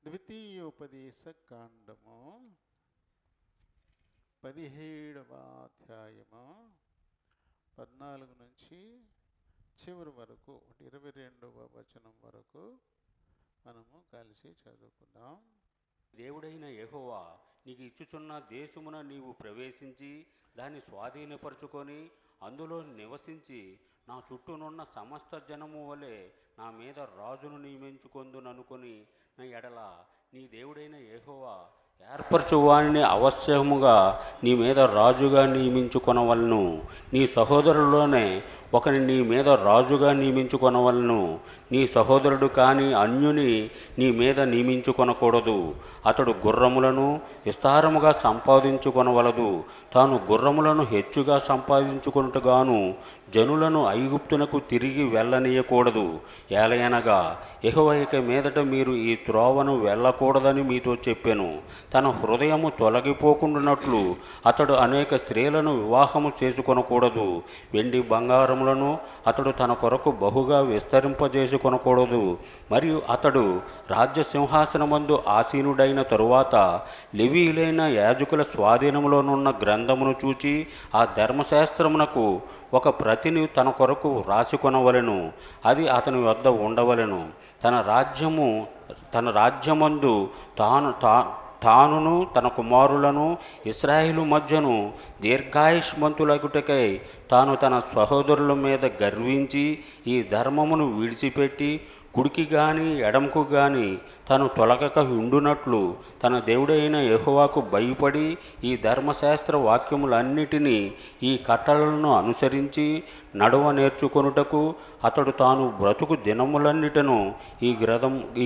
ద్వితీయోపదేశ కాండము 17వ అధ్యాయము 14 నుంచి చివరి వరకు 22వ వచనం వరకు మనము కలిసి చదువుకుందాం. దేవుడైన యెహోవా నీకు ఇచ్చుచున్న దేశమున నీవు ప్రవేశించి దాన్ని స్వాధీనపరుచుకొని అందులో నివసించి నా చుట్టూనున్న సమస్త జనము వలె నా మీద రాజును నియమించుకొందుననుకొని నా ఎడల నీ దేవుడైన యెహోవా ఏర్పరచువానిని అవశ్యముగా నీ మీద రాజుగా నియమించుకొనవలను. నీ సహోదరుల్లోనే ఒకని నీ మీద రాజుగా నియమించుకొనవలను. నీ సహోదరుడు కాని అన్యుని నీ మీద నియమించుకొనకూడదు. అతడు గుర్రములను విస్తారముగా సంపాదించుకొనవలదు. తాను గుర్రములను హెచ్చుగా సంపాదించుకొనుటగాను జనులను ఐగుప్తునకు తిరిగి వెళ్ళనీయకూడదు. ఏలయనగా యెహోవా ఇక మీదట మీరు ఈ త్రోవను వెళ్ళకూడదని మీతో చెప్పెను. తన హృదయము తొలగిపోకుండానట్లు అతడు అనేక స్త్రీలను వివాహము చేసుకొనకూడదు. వెండి బంగారములను అతడు తన కొరకు బహుగా విస్తరింపజేసుకొనకూడదు. మరియు అతడు రాజ్య సింహాసనమందు ఆసీనుడైన తరువాత లెవీయులైన యాజకుల స్వాధీనములోనున్న గ్రంథమును చూచి ఆ ధర్మశాస్త్రమునకు ఒక ప్రతిని తన కొరకు రాసికొనవలెను. అది అతని వద్ద ఉండవలెను. తన రాజ్యమందు తానును తన కుమారులను ఇశ్రాయేలు మధ్యను దీర్ఘాయుష్మంతులగుటకై తాను తన సహోదరుల మీద గర్వించి ఈ ధర్మమును విడిచిపెట్టి కుడికి గాని ఎడమకు గాని తను తొలగక ఉండునట్లు తన దేవుడైన యెహోవాకు భయపడి ఈ ధర్మశాస్త్ర వాక్యములన్నిటినీ ఈ కట్టడలను అనుసరించి నడవ నేర్చుకొనుటకు అతడు తాను బ్రతుకు దినములన్నిటను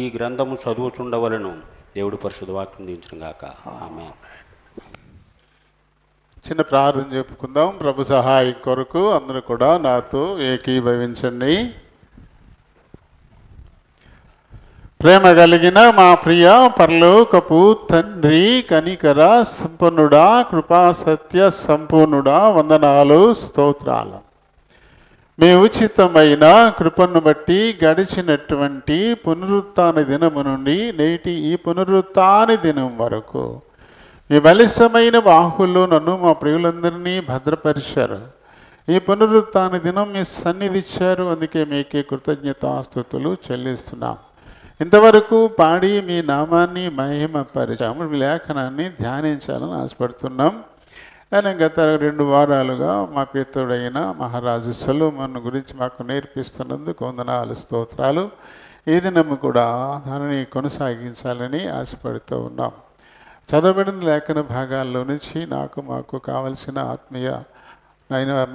ఈ గ్రంథము చదువుచుండవలెను. దేవుడి పరిశుద్ధ వాక్యం దించిన గాక. ఆమేన్. చిన్న ప్రార్థన చెప్పుకుందాం. ప్రభు సహాయం కొరకు అందరూ కూడా నాతో ఏకీభవించండి. ప్రేమ కలిగిన మా ప్రియ పరలోకపు తండ్రి, కనికర సంపన్నుడా, కృపా సత్య సంపూర్ణుడా, వందనాలు స్తోత్రాలు. మీ ఉచితమైన కృపను బట్టి గడిచినటువంటి పునరుత్థాన దినము నుండి నేటి ఈ పునరుత్థాన దినం వరకు మీ బలిష్టమైన బాహుల్లో నన్ను మా ప్రియులందరినీ భద్రపరిచారు. ఈ పునరుత్థాన దినం మీ సన్నిధి ఇచ్చారు. అందుకే మీకే కృతజ్ఞతాస్తుతులు చెల్లిస్తున్నాం. ఇంతవరకు పాడి మీ నామాన్ని మహిమపరిచాము. మీ లేఖనాన్ని ధ్యానించాలని ఆశపడుతున్నాం. ఆయన గత 2 వారాలుగా మా పితరుడైన మహారాజు సొలొమోను గురించి మాకు నేర్పిస్తున్నందుకు వందనాలు స్తోత్రాలు. ఈ దినము కూడా దానిని కొనసాగించాలని ఆశపడుతూ ఉన్నాం. చదవబడిన లేఖన భాగాల్లో నుంచి మాకు కావలసిన ఆత్మీయ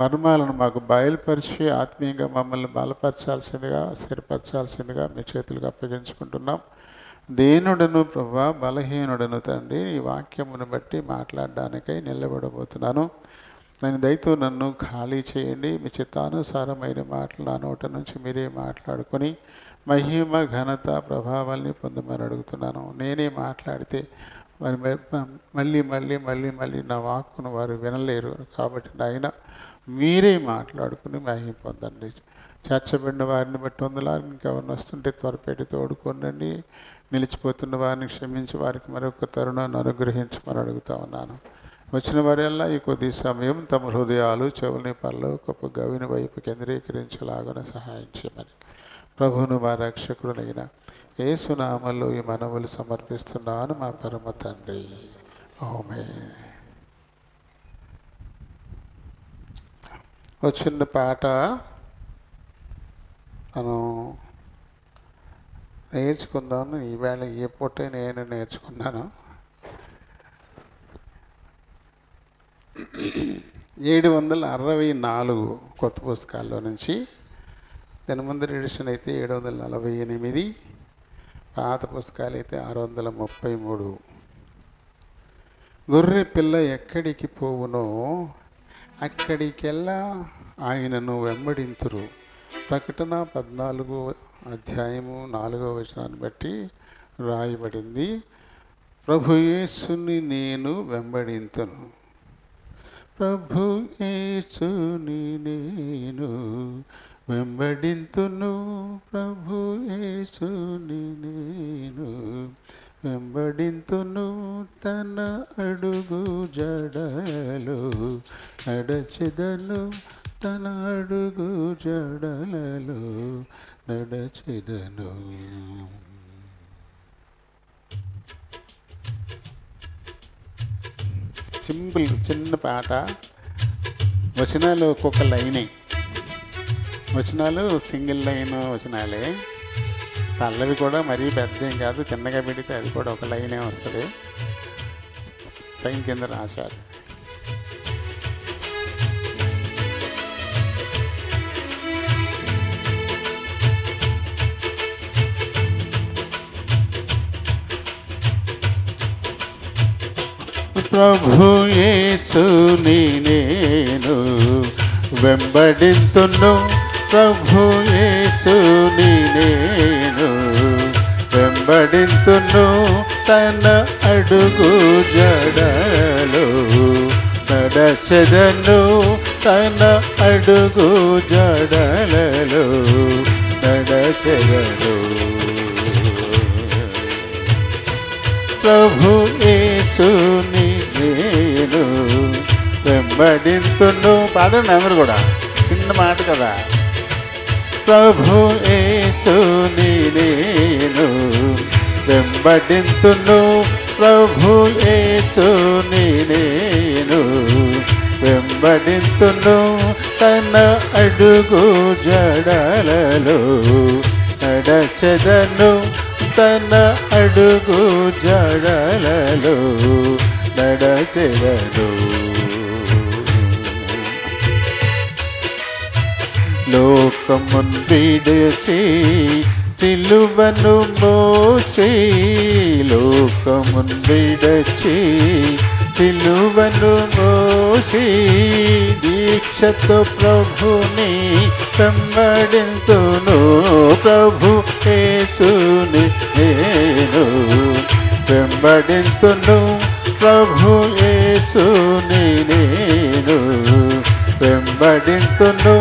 మర్మాలను మాకు బయలుపరిచి ఆత్మీయంగా మమ్మల్ని బలపరచాల్సిందిగా, స్థిరపరచాల్సిందిగా మీ చేతులకు అప్పగించుకుంటున్నాం. దీనుడను ప్రభా, బలహీనుడను తండ్రి, ఈ వాక్యమును బట్టి మాట్లాడడానికై నిలబడబోతున్నాను. నేను దయతో నన్ను ఖాళీ చేయండి. మీ చిత్తానుసారమైన మాటలు నా నోట నుంచి మీరే మాట్లాడుకొని మహిమ ఘనత ప్రభావాల్ని పొందమని అడుగుతున్నాను. నేనే మాట్లాడితే మళ్ళీ నా వాక్కును వారు వినలేరు. కాబట్టి నాయన మీరే మాట్లాడుకుని మహిమ పొందండి. చేర్చబడిన వారిని బట్టి వందలాలు. ఇంకెవరిని వస్తుంటే త్వరపెట్టి తోడుకోండి. నిలిచిపోతున్న వారిని క్షమించి వారికి మరొక తరుణాన్ని అనుగ్రహించమని అడుగుతా ఉన్నాను. వచ్చిన వారెల్లా ఈ కొద్ది సమయం తమ హృదయాలు చెవులని పరలోకపు గవిని వైపు కేంద్రీకరించేలాగా సహాయం చేయమని ప్రభువును మా రక్షకుడునైన యేసు నామములో ఈ మనవులు సమర్పిస్తున్నాను మా పరమ తండ్రి. ఆమేన్. ఒక చిన్న పాట మనం నేర్చుకుందాము. ఈవేళ ఏ పూటే నేను నేర్చుకున్నాను. 764 కొత్త పుస్తకాల్లో నుంచి, దినమందరి ఎడిషన్ అయితే 748, పాత పుస్తకాలు అయితే 633. గొర్రె పిల్ల ఎక్కడికి పోవునో అక్కడికెల్లా ఆయనను వెంబడింతురు. ప్రకటన 14వ అధ్యాయము 4వ వచనాన్ని బట్టి రాయబడింది. ప్రభు యేసుని నేను వెంబడింతును, ప్రభు యేసుని నేను వెంబడింతును, ప్రభు యేసుని నేను వెంబడింతును తన అడుగు జడలో, నడచెదను తన అడుగు జడలలో, నడచెదను. సింపుల్ చిన్న పాట. వచనాలు ఒక్కొక్క లైనే, వచనాలు సింగిల్ లైన్ వచనాలే. పల్లవి కూడా మరీ పెద్ద ఏం కాదు, కిందగా పెడితే అది కూడా ఒక లైనే వస్తుంది. పైన కింద రాశారు. ప్రభు యేసుని నేను వెంబడింతును, ప్రభు యేసుని నేను వెంబడింతును, తన అడుగు జడలో, నడచెదను తన అడుగు జడలలో, నడచెదను. ప్రభు యేసుని నేను వెంబడింతును. పాడండి అందరు కూడా, చిన్న మాట కదా. ప్రభు యేసుని నేను వెంబడింతును, ప్రభు యేసుని నేను వెంబడింతును, తన అడుగు జడలలో, నడచెదను తన అడుగు జడలలో, నడచెదను. లోకమున్ విడిచి సిలువను మోసి, లోకమున్ విడిచి సిలువను మోసి, దీక్షతో ప్రభుని వెంబడింతును, ప్రభు యేసుని నేను వెంబడింతును, ప్రభు యేసుని నేను వెంబడింతును,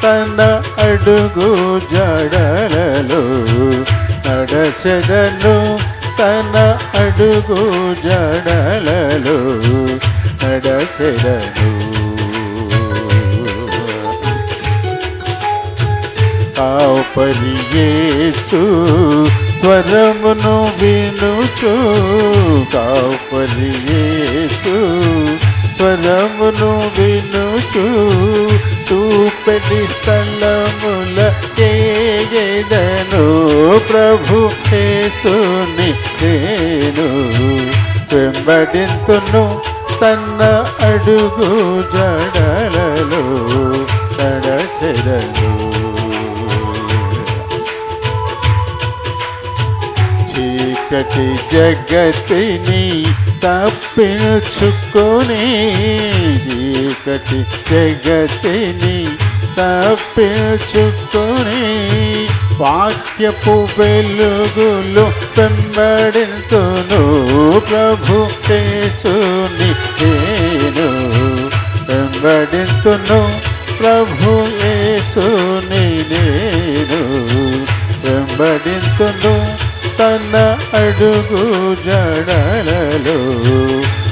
తన అడుగు జడలలో, నడచెదను తన అడుగు జడలలో, నడచెదను. కాపరి యేసు స్వరమును వినుచు, కాపరి యేసు స్వరమును వినుచు, తూపెడి స్థలముల చేయదను, ప్రభు యేసుని నేను వెంబడింతును, తన అడుగు జడలలో, నడచెదను. చీకటి జగతిని తప్పించుకొని, చీకటి జగతిని తప్పించుకొని, వాక్యపు వెలుగులు వెంబడింతును, ప్రభు యేసుని నేను వెంబడింతును, ప్రభు యేసుని నేను వెంబడింతును, తన అడుగు జడలలో,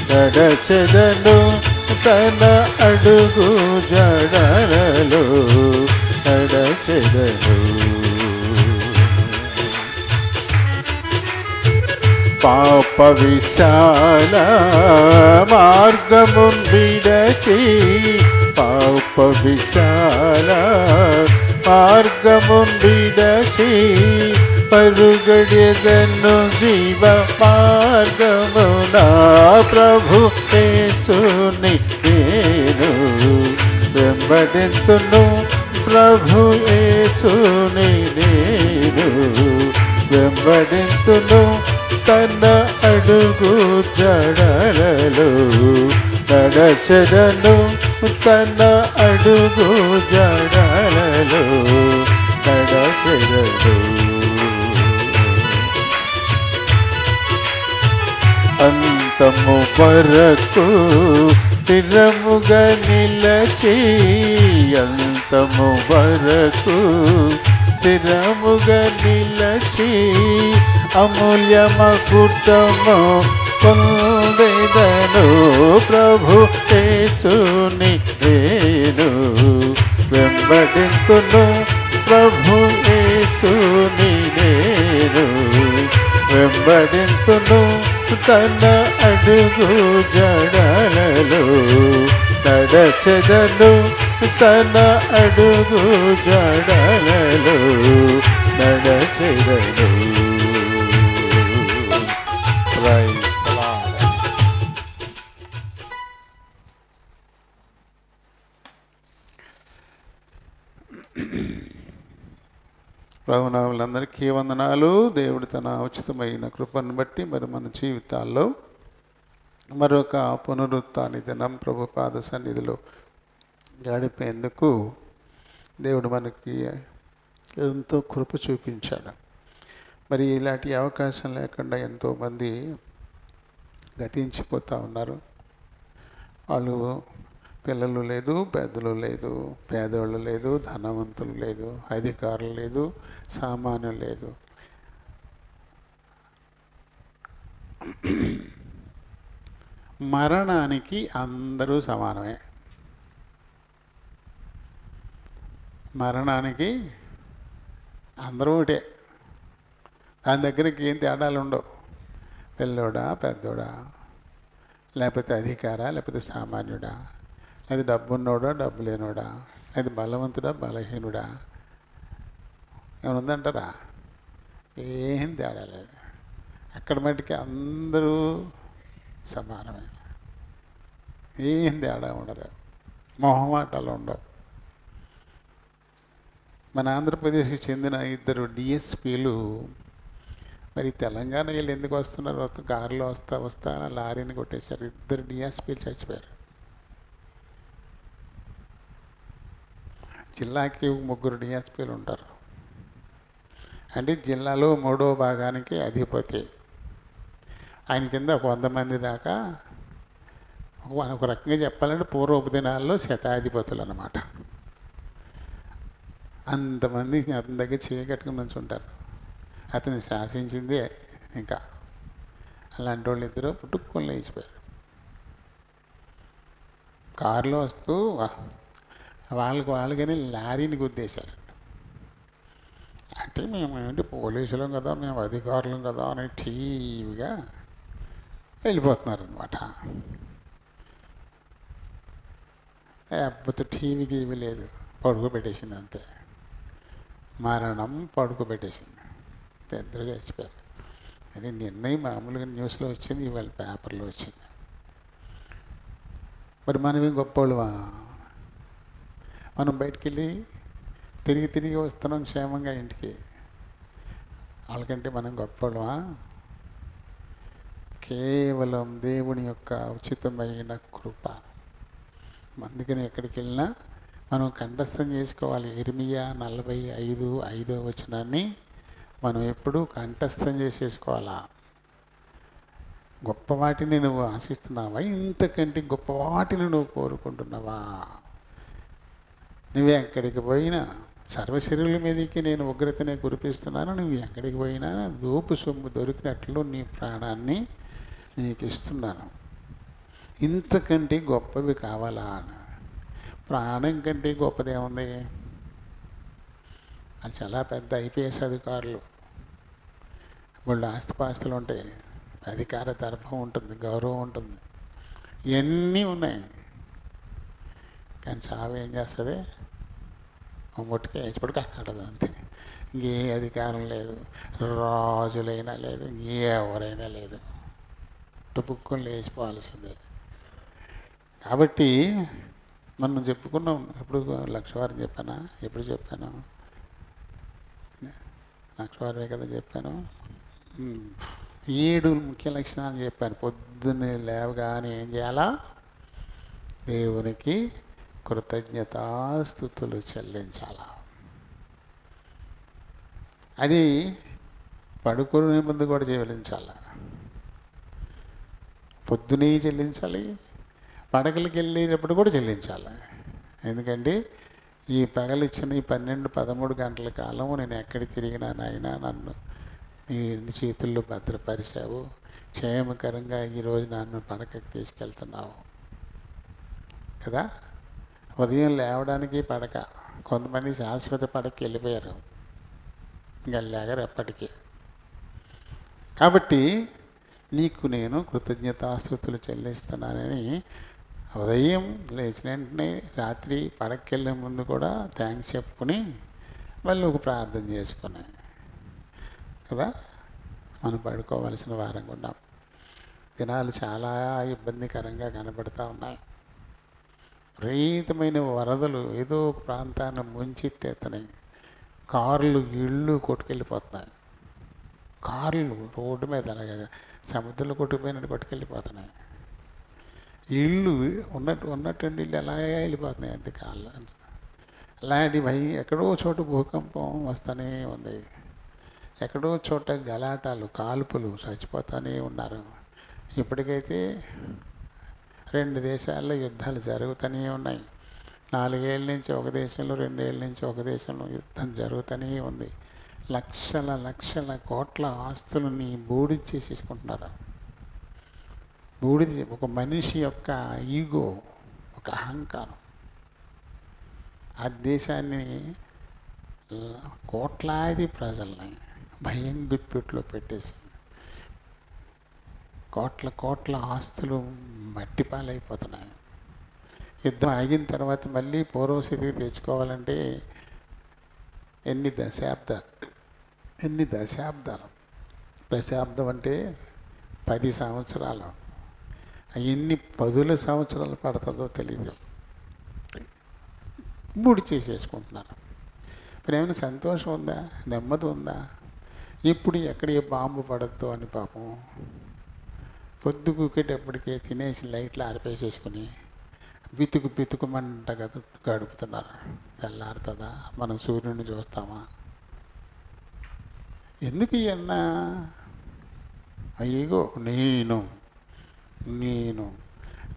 నడచెదను తన అడుగు జడలలో, నడచెదను. పాప విశాల మార్గమున్ విడచి, పాప విశాల మార్గమున్ విడచి, పరుగడెదను జీవ మార్గమున, ప్రభు యేసుని నేను వెంబడింతును, ప్రభు యేసుని నేను వెంబడింతును, తన అడుగు జడలలో, నడచెదను తన అడుగు జడలలో, నడచెదను. అంతము వరకు స్థిరముగా నిలచి, అంతము వరకు స్థిరముగా నిలచి, అమూల్య మకుటము పొందెదను ప్రభు యేసుని నేను వెంబడింతును ప్రభు యేసుని నేను వెంబడింతును తన అడుగు జడలలో నడచెదను తన అడుగు జడలలో నడచెదను. Praise the Lord. ప్రభునాములందరికీ వందనాలు. దేవుడు తన ఉచితమైన కృపను బట్టి మరి మన జీవితాల్లో మరొక పునరుత్థాన దినం ప్రభు పాద సన్నిధిలో గడిపేందుకు దేవుడు మనకి ఎంతో కృప చూపించాడు. మరి ఇలాంటి అవకాశం లేకుండా ఎంతోమంది గతించిపోతూ ఉన్నారు. వాళ్ళు పిల్లలు లేదు, పెద్దలు లేదు, పేదవాళ్ళు లేదు, ధనవంతులు లేదు, అధికారులు లేదు, సామాన్యులు లేదు. మరణానికి అందరూ సమానమే. మరణానికి అందరూ ఒకటే. దాని దగ్గరికి ఏం తేడాలు ఉండవు. పిల్లోడా, పెద్దోడా, లేకపోతే అధికారా, లేకపోతే సామాన్యుడా, లేదా డబ్బున్నోడా, డబ్బు లేనోడా, లేదా బలవంతుడా, బలహీనుడా, ఏమైనా ఉందంటారా? ఏం తేడా లేదు. అక్కడ మటుకి అందరూ సమానమే. ఏం తేడా ఉండదు. మొహమాటాలు ఉండవు. మన ఆంధ్రప్రదేశ్కి చెందిన 2 డిఎస్పీలు మరి తెలంగాణ వీళ్ళు ఎందుకు వస్తున్నారు? కారులో వస్తా లారీని కొట్టేశారు. 2 డిఎస్పీలు చచ్చిపోయారు. జిల్లాకి 3 డిఎస్పీలు ఉంటారు. అంటే జిల్లాలో 3వ భాగానికి అధిపతి. ఆయన కింద 100 మంది దాకా, ఒక రకంగా చెప్పాలంటే పూర్వపు దినాల్లో శతాధిపతులు అన్నమాట. అంతమంది అతని దగ్గర చేయకట్టుకుని నుంచి ఉంటారు. అతను శాసించిందే ఇంకా. అలాంటి వాళ్ళు 2 పుట్టుకొని లేచిపోయారు. కారులో వస్తూ వాళ్ళకని లారీని గుద్దేశారు. అంటే మేము ఏంటి పోలీసులం కదా, మేము అధికారులం కదా అని టీవీగా వెళ్ళిపోతున్నారు అనమాట. అబ్బతో టీవీకి ఇవి లేదు, పడుకోబెట్టేసింది అంతే. మరణం పడుకోబెట్టేసింది. పెద్దలు చచ్చిపోయారు. అది నిర్ణయం మామూలుగా న్యూస్లో వచ్చింది, ఇవాళ పేపర్లో వచ్చింది. మరి మనమే గొప్పవాళ్ళువా? మనం బయటికి వెళ్ళి తిరిగి వస్తున్నాం క్షేమంగా ఇంటికి. వాళ్ళకంటే మనం గొప్పవాళ్ళువా? కేవలం దేవుని యొక్క ఉచితమైన కృప. అందుకని ఎక్కడికి వెళ్ళినా మనం కంఠస్థం చేసుకోవాలి. ఇర్మియా 45:5 వచనాన్ని మనం ఎప్పుడూ కంఠస్థం చేసేసుకోవాలా. గొప్ప వాటిని నువ్వు ఆశిస్తున్నావా? ఇంతకంటే గొప్ప వాటిని నువ్వు కోరుకుంటున్నావా? నువ్వు ఎక్కడికి పోయినా సర్వశరీరుల మీదకి నేను ఉగ్రతనే కురిపిస్తున్నాను. నువ్వు ఎక్కడికి పోయినా దోపు సొమ్ము దొరికినట్లు నీ ప్రాణాన్ని నీకు ఇస్తున్నాను. ఇంతకంటే గొప్పవి కావాలా? ప్రాణం కంటే గొప్పదేముంది? అది చాలా పెద్ద ఐపీఎస్ అధికారులు. వాళ్ళు ఆస్తిపాస్తులు ఉంటాయి, అధికార దర్పం ఉంటుంది, గౌరవం ఉంటుంది, ఇవన్నీ ఉన్నాయి. కానీ చావు ఏం చేస్తుంది? ముట్టుకే వేసిపడుక అంటది అంతే. ఇంకే అధికారం లేదు, రాజులైనా లేదు, ఎవరైనా లేదు, టుపుక్కుని లేచిపోవాల్సిందే. కాబట్టి మనం చెప్పుకున్నాం. ఎప్పుడు 1,00,000 వారం చెప్పానా? ఎప్పుడు చెప్పాను? 1,00,000 వారే కదా చెప్పాను. 7 ముఖ్య లక్షణాలు చెప్పాను. పొద్దున్నే లేవగానే ఏం చేయాలా? దేవునికి కృతజ్ఞతాస్తుతులు చెల్లించాలా. అది పడుకునే ముందు కూడా చెల్లించాలి. పొద్దునే చెల్లించాలి, పడకలకి వెళ్ళేటప్పుడు కూడా చెల్లించాలి. ఎందుకంటే ఈ పగలిచ్చిన ఈ 12-13 గంటల కాలం నేను ఎక్కడికి తిరిగినా నాయనా నన్ను నీ చేతుల్లో భద్రపరిచావు, క్షేమకరంగా ఈరోజు నన్ను పడకకి తీసుకెళ్తున్నావు కదా. ఉదయం లేవడానికి పడక, కొంతమంది శాశ్వత పడకకి వెళ్ళిపోయారు, ఇంకా లేగరు ఎప్పటికీ. కాబట్టి నీకు నేను కృతజ్ఞతాస్తుతులు చెల్లిస్తున్నానని ఉదయం లేచిన వెంటనే రాత్రి పడకెళ్ళే ముందు కూడా థ్యాంక్స్ చెప్పుకుని మళ్ళీ ఒక ప్రార్థన చేసుకున్నాయి కదా. మనం పడుకోవలసిన వారం కూడా దినాలు చాలా ఇబ్బందికరంగా కనబడుతూ ఉన్నాయి. విపరీతమైన వరదలు ఏదో ఒక ప్రాంతాన్ని ముంచెత్తేస్తున్నాయి. కార్లు ఇళ్ళు కొట్టుకెళ్ళిపోతున్నాయి. కార్లు రోడ్డు మీద అలాగే సముద్రంలో కొట్టుకుపోయినట్టు కొట్టుకెళ్ళిపోతున్నాయి. ఇళ్ళు ఉన్నట్టుండి ఇళ్ళు అలాగే వెళ్ళిపోతున్నాయి. అంతే కాళ్ళు అలాంటి ఎక్కడో చోట భూకంపం వస్తూనే ఉంది, ఎక్కడో చోట గలాటాలు, కాల్పులు, చచ్చిపోతూనే ఉన్నారు. ఇప్పటికైతే 2 దేశాల్లో యుద్ధాలు జరుగుతూనే ఉన్నాయి. 4 ఏళ్ళ నుంచి ఒక దేశంలో, 2 ఏళ్ళ నుంచి ఒక దేశంలో యుద్ధం జరుగుతూనే ఉంది. లక్షల లక్షల కోట్ల ఆస్తులని బూడిద చేసేసుకుంటున్నారు. బూడిద ఒక మనిషి యొక్క ఈగో, ఒక అహంకారం ఆ దేశాన్ని, కోట్లాది ప్రజల్ని భయం గుప్పిట్లో పెట్టేసి కోట్ల ఆస్తులు మట్టిపాలైపోతున్నాయి. యుద్ధం ఆగిన తర్వాత మళ్ళీ పూర్వస్థితికి తెచ్చుకోవాలంటే ఎన్ని దశాబ్దాలు. దశాబ్దం అంటే 10 సంవత్సరాలు. ఎన్ని 10 సంవత్సరాలు పడుతుందో తెలియదు. బూడి చేసేసుకుంటున్నారు. మరి ఏమైనా సంతోషం ఉందా, నెమ్మది ఉందా? ఇప్పుడు ఎక్కడ ఏ బాంబు పడద్దు అని పాపం పొద్దు కూకేటప్పటికే తినేసి లైట్లు ఆరిపేసేసుకుని బితుకుమంట గడుపుతున్నారు. తెల్లారుతుందా? మనం సూర్యుడిని చూస్తామా? ఎందుకు ఇవన్నా? అయ్యో నేను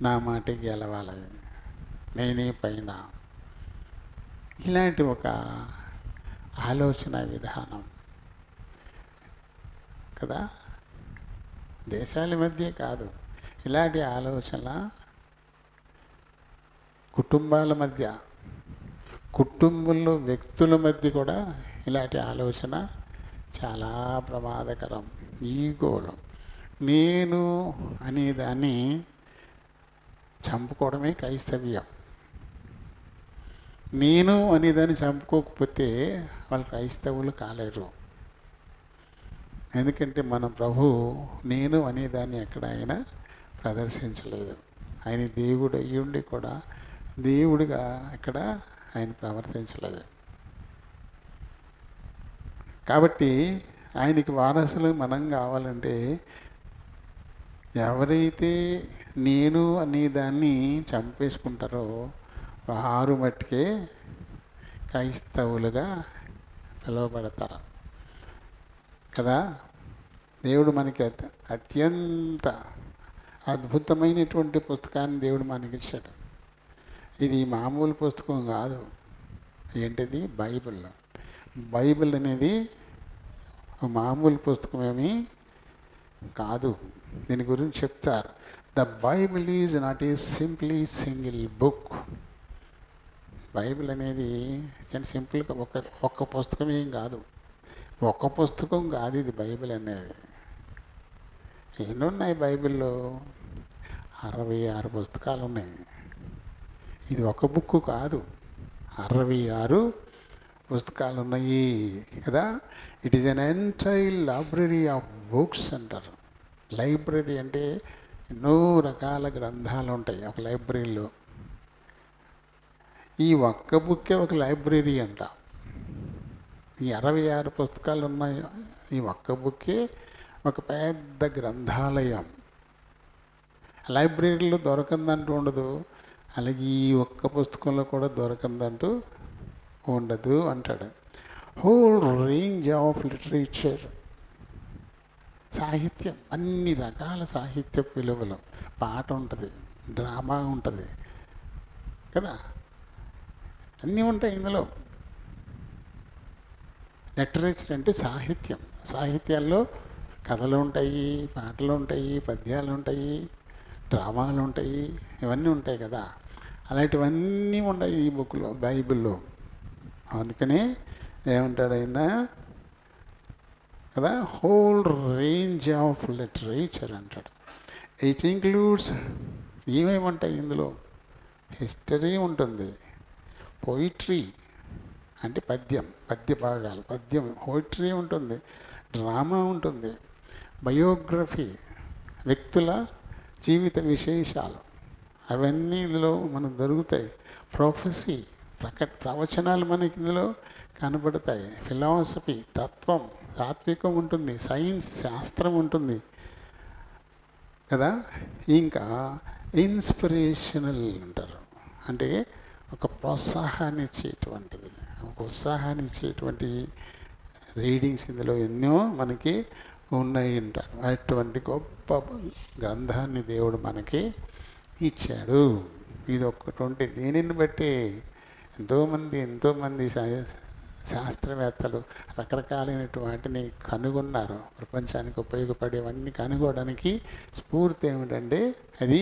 నా మాటకి గెలవాలి, నేనే పైన, ఇలాంటి ఒక ఆలోచన విధానం కదా. దేశాల మధ్య కాదు, ఇలాంటి ఆలోచన కుటుంబాల మధ్య, కుటుంబంలో వ్యక్తుల మధ్య కూడా ఇలాంటి ఆలోచన చాలా ప్రమాదకరం. ఈగోలు, నేను అనేదాన్ని చంపుకోవడమే క్రైస్తవ్యం. నేను అనేదాన్ని చంపుకోకపోతే వాళ్ళు క్రైస్తవులు కాలేరు. ఎందుకంటే మన ప్రభు నేను అనేదాన్ని ఎక్కడ ఆయన ప్రదర్శించలేదు. ఆయన దేవుడు అయ్యుండి కూడా దేవుడిగా ఎక్కడ ఆయన ప్రవర్తించలేదు. కాబట్టి ఆయనకి వారసులు మనం కావాలంటే ఎవరైతే నేను అనేదాన్ని చంపేసుకుంటారో వారు మట్టుకే క్రైస్తవులుగా పిలువబడతారు కదా. దేవుడు మనకి అత్యంత అద్భుతమైనటువంటి పుస్తకాన్ని దేవుడు మనకిచ్చాడు. ఇది మామూలు పుస్తకం కాదు. ఏంటిది? బైబిల్ అనేది మామూలు పుస్తకమేమీ కాదు. దీని గురించి చెప్తారు. The Bible is not a simply single book. Bible అనేది చాలా సింపుల్గా ఒక్క పుస్తకం ఏం కాదు. ఒక్క పుస్తకం కాదు ఇది బైబిల్ అనేది. ఎన్నున్నాయి బైబిల్లో? 66 పుస్తకాలు ఉన్నాయి. ఇది ఒక బుక్ కాదు, 66 పుస్తకాలు ఉన్నాయి కదా. It is an entire library of books అంటారు. లైబ్రరీ అంటే ఎన్నో రకాల గ్రంథాలు ఉంటాయి ఒక లైబ్రరీలో. ఈ ఒక్క బుక్కే ఒక లైబ్రరీ అంట. ఈ 66 పుస్తకాలు ఉన్నాయి. ఈ ఒక్క బుక్కే ఒక పెద్ద గ్రంథాలయం. లైబ్రరీలో దొరకందంటూ ఉండదు, అలాగే ఈ ఒక్క పుస్తకంలో కూడా దొరకందంటూ ఉండదు అంటాడు. హోల్ రేంజ్ ఆఫ్ లిటరేచర్, సాహిత్యం, అన్ని రకాల సాహిత్య విలువలు. పాట ఉంటుంది, డ్రామా ఉంటుంది కదా, అన్నీ ఉంటాయి ఇందులో. లిటరేచర్ అంటే సాహిత్యం, సాహిత్యాల్లో కథలు ఉంటాయి, పాటలు ఉంటాయి, పద్యాలు ఉంటాయి, డ్రామాలు ఉంటాయి, ఇవన్నీ ఉంటాయి కదా. అలాంటివన్నీ ఉన్నాయి ఈ బుక్లో, బైబిల్లో. అందుకనే ఏమంటాడు ఆయన కదా, హోల్ రేంజ్ ఆఫ్ లిటరేచర్ అంటాడు. ఇట్ ఇంక్లూడ్స్, ఏమేమి ఉంటాయి ఇందులో? హిస్టరీ ఉంటుంది, పోయిట్రీ అంటే పద్య భాగాలు, పోయిట్రీ ఉంటుంది, డ్రామా ఉంటుంది, బయోగ్రఫీ, వ్యక్తుల జీవిత విశేషాలు అవన్నీ ఇందులో మనకు దొరుకుతాయి. ప్రొఫెసీ, ప్రవచనాలు మనకి ఇందులో కనబడతాయి. ఫిలాసఫీ, తాత్వికం ఉంటుంది, సైన్స్, శాస్త్రం ఉంటుంది కదా. ఇంకా ఇన్స్పిరేషనల్ అంటారు, అంటే ఒక ప్రోత్సాహాన్ని ఇచ్చేటువంటిది, ఒక ఉత్సాహాన్ని ఇచ్చేటువంటి రీడింగ్స్ ఇందులో ఎన్నో మనకి ఉన్నాయి అంటారు. అటువంటి గొప్ప గ్రంథాన్ని దేవుడు మనకి ఇచ్చాడు. ఇది ఒక్కటి ఉంటే దీనిని బట్టి ఎంతోమంది శాస్త్రవేత్తలు రకరకాలైనటువంటి వాటిని కనుగొన్నారు. ప్రపంచానికి ఉపయోగపడేవన్నీ కనుగొనడానికి స్ఫూర్తి ఏమిటంటే అది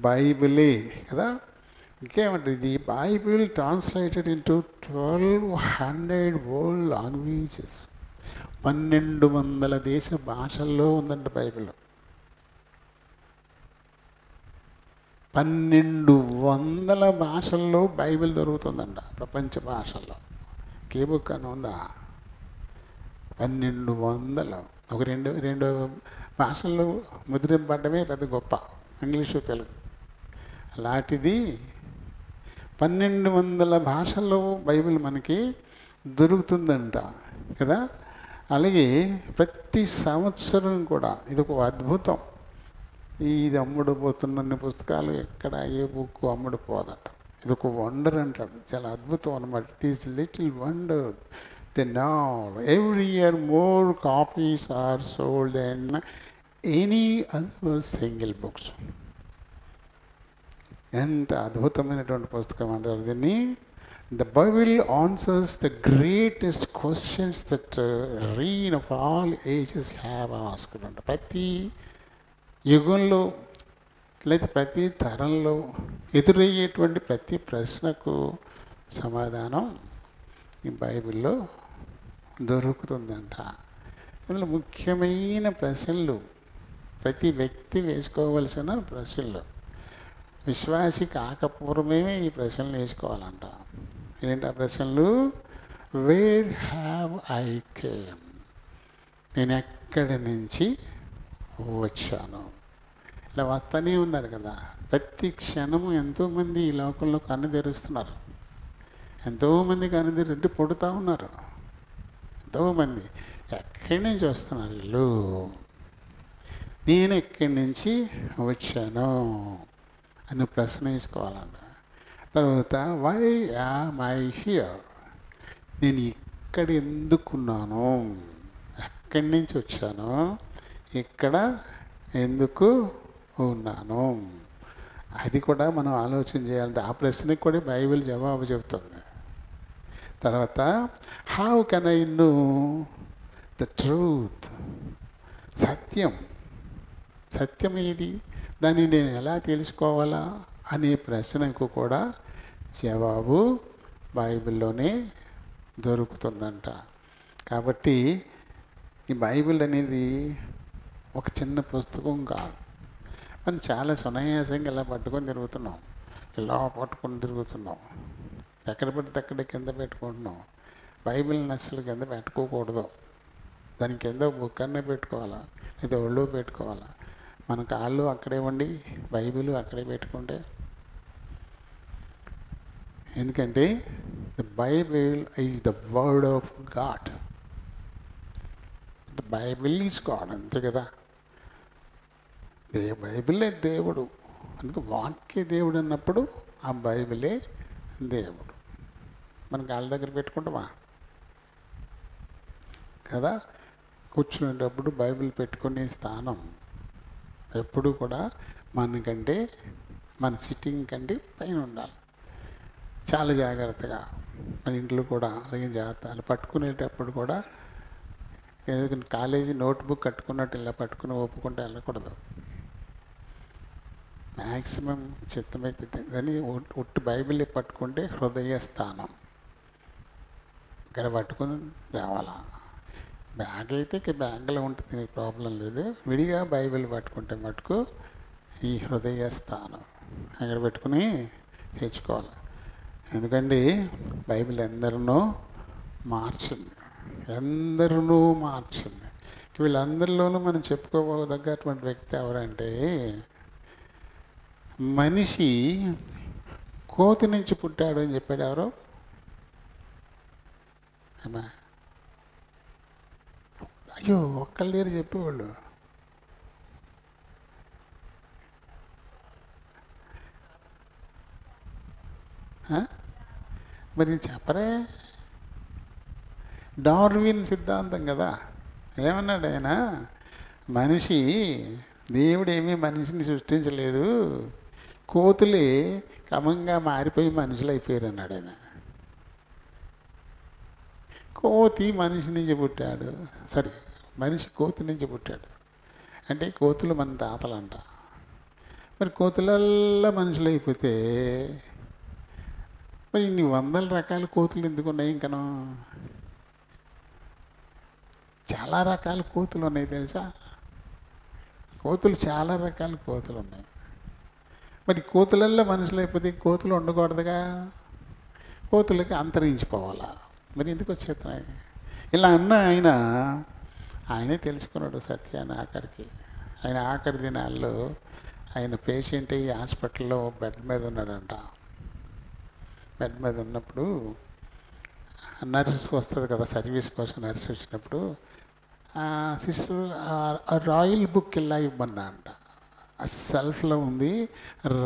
బైబిలే కదా. ఇంకేమంటే ఇది Bible translated into 1200 world languages. 1200 దేశ భాషల్లో ఉందంట బైబిల్. 1200 భాషల్లో బైబిల్ దొరుకుతుందంట, ప్రపంచ భాషల్లో. కే బుక్ అని ఉందా? 1200. ఒక రెండు భాషల్లో ముద్రింపడమే పెద్ద గొప్ప, ఇంగ్లీషు, తెలుగు. అలాంటిది 1200 భాషల్లో బైబిల్ మనకి దొరుకుతుందంట కదా. అలాగే ప్రతి సంవత్సరం కూడా ఇది ఒక అద్భుతం. ఇది అమ్ముడుపోతున్న పుస్తకాలు ఎక్కడ ఏ బుక్ అమ్ముడుపోదట. ఇది ఒక వండర్ అంటాడు, చాలా అద్భుతం అనమాట. It is little wonder then all. Every year more copies are sold then any other single books. ఎంత అద్భుతమైనటువంటి పుస్తకం అంటారు దీన్ని. The Bible answers the greatest questions that reign of all ages have asked అంట. ప్రతి యుగంలో లేదా ప్రతి తరంలో ఎదురయ్యేటువంటి ప్రతి ప్రశ్నకు సమాధానం ఈ బైబిల్లో దొరుకుతుందంట. అందులో ముఖ్యమైన ప్రశ్నలు, ప్రతి వ్యక్తి వేసుకోవలసిన ప్రశ్నలు. విశ్వాసి కాకపూర్వమే ఈ ప్రశ్నలు వేసుకోవాలంట. ఏంటి ఆ ప్రశ్నలు? వేర్ హ్యావ్ ఐ కేమ్, నేను ఎక్కడి నుంచి వచ్చాను. ఇలా వస్తూనే ఉన్నారు కదా. ప్రతి క్షణము ఎంతోమంది ఈ లోకంలో కన్ను తెరుస్తున్నారు, ఎంతోమంది కన్ను తెరిచి పుడుతూ ఉన్నారు. ఎంతోమంది ఎక్కడి నుంచి వస్తున్నారు వీళ్ళు, నేను ఎక్కడి నుంచి వచ్చాను అని ప్రశ్న వేసుకోవాలంట. తర్వాత వై యామ్ ఐ హియర్, నేను ఇక్కడ ఎందుకున్నాను, ఎక్కడి నుంచి వచ్చాను, ఇక్కడ ఎందుకు ఉన్నాను, అది కూడా మనం ఆలోచన చేయాలంటే ఆ ప్రశ్నకి కూడా బైబిల్ జవాబు చెబుతుంది. తర్వాత how can I know the truth, సత్యం ఏది, దాన్ని నేను ఎలా తెలుసుకోవాలా అనే ప్రశ్నకు కూడా జవాబు బైబిల్లోనే దొరుకుతుందంట. కాబట్టి ఈ బైబిల్ అనేది ఒక చిన్న పుస్తకం కాదు. మనం చాలా సునాయాసంగా ఇలా పట్టుకొని తిరుగుతున్నాం, ఇలా పట్టుకొని తిరుగుతున్నాం, ఎక్కడ పడితే అక్కడ కింద పెట్టుకుంటున్నాం. బైబిల్ని అసలు కింద పెట్టుకోకూడదు, దాని కింద బుక్ అన్నీ పెట్టుకోవాలా, లేదా ఒళ్ళు పెట్టుకోవాలా. మన కాళ్ళు అక్కడే ఉండి బైబిల్ అక్కడే పెట్టుకుంటే, ఎందుకంటే the Bible is the word of God. Bible is God, అంతే కదా. బైబిలే దేవుడు, అందుకే వాక్య దేవుడు అన్నప్పుడు ఆ బైబిలే దేవుడు. మన కాళ్ళ దగ్గర పెట్టుకుంటామా కదా. కూర్చునేటప్పుడు బైబిల్ పెట్టుకునే స్థానం ఎప్పుడు కూడా మనకంటే, మన సిట్టింగ్ కంటే పైన ఉండాలి. చాలా జాగ్రత్తగా మన ఇంట్లో కూడా అలాగే జాగ్రత్త. పట్టుకునేటప్పుడు కూడా కాలేజీ నోట్బుక్ కట్టుకున్నట్టు ఇలా పట్టుకుని ఒప్పుకుంటే వెళ్ళకూడదు. మ్యాక్సిమం చిత్తమైతే అని ఒట్టి బైబిల్ పట్టుకుంటే హృదయ స్థానం ఇక్కడ పట్టుకుని రావాలా. బ్యాగ్ అయితే బ్యాగ్లో ఉంటుంది, నీకు ప్రాబ్లం లేదు. విడిగా బైబిల్ పట్టుకుంటే మటుకు ఈ హృదయ స్థానం అక్కడ పెట్టుకుని తెచ్చుకోవాలి. ఎందుకంటే బైబిల్ ఎందరినో మార్చింది, ఎందరినో మార్చింది. వీళ్ళందరిలోనూ మనం చెప్పుకోదగ్గటువంటి వ్యక్తి ఎవరంటే, మనిషి కోతి నుంచి పుట్టాడు అని చెప్పాడు ఎవరు? అమ్మా అయ్యో ఒక్కళ్ళు లేరు చెప్పేవాళ్ళు. మరి చెప్పరే. డార్విన్ సిద్ధాంతం కదా. ఏమన్నాడు ఆయన? మనిషి, దేవుడేమీ మనిషిని సృష్టించలేదు, కోతులే క్రమంగా మారిపోయి మనుషులు అయిపోయారు అన్నాడు ఆయన. కోతి మనిషి నుంచి పుట్టాడు, సరే మనిషి కోతి నుంచి పుట్టాడు అంటే కోతులు మన తాతలంట. మరి కోతులల్లా మనుషులు అయిపోతే మరి ఇన్ని వందల రకాల కోతులు ఎందుకున్నాయి? ఇంకనో చాలా రకాల కోతులు ఉన్నాయి తెలుసా. కోతులు చాలా రకాల కోతులు ఉన్నాయి. మరి కోతులల్లో మనుషులు అయిపోతే కోతులు ఉండకూడదుగా, కోతులకి అంతరించిపోవాలా. మరి ఎందుకు వచ్చేస్తున్నాయి? ఇలా అన్న ఆయనే తెలుసుకున్నాడు సత్యాన్ని ఆఖరికి. ఆయన ఆఖరి దినాల్లో ఆయన పేషెంట్ అయ్యి హాస్పిటల్లో బెడ్ మీద ఉన్నాడంట. బెడ్ మీద ఉన్నప్పుడు నర్స్ వస్తుంది కదా సర్వీస్ కోసం, నర్స్ వచ్చినప్పుడు సిస్టర్ రాయల్ బుక్ ఇలా ఇవ్వమన్నా అంట. ఆ సెల్ఫ్లో ఉంది,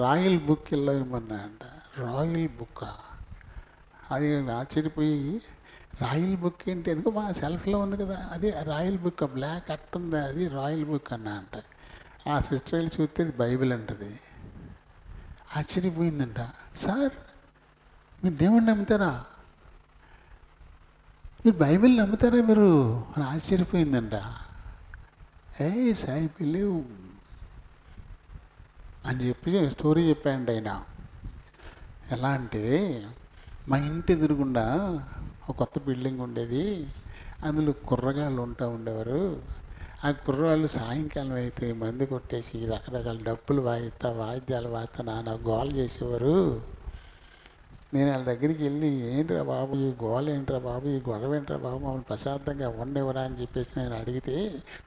రాయల్ బుక్ ఇలా ఇవ్వమన్నా అంట. రాయల్ బుక్ అది ఆశ్చర్యపోయి, రాయల్ బుక్ ఏంటి? ఎందుకో మా సెల్ఫ్లో ఉంది కదా, అది రాయల్ బుక్, బ్లాక్ అట్టుంది, అది రాయల్ బుక్ అన్నా అంట. ఆ సిస్టర్ వెళ్ళి చూస్తే అది బైబిల్ అంటది. ఆశ్చర్యపోయిందంట. సార్ మీరు దేవుణ్ణి నమ్ముతారా? మీరు బైబిల్ నమ్ముతారా మీరు అని ఆశ్చర్యపోయిందంట. ఐ బిలీవ్ అని చెప్పి స్టోరీ చెప్పాయండి ఆయన. ఎలా అంటే, మా ఇంటి ఎదురుగుండా ఒక కొత్త బిల్డింగ్ ఉండేది, అందులో కుర్రగాళ్ళు ఉండేవారు. ఆ కుర్రవాళ్ళు సాయంకాలం అయితే మందు కొట్టేసి రకరకాల డప్పులు వాయిద్యాలు వాయిస్తా నాన్న గోల చేసేవారు. నేను వాళ్ళ దగ్గరికి వెళ్ళి, ఏంట్రా బాబు ఈ గోల ఏంట్రా బాబు, ఈ గొడవ ఏంట్రా బాబు, మమ్మల్ని ప్రశాంతంగా ఉండేవరా అని చెప్పేసి నేను అడిగితే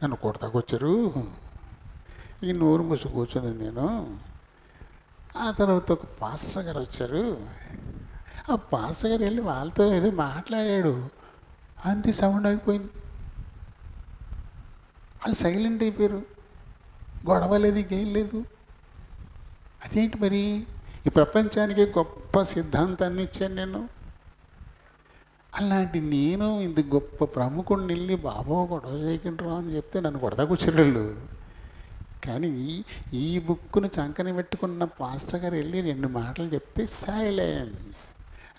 నన్ను కొడతాకొచ్చారు. ఈ నోరు మూసి కూర్చున్నాను నేను. ఆ తర్వాత ఒక పాస్టర్ గారు వచ్చారు. ఆ పాస్టర్ గారు వెళ్ళి వాళ్ళతో ఏదో మాట్లాడాడు, అంతే సౌండ్ అయిపోయింది. వాళ్ళు సైలెంట్ అయిపోయారు, గొడవ లేదు, ఇంకేం లేదు. అదేంటి మరి? ఈ ప్రపంచానికి గొప్ప సిద్ధాంతాన్ని ఇచ్చాను నేను. అలాంటి నేను ఇంత గొప్ప ప్రముఖుడిని వెళ్ళి బాబో గొడవ చేయకుండా అని చెప్తే నన్ను కొడతా కూర్చోళ్ళు. కానీ ఈ బుక్ను చంకని పెట్టుకున్న పాస్టర్ గారు వెళ్ళి 2 మాటలు చెప్తే సైలెన్స్.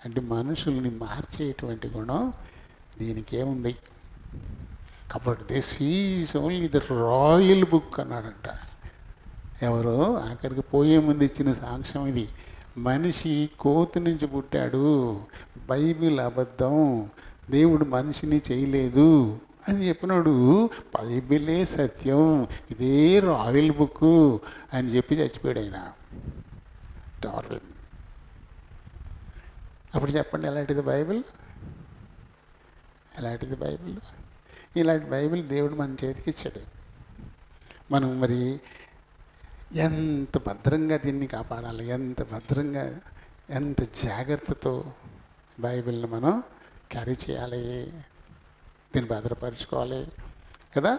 అంటే మనుషుల్ని మార్చేటువంటి గుణం దీనికి ఏముంది. కాబట్టి this is only the royal book అన్నాడంట. ఎవరో ఆఖరికి పోయే ముందు ఇచ్చిన సాక్ష్యం ఇది. మనిషి కోతి నుంచి పుట్టాడు, బైబిల్ అబద్ధం, దేవుడు మనిషిని చేయలేదు అని చెప్పినాడు. బైబిలే సత్యం, ఇదే రాయల్ బుక్ అని చెప్పి చచ్చిపోయాడు ఆయన, డార్విన్. అప్పుడు చెప్పండి ఎలాంటిది బైబిల్? ఎలాంటిది బైబిల్? ఇలాంటి బైబిల్ దేవుడు మన చేతికి ఇచ్చాడు. మనం మరి ఎంత భద్రంగా దీన్ని కాపాడాలి, ఎంత భద్రంగా, ఎంత జాగ్రత్తతో బైబిల్ని మనం క్యారీ చేయాలి, దీన్ని భద్రపరచుకోవాలి కదా.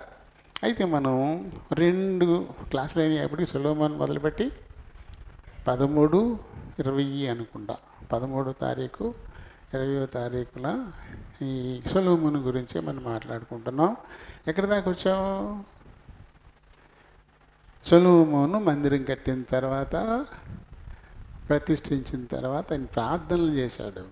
అయితే మనం 2 క్లాసులు అయినప్పటికీ సొలొమోన్ మొదలుపెట్టి 13, 20 అనుకుంటా, 13వ తారీఖు 20వ తారీఖున ఈ సొలొమోను గురించి మనం మాట్లాడుకుంటున్నాం. ఎక్కడి దాకా వచ్చాం? సొలొమోను మందిరం కట్టిన తర్వాత, ప్రతిష్ఠించిన తర్వాత ఆయన ప్రార్థనలు చేశాడు.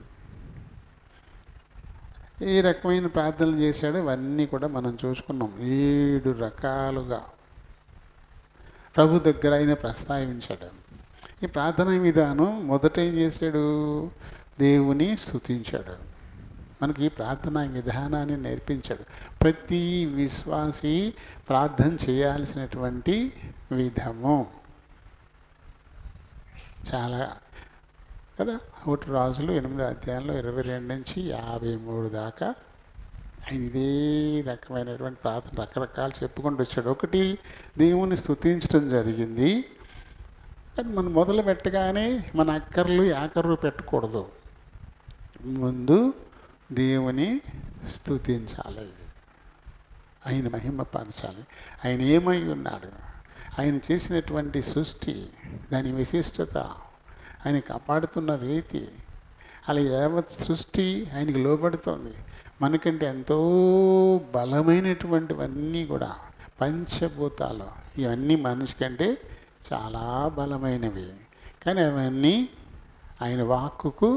ఏ రకమైన ప్రార్థనలు చేశాడో ఇవన్నీ కూడా మనం చూసుకున్నాం. 7 రకాలుగా ప్రభు దగ్గర ఆయన ప్రస్తావించాడు. ఈ ప్రార్థన విధానం మొదట ఏం చేశాడు? దేవుని స్తుతించాడు. మనకి ఈ ప్రార్థనా విధానాన్ని నేర్పించాడు. ప్రతి విశ్వాసి ప్రార్థన చేయాల్సినటువంటి విధము చాలా కదా. 1 రాజులు 8వ అధ్యాయంలో 22 నుంచి 53 దాకా ఆయన ఇదే రకమైనటువంటి ప్రార్థన రకరకాలు చెప్పుకుంటూ వచ్చాడు. ఒకటి, దేవుని స్తుతించడం జరిగింది. కానీ మనం మొదలు పెట్టగానే మన అక్కర్లు యాకర్లు పెట్టకూడదు. ముందు దేవుని స్తుతించాలి, ఆయన మహిమపరచాలి. ఆయన ఏమై ఉన్నాడు, ఆయన చేసినటువంటి సృష్టి, దాని విశిష్టత, ఆయన కాపాడుతున్న రీతి, అలా యావత్ సృష్టి ఆయనకి లోబడుతుంది. మనకంటే ఎంతో బలమైనటువంటివన్నీ కూడా పంచభూతాలు, ఇవన్నీ మనిషి కంటే చాలా బలమైనవి. కానీ అవన్నీ ఆయన వాక్కుకు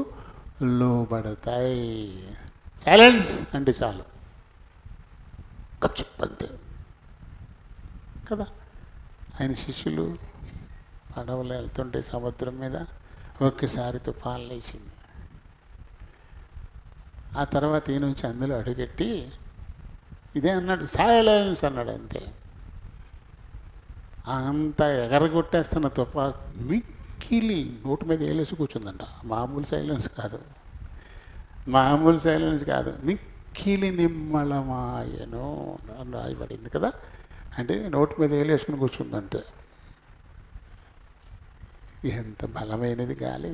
లోబడతాయి. సైలెన్స్ అంటే చాలు, ఖర్చుప్పంతే కదా. ఆయన శిష్యులు పడవలు వెళ్తుంటే సముద్రం మీద ఒక్కసారి తుఫాను లేచింది. ఆ తర్వాత ఈయన నుంచి అందులో అడుగెట్టి ఇదే అన్నాడు, సైలెన్స్ అన్నాడు. అంతే. అంత ఎగరగొట్టేస్తున్న మిక్కిలి నోటి మీద వేలేసి కూర్చుందంట. మామూలు సైలెన్స్ కాదు, మామూలు సైలెన్స్ కాదు, మిక్కిలి నిమ్మళమాయను అని రాయబడింది కదా. అంటే నోటి మీద వేలేసుకుని కూర్చుందంటే. ఎంత బలమైనది గాలి!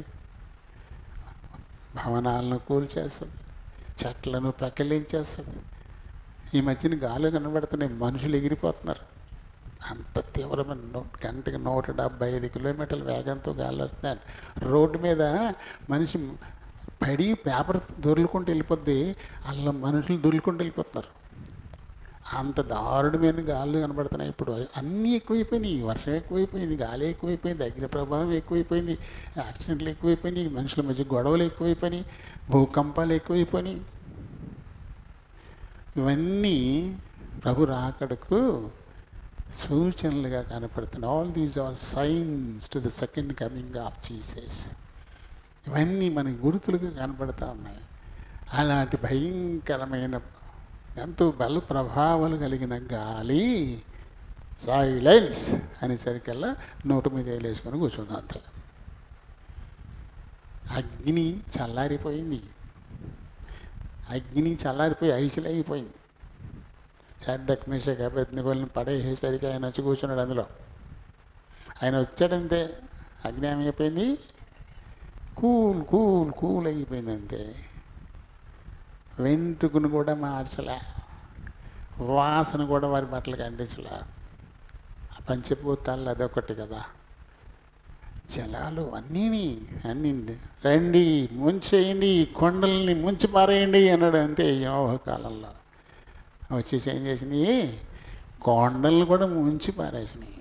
భవనాలను కూల్చేస్తుంది, చెట్లను ప్రకిలించేస్తుంది. ఈ మధ్యన గాలి కనబడుతున్నాయి, మనుషులు ఎగిరిపోతున్నారు. అంత తీవ్రమైన గంటకి 175 కిలోమీటర్ల వేగంతో గాలి వస్తున్నాయి. రోడ్డు మీద మనిషి పడి పేపర్ దొర్లుకుంటూ వెళ్ళిపోద్ది, అలా మనుషులు దొర్లుకుంటూ వెళ్ళిపోతున్నారు. అంత దారుణమైన గాలు కనబడుతున్నాయి. ఇప్పుడు అన్నీ ఎక్కువైపోయినాయి. వర్షం ఎక్కువైపోయింది, గాలి ఎక్కువైపోయింది, అగ్ని ప్రభావం ఎక్కువైపోయింది, యాక్సిడెంట్లు ఎక్కువైపోయినాయి, మనుషుల మధ్య గొడవలు ఎక్కువైపోయినాయి, భూకంపాలు ఎక్కువైపోయినాయి. ఇవన్నీ ప్రభు రాకడకు సూచనలుగా కనపడుతున్నాయి. All these are signs to the second coming of Jesus. ఇవన్నీ మనకి గుర్తులుగా కనపడుతూ ఉన్నాయి. అలాంటి భయంకరమైన ఎంతో బల ప్రభావాలు కలిగిన గాలి సైలెన్స్ అనేసరికల్లా నోటు మీద వేలేసుకొని కూర్చుంది. అంతే. అగ్ని చల్లారిపోయింది, అగ్ని చల్లారిపోయి ఐసులైపోయింది. షడ్రక్ మేషక్ అబేద్నెగోలను పడేసేసరికి ఆయన వచ్చి కూర్చున్నాడు అందులో. ఆయన వచ్చాడంతే, అగ్ని ఏమైపోయింది, కూల్ కూల్ కూల్ అయిపోయింది. అంతే. వెంట్రుకను కూడా మార్చలే, వాసన కూడా వారి బట్టలకు అంటించలే. పంచభూతాల్లో అదొకటి కదా. జలాలు అన్నీ రండి ముంచేయండి, కొండల్ని ముంచి పారేయండి అన్నాడు. అంతే. యోగ కాలంలో వచ్చేసి ఏం చేసినాయి, కొండలను కూడా ముంచి పారేసినాయి.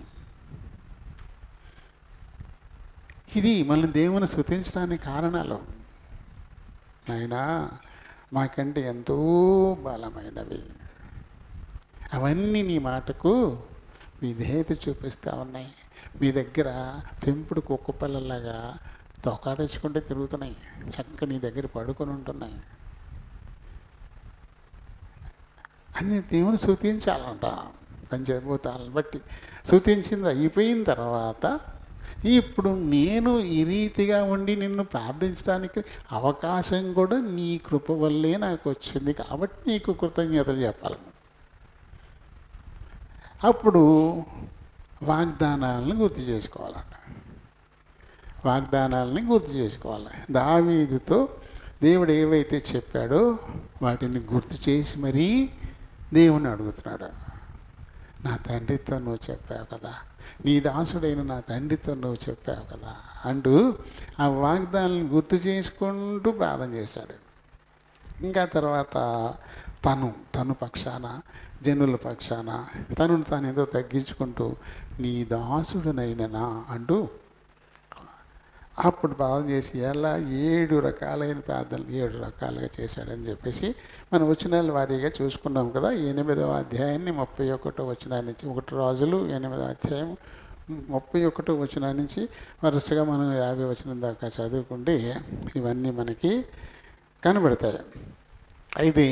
ఇది మళ్ళీ దేవుని స్తుతించడానికి కారణాలు. నాయనా మాకంటే ఎంతో బలమైనవి, అవన్నీ నీ మాటకు విధేయత చూపిస్తూ ఉన్నాయి. మీ దగ్గర పెంపుడు కుక్క పిల్లలాగా తొకాడించుకుంటే తిరుగుతున్నాయి, చక్క నీ దగ్గర పడుకొని ఉంటున్నాయి అని దేవుని స్తుతించాలంట. పంచభూతాలను బట్టి స్తుతించింది అయిపోయిన తర్వాత, ఇప్పుడు నేను ఈ రీతిగా ఉండి నిన్ను ప్రార్థించడానికి అవకాశం కూడా నీ కృప వల్లే నాకు వచ్చింది కాబట్టి నీకు కృతజ్ఞతలు చెప్పాలి. అప్పుడు వాగ్దానాలను గుర్తు చేసుకోవాలంట. వాగ్దానాలని గుర్తు చేసుకోవాలి. దావీదుతో దేవుడు ఏవైతే చెప్పాడో వాటిని గుర్తు చేసి మరీ దేవుని అడుగుతున్నాడు. నా తండ్రితో నువ్వు చెప్పావు కదా, నీ దాసుడైన నా తండ్రితో నువ్వు చెప్పావు కదా అంటూ ఆ వాగ్దానాలను గుర్తు చేసుకుంటూ ప్రార్థన చేశాడు. ఇంకా తర్వాత తను పక్షాన, జనుల పక్షాన తనను తాను ఏదో తగ్గించుకుంటూ నీ దాసుడునైనా అంటూ అప్పుడు ప్రార్థన చేసి ఎలా 7 రకాలైన ప్రార్థనలు 7 రకాలుగా చేశాడని చెప్పేసి మనం వచనాల వారీగా చూసుకున్నాం కదా. 8వ అధ్యాయాన్ని 31వ వచనం నుంచి, 1 రాజులు 8వ అధ్యాయం 31వ వచనం నుంచి వరుసగా మనం 50 వచనం దాకా చదువుకుంటే ఇవన్నీ మనకి కనబడతాయి. అయితే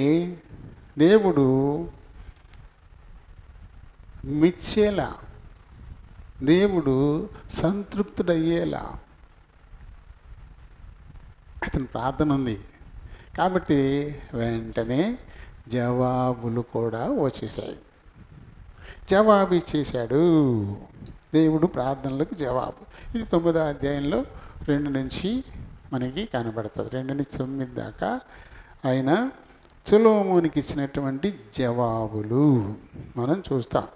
దేవుడు మెచ్చేలా, దేవుడు సంతృప్తుడయ్యేలా అతని ప్రార్థన ఉంది. కాబట్టి వెంటనే జవాబులు కూడా వచ్చేసాయి. జవాబు ఇచ్చేశాడు దేవుడు, ప్రార్థనలకు జవాబు. ఇది 9వ అధ్యాయంలో 2 నుంచి మనకి కనబడుతుంది. 2 నుంచి 9 దాకా ఆయన సొలొమోనుకి ఇచ్చినటువంటి జవాబులు మనం చూస్తాం.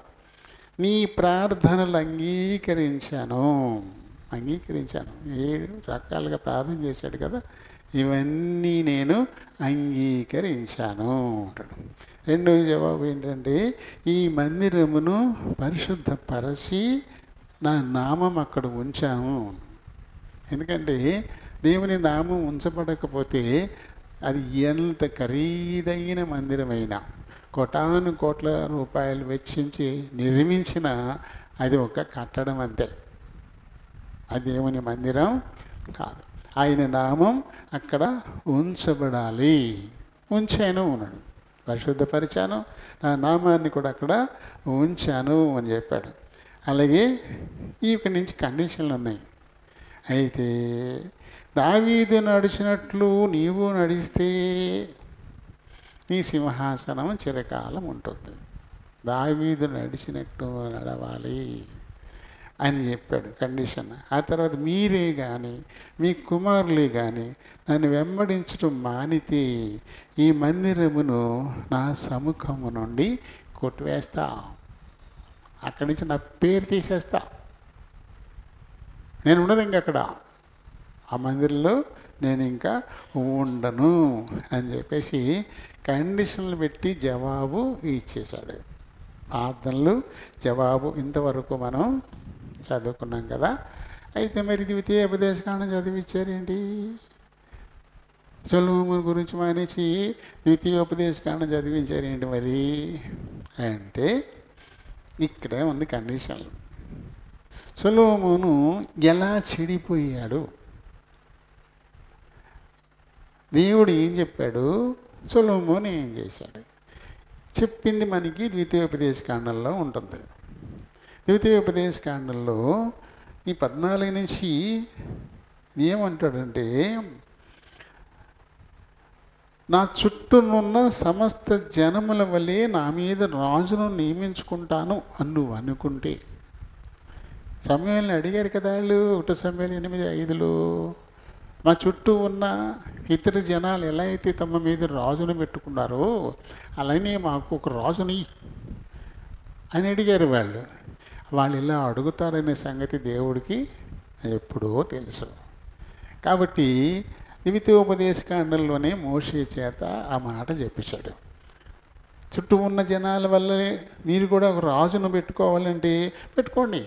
నీ ప్రార్థనలు అంగీకరించాను. 7 రకాలుగా ప్రార్థన చేశాడు కదా, ఇవన్నీ నేను అంగీకరించాను అంటాడు. రెండవ జవాబు ఏంటంటే, ఈ మందిరమును పరిశుద్ధపరచి నా నామం అక్కడ ఉంచాను. ఎందుకంటే దేవుని నామం ఉంచబడకపోతే అది ఎంత ఖరీదైన మందిరమైనా, కోటాను కోట్ల రూపాయలు వెచ్చించి నిర్మించిన అది ఒక కట్టడం అంతే, అది దేవుని మందిరం కాదు. ఆయన నామం అక్కడ ఉంచబడాలి. ఉంచాను అన్నాడు, పరిశుద్ధపరిచాను, నా నామాన్ని కూడా అక్కడ ఉంచాను అని చెప్పాడు. అలాగే ఇక్కడి నుంచి కండిషన్లు ఉన్నాయి. అయితే దావీదు నడిచినట్లు నీవు నడిస్తే నీ సింహాసనం చిరకాలం ఉంటుంది. దావీదు నడిచినట్టు నడవాలి అని చెప్పాడు కండిషన్. ఆ తర్వాత మీరే కానీ మీ కుమారులే కానీ నన్ను వెంబడించడం మానితే ఈ మందిరమును నా సముఖము నుండి కొట్టివేస్తా, అక్కడి నుంచి నా పేరు తీసేస్తా, నేను ఉండను ఇంక అక్కడ, ఆ మందిరంలో నేను ఇంకా ఉండను అని చెప్పేసి కండిషన్లు పెట్టి జవాబు ఇచ్చేశాడు. ప్రార్థనలు జవాబు ఇంతవరకు మనం చదువుకున్నాం కదా. అయితే మరి ద్వితీయోపదేశకాండం చదివించారేంటి? సొలొమోను గురించి మానేసి ద్వితీయోపదేశకాండం చదివించారేంటి మరి అంటే, ఇక్కడే ఉంది కండిషన్లు. సొలొమోను ఎలా చెడిపోయాడు, దేవుడు ఏం చెప్పాడు, సొలొమోను ఏం చేశాడు చెప్పింది మనకి ద్వితీయోపదేశకాండంలో ఉంటుంది. ద్వితీయోపదేశకాండంలో ఈ 14 నుంచి ఏమంటాడంటే, నా చుట్టూనున్న సమస్త జనముల వలె నా మీద రాజును నియమించుకుంటాను అని నువ్వు అనుకుంటే, సమూయేలుని అడిగారు కదా వాళ్ళు, 1 సమూయేలు 8:5లో, మా చుట్టూ ఉన్న ఇతర జనాలు ఎలా అయితే తమ మీద రాజును పెట్టుకున్నారో అలానే మాకు ఒక రాజుని అని అడిగారు వాళ్ళు. వాళ్ళు ఇలా అడుగుతారనే సంగతి దేవుడికి ఎప్పుడో తెలుసు. కాబట్టి ద్వితీయోపదేశకాండంలోనే మోషే చేత ఆ మాట చెప్పించాడు. చుట్టూ ఉన్న జనాల వల్లే మీరు కూడా ఒక రాజును పెట్టుకోవాలంటే పెట్టుకోండి,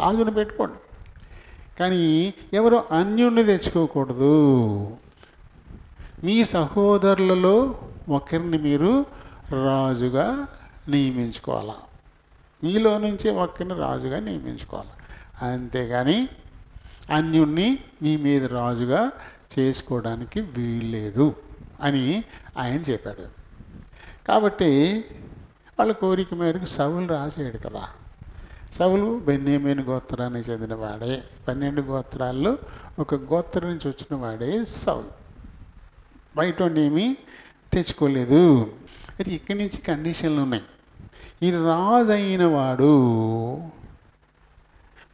రాజును పెట్టుకోండి, కానీ ఎవరు అన్యుణ్ణి తెచ్చుకోకూడదు. మీ సహోదరులలో ఒకరిని మీరు రాజుగా నియమించుకోవాలా, మీలో నుంచే ఒకరిని రాజుగా నియమించుకోవాలి, అంతేగాని అన్యుణ్ణి మీ మీద రాజుగా చేసుకోవడానికి వీల్లేదు అని ఆయన చెప్పాడు. కాబట్టి వాళ్ళ కోరిక మేరకు సౌలు రాసాడు కదా. సౌలు బెన్యామీను గోత్రానికి చెందిన వాడే, 12 గోత్రాల్లో ఒక గోత్రం నుంచి వచ్చిన వాడే సౌలు. బయట ఏమీ తెచ్చుకోలేదు. అయితే ఇక్కడి నుంచి కండిషన్లు ఉన్నాయి. ఈ రాజు అయిన వాడు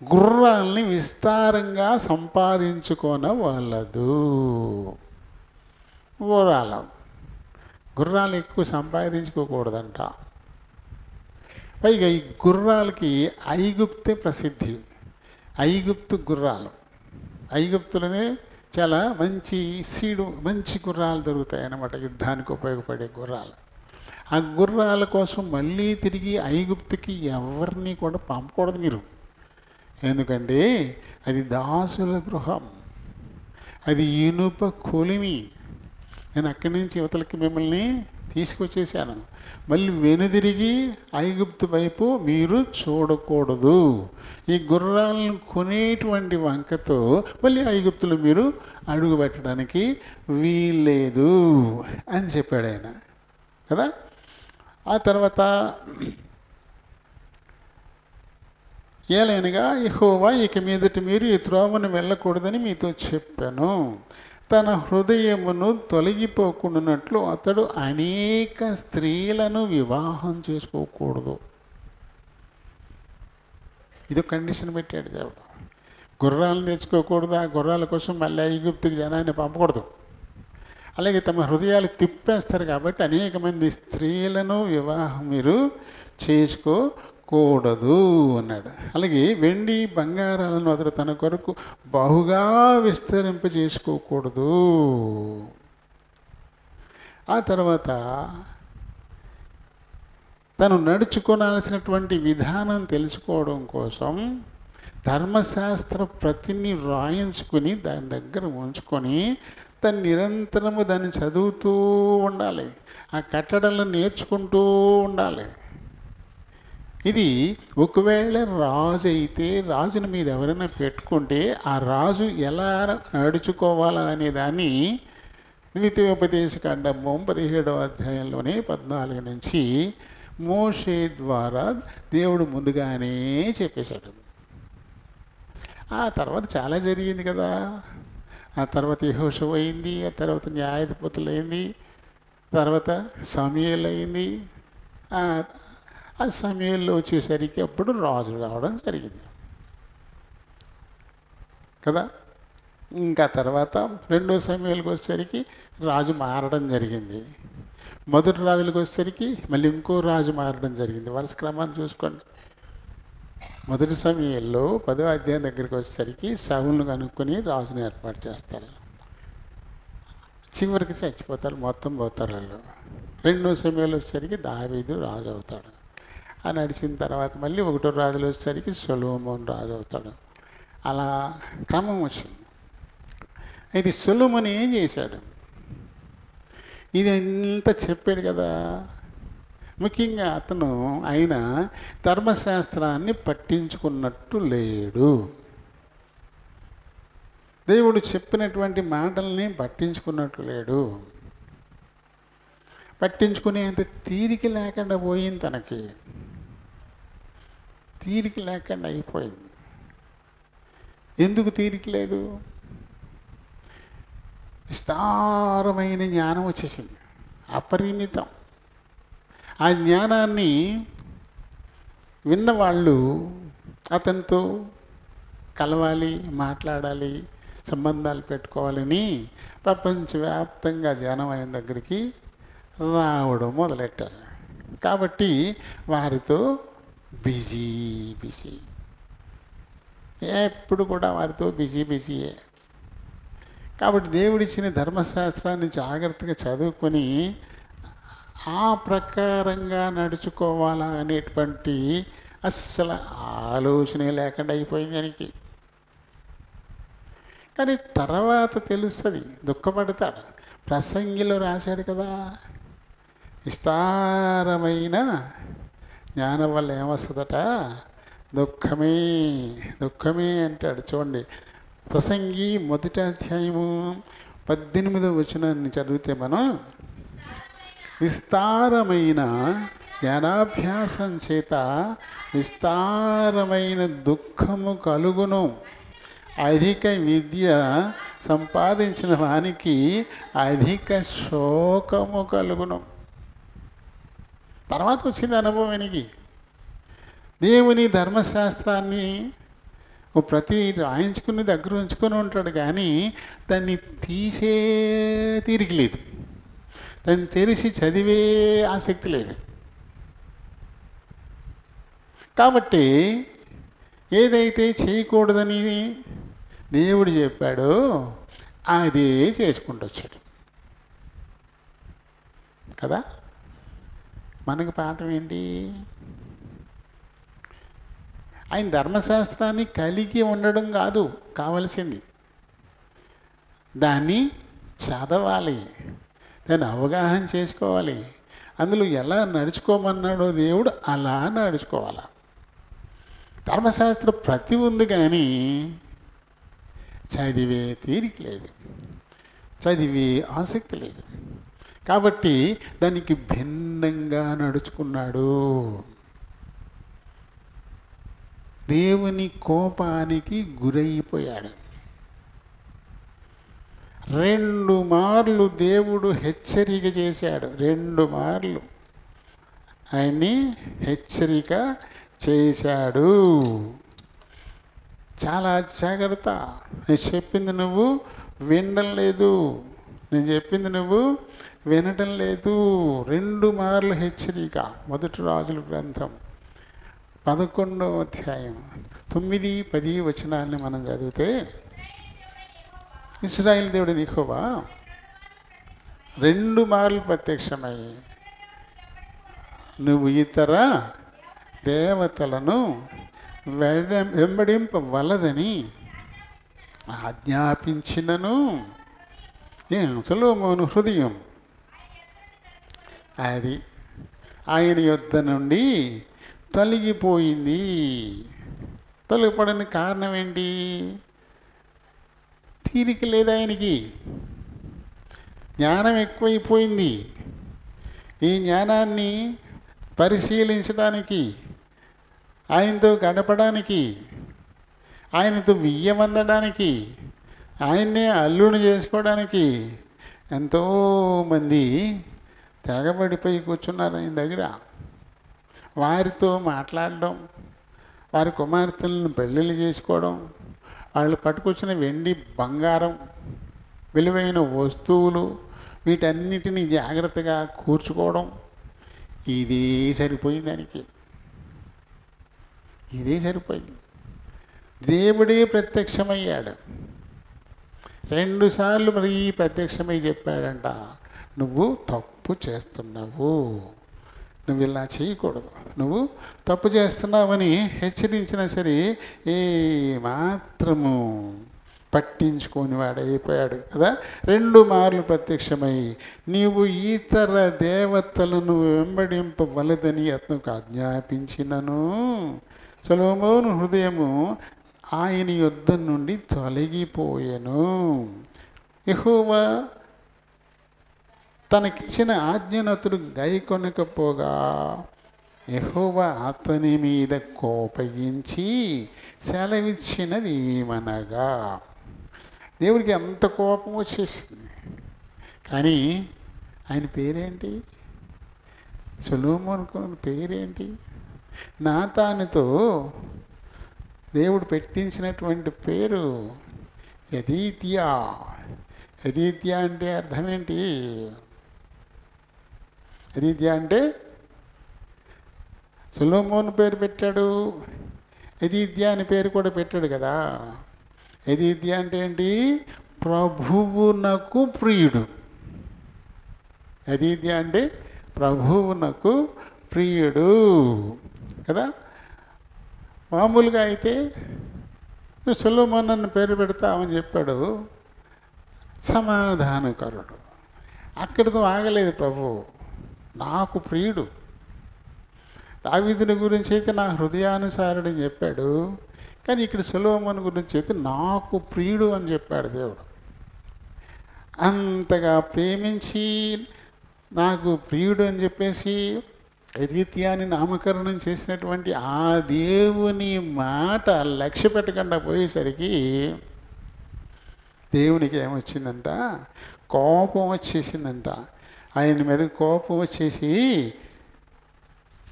గుర్రాల్ని విస్తారంగా సంపాదించుకోనవలదు. గుర్రాలు ఎక్కువ సంపాదించుకోకూడదంట. పైగా ఈ గుర్రాలకి ఐగుప్తే ప్రసిద్ధి. ఐగుప్తు గుర్రాలు, ఐగుప్తులోనే చాలా మంచి గుర్రాలు దొరుకుతాయి అన్నమాట, యుద్ధానికి ఉపయోగపడే గుర్రాలు. ఆ గుర్రాల కోసం మళ్ళీ తిరిగి ఐగుప్తుకి ఎవరిని కూడా పంపకూడదు మీరు. ఎందుకంటే అది దాసుల గృహం, అది ఇనుప కొలిమి. నేను అక్కడి నుంచి యువతలకి మిమ్మల్ని తీసుకొచ్చేసాను. మళ్ళీ వెనుదిరిగి ఐగుప్తు వైపు మీరు చూడకూడదు. ఈ గుర్రాలను కొనేటువంటి వంకతో మళ్ళీ ఐగుప్తులు మీరు అడుగు పెట్టడానికి వీల్లేదు అని చెప్పాడు ఆయన కదా. ఆ తర్వాత ఏలైనగా యెహోవా ఇక మీదట మీరు ఈ త్రోవను వెళ్ళకూడదని మీతో చెప్పాను. తన హృదయమును తొలగిపోకుండానట్లు అతడు అనేక స్త్రీలను వివాహం చేసుకోకూడదు. ఇది కండిషన్ పెట్టాడు దేవుడు. గుర్రాలను తెచ్చుకోకూడదు, ఆ గుర్రాల కోసం మళ్ళీ ఐగుప్తుకి జనాన్ని పంపకూడదు. అలాగే తమ హృదయాలు తిప్పేస్తారు కాబట్టి అనేక మంది స్త్రీలను వివాహం మీరు చేసుకోకూడదు అన్నాడు. అలాగే వెండి బంగారాలను అతడు తన కొరకు బహుగా విస్తరింపజేసుకోకూడదు. ఆ తర్వాత తను నడుచుకోవాల్సినటువంటి విధానం తెలుసుకోవడం కోసం ధర్మశాస్త్ర ప్రతిని రాయించుకుని దాని దగ్గర ఉంచుకొని తను నిరంతరము దాన్ని చదువుతూ ఉండాలి, ఆ కట్టడలను నేర్చుకుంటూ ఉండాలి. ఇది ఒకవేళ రాజు అయితే, రాజును మీరు ఎవరైనా పెట్టుకుంటే ఆ రాజు ఎలా నడుచుకోవాలా అనే దాన్ని ద్వితీయోపదేశకాండము 17వ అధ్యాయంలోనే 14 నుంచి మోషే ద్వారా దేవుడు ముందుగానే చెప్పేశాడు. ఆ తర్వాత చాలా జరిగింది కదా. ఆ తర్వాత యెహోషువ అయింది, ఆ తర్వాత న్యాయాధిపతులు అయింది, తర్వాత సమూయేలు అయింది. ఆ సమయంలో వచ్చేసరికి అప్పుడు రాజు రావడం జరిగింది కదా. ఇంకా తర్వాత రెండో సమయాలకు వచ్చేసరికి రాజు మారడం జరిగింది. మొదటి రాజులకు వచ్చేసరికి మళ్ళీ ఇంకో రాజు మారడం జరిగింది. వరుస క్రమాన్ని చూసుకోండి. మొదటి సమయంలో 10వ అధ్యాయం దగ్గరికి వచ్చేసరికి సౌలును కనుక్కొని రాజుని ఏర్పాటు చేస్తారు. చివరికి చచ్చిపోతారు, మొత్తం పోతారు వాళ్ళు. రెండో సమయంలో వచ్చేసరికి దావీదు రాజు అవుతాడు. ఆ నడిచిన తర్వాత మళ్ళీ 1వ రాజులు వచ్చేసరికి సొలొమోను రాజు అవుతాడు. అలా క్రమం వచ్చింది. అయితే సొలొమోను ఏం చేశాడు? ఇది ఇంత చెప్పాడు కదా. ముఖ్యంగా ఆయన ధర్మశాస్త్రాన్ని పట్టించుకున్నట్టు లేడు. దేవుడు చెప్పినటువంటి మాటల్ని పట్టించుకున్నట్లు లేడు. పట్టించుకునేంత తీరిక లేకుండా పోయింది, తనకి తీరిక లేకుండా అయిపోయింది. ఎందుకు తీరిక లేదు? విస్తారమైన జ్ఞానం వచ్చేసింది, అపరిమితం. ఆ జ్ఞానాన్ని విన్నవాళ్ళు అతనితో కలవాలి, మాట్లాడాలి, సంబంధాలు పెట్టుకోవాలని ప్రపంచవ్యాప్తంగా జనం ఆయన దగ్గరికి రావడం మొదలెట్టారు. కాబట్టి వారితో బిజీ ఎప్పుడు కూడా వారితో బిజీయే. కాబట్టి దేవుడిచ్చిన ధర్మశాస్త్రాన్ని జాగ్రత్తగా చదువుకొని ఆ ప్రకారంగా నడుచుకోవాలా అనేటువంటి అస్సలు ఆలోచనే లేకుండా అయిపోయింది దానికి. కానీ తర్వాత తెలుస్తుంది, దుఃఖపడతాడు. ప్రసంగిలో రాశాడు కదా, విస్తారమైన జ్ఞానం వల్ల ఏమొస్తుందట? దుఃఖమే అంటాడు. చూడండి, ప్రసంగి 1వ అధ్యాయము 18వ వచనాన్ని చదివితే మనం, విస్తారమైన జ్ఞానాభ్యాసం చేత విస్తారమైన దుఃఖము కలుగును, అధిక విద్య సంపాదించిన వానికి అధిక శోకము కలుగును. తర్వాత వచ్చింది అనుభవం ఆయనకి. దేవుని ధర్మశాస్త్రాన్ని ప్రతి రాయించుకుని దగ్గర ఉంచుకొని ఉంటాడు, కానీ దాన్ని తీసే తీరిక లేదు, దాన్ని తెరిచి చదివే ఆసక్తి లేదు. కాబట్టి ఏదైతే చేయకూడదని దేవుడు చెప్పాడో అదే చేసుకుంటూ వచ్చాడు కదా. మనకు పాఠం ఏంటి? ఆయన ధర్మశాస్త్రాన్ని కలిగి ఉండడం కాదు కావలసింది, దాన్ని చదవాలి, దాన్ని అవగాహన చేసుకోవాలి, అందులో ఎలా నడుచుకోమన్నాడో దేవుడు అలా నడుచుకోవాలి. ధర్మశాస్త్రం ప్రతి ఉంది కానీ చదివే తీరిక లేదు, చదివే ఆసక్తి లేదు. కాబట్టి దానికి భిన్నంగా నడుచుకున్నాడు. దేవుని కోపానికి గురైపోయాడు. 2 మార్లు దేవుడు హెచ్చరిక చేశాడు. 2 మార్లు ఆయన్ని హెచ్చరిక చేశాడు. చాలా జాగ్రత్త, నేను చెప్పింది నువ్వు వినడం లేదు, నేను చెప్పింది నువ్వు వినటం లేదు. 2 మార్లు హెచ్చరిక. మొదటి రాజుల గ్రంథం 11వ అధ్యాయం 9, 10 వచనాలని మనం చదివితే, ఇశ్రాయేలు దేవుడు యెహోవా 2 మార్లు ప్రత్యక్షమై నువ్వు ఇతర దేవతలను వెంబడింపవలదని ఆజ్ఞాపించినను సొలొమోను హృదయం అది ఆయన యొద్ద నుండి తొలగిపోయింది. తొలగిపోవడానికి కారణం ఏంటి? తీరిక లేదు ఆయనకి, జ్ఞానం ఎక్కువైపోయింది. ఈ జ్ఞానాన్ని పరిశీలించడానికి, ఆయనతో గడపడానికి, ఆయనతో వియ్యమందడానికి, ఆయన్నే అల్లుని చేసుకోవడానికి ఎంతోమంది తెగబడిపోయి కూర్చున్నారు ఆయన దగ్గర. వారితో మాట్లాడడం, వారి కుమార్తెలను పెళ్ళిళ్ళు చేసుకోవడం, వాళ్ళు పట్టుకొచ్చిన వెండి బంగారం విలువైన వస్తువులు వీటన్నిటినీ జాగ్రత్తగా కూర్చుకోవడం, ఇదే సరిపోయింది దానికి, ఇదే సరిపోయింది. దేవుడే ప్రత్యక్షమయ్యాడు. 2 సార్లు మరి ప్రత్యక్షమై చెప్పాడంట, నువ్వు తప్పు చేస్తున్నావు, నువ్వు ఇలా చేయకూడదు, నువ్వు తప్పు చేస్తున్నావని హెచ్చరించినా సరే ఏ మాత్రము పట్టించుకొని వాడైపోయాడు కదా. 2 మార్లు ప్రత్యక్షమై నీవు ఇతర దేవతలను వెంబడింపవలదని అతనికి ఆజ్ఞాపించినను సొలొమోను హృదయము ఆయన యొద్ద నుండి తొలగిపోయెను. యెహోవా తనకిచ్చిన ఆజ్ఞను అతడు గైకొనకపోగా యెహోవా అతని మీద కోపగించి సెలవిచ్చినది ఏమనగా, దేవుడికి అంత కోపం వచ్చేసింది. కానీ ఆయన పేరేంటి? సొలొమోను పేరేంటి? నాతానుతో దేవుడు పెట్టించినటువంటి పేరు యెదీద్యా. యెదీద్యా అంటే అర్థం ఏంటి? యెదీద్యా అంటే సొలొమోను పేరు పెట్టాడు, యెదీద్యా అని పేరు కూడా పెట్టాడు కదా. యెదీద్యా అంటే ఏంటి? ప్రభువునకు ప్రియుడు. యెదీద్యా అంటే ప్రభువునకు ప్రియుడు కదా. మామూలుగా అయితే నువ్వు సొలొమోను అన్న పేరు పెడతామని చెప్పాడు, సమాధానకరుడు. అక్కడితో ఆగలేదు ప్రభువు, నాకు ప్రియుడు. దావీదుని గురించి అయితే నా హృదయానుసారుడని చెప్పాడు, కానీ ఇక్కడ సొలొమోను గురించి అయితే నాకు ప్రియుడు అని చెప్పాడు దేవుడు. అంతగా ప్రేమించి నాకు ప్రియుడు అని చెప్పేసి యెదీద్యాని నామకరణం చేసినటువంటి ఆ దేవుని మాట లక్ష్య పెట్టకుండా పోయేసరికి దేవునికి ఏమొచ్చిందంట? కోపం వచ్చేసిందంట. ఆయన మీద కోపం వచ్చేసి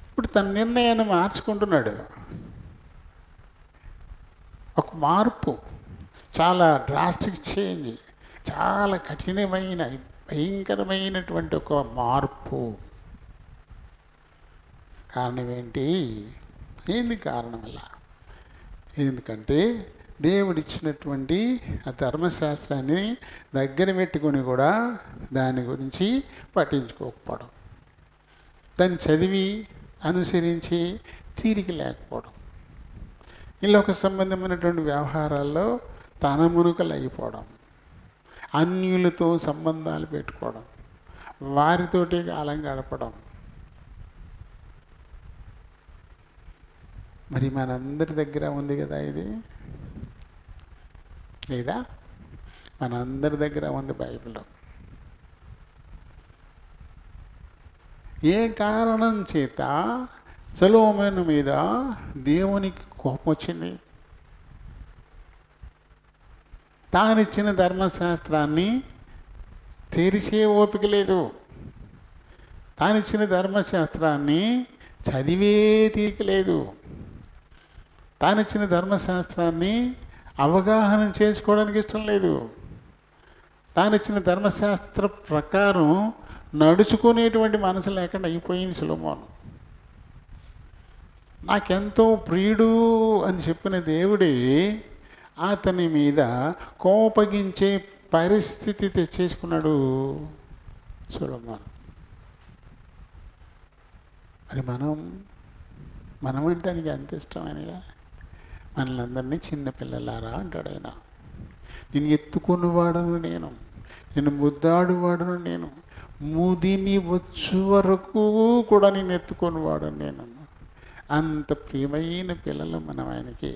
ఇప్పుడు తన నిర్ణయాన్ని మార్చుకుంటున్నాడు. ఒక మార్పు, చాలా డ్రాస్టిక్ చేంజ్, చాలా కఠినమైన భయంకరమైనటువంటి ఒక మార్పు. కారణం ఏంటి? ఏంది కారణం అలా? ఎందుకంటే దేవుడిచ్చినటువంటి ఆ ధర్మశాస్త్రాన్ని దగ్గర పెట్టుకొని కూడా దాని గురించి పట్టించుకోకపోవడం, దాన్ని చదివి అనుసరించి తీరిక లేకపోవడం. ఈ లోక సంబంధమైనటువంటి వ్యవహారాల్లో తన మునుకలు అయిపోవడం, అన్యులతో సంబంధాలు పెట్టుకోవడం, వారితోటి కాలం గడపడం. మరి మనందరి దగ్గర ఉంది కదా ఇది, లేదా? మనందరి దగ్గర ఉంది బైబిల్. ఏ కారణం చేత సొలొమోను మీద దేవునికి కోపం వచ్చింది? తానిచ్చిన ధర్మశాస్త్రాన్ని తెరిచే ఓపిక లేదు, తానిచ్చిన ధర్మశాస్త్రాన్ని చదివే తీరిక లేదు, తానిచ్చిన ధర్మశాస్త్రాన్ని అవగాహన చేసుకోవడానికి ఇష్టం లేదు, తానిచ్చిన ధర్మశాస్త్ర ప్రకారం నడుచుకునేటువంటి మనసు లేకుండా అయిపోయింది సొలొమోను. నాకెంతో ప్రియుడు అని చెప్పిన దేవుడే అతని మీద కోపగించే పరిస్థితి తెచ్చేసుకున్నాడు సొలొమోను. మరి మనం అంటే ఆయనకి ఎంత ఇష్టమైనగా, మనల్ని అందరినీ చిన్నపిల్లలారా అంటాడు ఆయన. నేను ఎత్తుకున్నవాడను నేను, నేను ముద్దాడువాడను నేను, ముదిమి వచ్చు వరకు కూడా నేను ఎత్తుకున్నవాడను నేను. అంత ప్రియమైన పిల్లలు మనం ఆయనకి.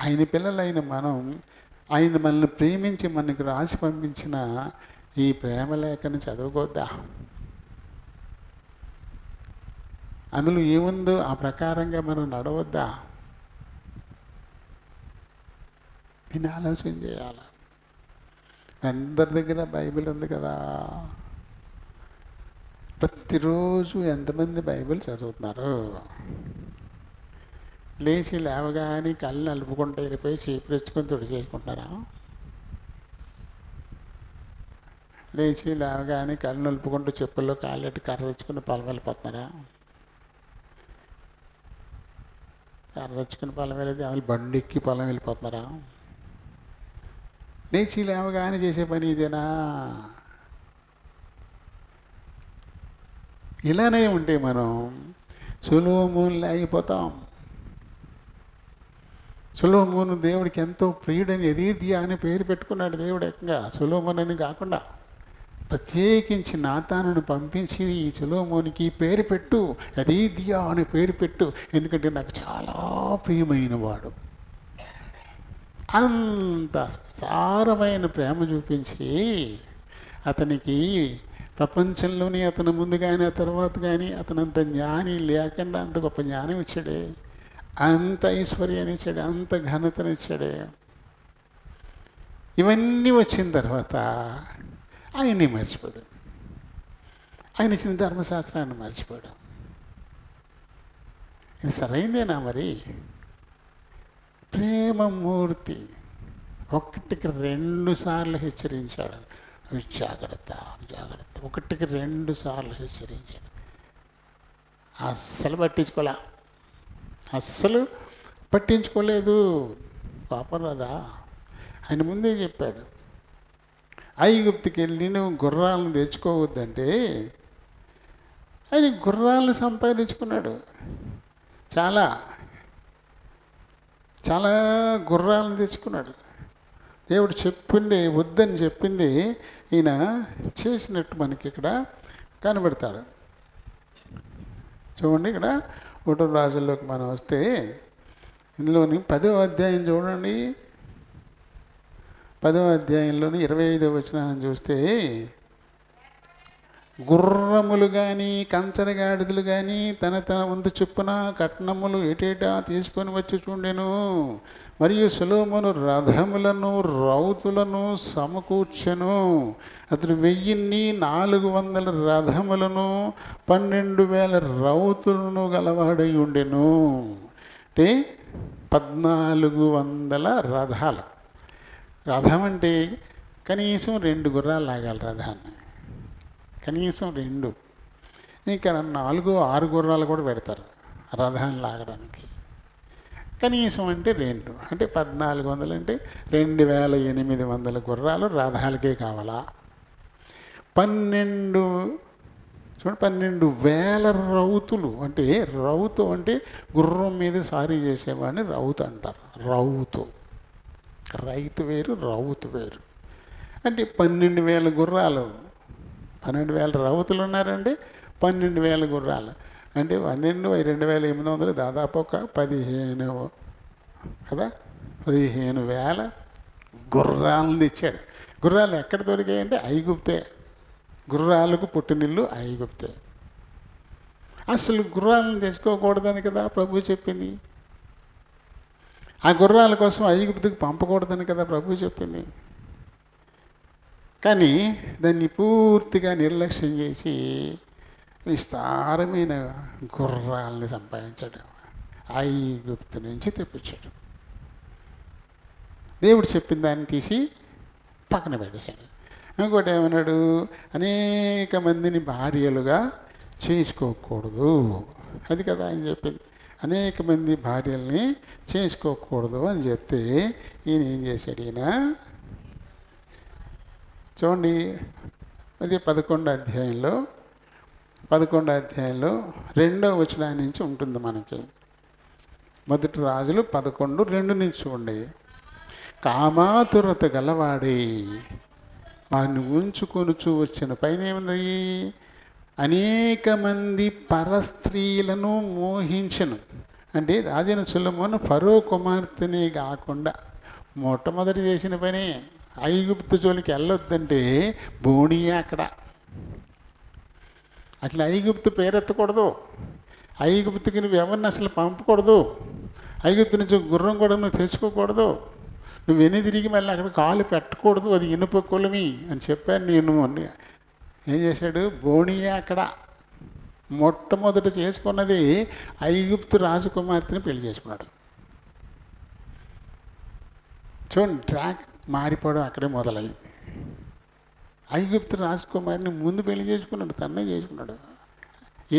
ఆయన పిల్లలైన మనం ఆయన మనల్ని ప్రేమించి మనకు రాసి పంపించిన ఈ ప్రేమ లేఖను చదువుకోద్దా? అందులో ఏముందో ఆ ప్రకారంగా మనం నడవద్దా? నేను ఆలోచన చేయాలి. అందరి దగ్గర బైబిల్ ఉంది కదా. ప్రతిరోజు ఎంతమంది బైబిల్ చదువుతున్నారు? లేచి లేవగానే కళ్ళు నలుపుకుంటే వెళ్ళిపోయి చీపురెచ్చుకొని తుడి చేసుకుంటున్నారా? లేచి లేవగానే కళ్ళు నలుపుకుంటూ చెప్పుల్లో కాళ్ళెట్టి కర్ర తెచ్చుకుని పొలం వెళ్ళిపోతున్నారా? కర్ర తెచ్చుకుని పొలం వెళ్ళేది అందులో బండి ఎక్కి పొలం వెళ్ళిపోతున్నారా? లేచి లేవగానే చేసే పని ఇదేనా? ఇలానే ఉంటే మనం సొలొమోనులా అయిపోతాం. సొలొమోను దేవుడికి ఎంతో ప్రియుడని యెదీద్యా అని పేరు పెట్టుకున్నాడు దేవుడు. ఏకంగా సొలొమోను అని కాకుండా ప్రత్యేకించి నాతానును పంపించి ఈ సొలొమోనుకి పేరు పెట్టు, యెదీద్యా అని పేరు పెట్టు, ఎందుకంటే నాకు చాలా ప్రియమైన వాడు. అంత సారమైన ప్రేమ చూపించి అతనికి ప్రపంచంలోనే అతను ముందు కానీ ఆ తర్వాత కానీ అతనంత జ్ఞాని లేకుండా అంత గొప్ప జ్ఞానం ఇచ్చాడే, అంత ఐశ్వర్యాన్ని ఇచ్చాడు, అంత ఘనతను ఇచ్చాడే. ఇవన్నీ వచ్చిన తర్వాత ఆయన్ని మర్చిపోయాడు, ఆయన ఇచ్చిన ధర్మశాస్త్రాన్ని మర్చిపోయాడు. ఇది సరైందేనా? మరి ప్రేమమూర్తి ఒకటికి 2 సార్లు హెచ్చరించాడు, జాగ్రత్త జాగ్రత్త. ఒకటికి 2 సార్లు హెచ్చరించాడు. అస్సలు పట్టించుకోలేదు. పాపం రాదా? ఆయన ముందే చెప్పాడు, ఐగుప్తుకి వెళ్ళి నువ్వు గుర్రాలను తెచ్చుకోవద్దంటే ఆయన గుర్రాలను సంపాదించుకున్నాడు. చాలా చాలా గుర్రాలను తెచ్చుకున్నాడు. దేవుడు చెప్పింది వద్దని చెప్పింది ఈయన చేసినట్టు మనకి ఇక్కడ కనబడతాడు. చూడండి, ఇక్కడ 1వ రాజుల్లోకి మనం వస్తే ఇందులోని 10వ అధ్యాయం చూడండి. 10వ అధ్యాయంలోని 25వ వచనాన్ని చూస్తే, గుర్రములు కానీ కంచరగాడిదలు కానీ తన వంతు చొప్పున కట్నములు ఏటేటా తీసుకొని వచ్చి చూడెను. మరియు సొలొమోను రథములను రౌతులను సమకూర్చెను. అతడు 1400 రథములను 12,000 రౌతులను గలవాడై ఉండెను. అంటే 1400 రథాలు. రథం అంటే కనీసం 2 గుర్రాలు లాగాలి రథాన్ని, కనీసం 2. ఇంకా 4, 6 గుర్రాలు కూడా పెడతారు రథాన్ని లాగడానికి. కనీసం అంటే 2, అంటే 1400 అంటే 2800 గుర్రాలు రథాలకే కావాలా. 12 చూడండి, 12,000 రౌతులు. అంటే రౌతు అంటే గుర్రం మీద సారీ చేసేవాడిని రౌతు అంటారు. రౌతు, రైతు వేరు, రౌతు వేరు. అంటే 12,000 గుర్రాలు, 12,000 రౌతులు ఉన్నారండి, 12,000 గుర్రాలు. అంటే 12 2,800 దాదాపు ఒక 15 కదా, 15,000 గుర్రాలను తెచ్చాడు. గుర్రాలు ఎక్కడ దొరికాయంటే ఐగుప్తే. గుర్రాలకు పుట్టినిల్లు ఐగుప్తే. అసలు గుర్రాలను తెచ్చుకోకూడదని కదా ప్రభు చెప్పింది. ఆ గుర్రాల కోసం ఐగుప్తుకి పంపకూడదని కదా ప్రభు చెప్పింది. కానీ దాన్ని పూర్తిగా నిర్లక్ష్యం చేసి విస్తారమైన గుర్రాలని సంపాదించాడు, ఐగుప్తు నుంచి తెప్పించాడు. దేవుడు చెప్పిన దాన్ని తీసి పక్కన పెట్టేశాడు. ఇంకోటి ఏమన్నాడు, అనేక మందిని భార్యలుగా చేసుకోకూడదు. అది కదా ఆయన చెప్పింది, అనేక మంది భార్యల్ని చేసుకోకూడదు అని చెప్తే ఈయన ఏం చేశాడు, ఈయన చూడండి, అది 11వ అధ్యాయంలో 2వ వచనం నుంచి ఉంటుంది మనకి. మొదటి రాజులు 11:2 నుంచి చూడండి. కామాతురత గలవాడి వారిని ఉంచుకొనుచు వచ్చిన పైన ఏముంది, అనేక మంది పరస్త్రీలను మోహించను. అంటే రాజైన సొలొమోను ఫరో కుమార్తెనే కాకుండా మొట్టమొదటి చేసిన పని ఐగుప్తు జోలికి వెళ్ళొద్దంటే బోనియా అక్కడ. అసలు ఐగుప్తు పేరెత్తకూడదు, ఐగుప్తుకి నువ్వు ఎవరిని అసలు పంపకూడదు, ఐగుప్తు నుంచి గుర్రం కూడా నువ్వు తెచ్చుకోకూడదు, నువ్వు వెను తిరిగి మళ్ళీ అక్కడ కాలు పెట్టకూడదు, అది ఇనుప కొలిమి అని చెప్పాను నేను. ఏం చేశాడు, బోనియా అక్కడ మొట్టమొదట చేసుకున్నది ఐగుప్తు రాజకుమార్తెని పెళ్లి చేసుకున్నాడు. చూడండి, ట్రాక్ మారిపోవడం అక్కడే మొదలైంది. ఐగుప్తు రాజకుమారిని ముందు పెళ్లి చేసుకున్నాడు, తన్నే చేసుకున్నాడు.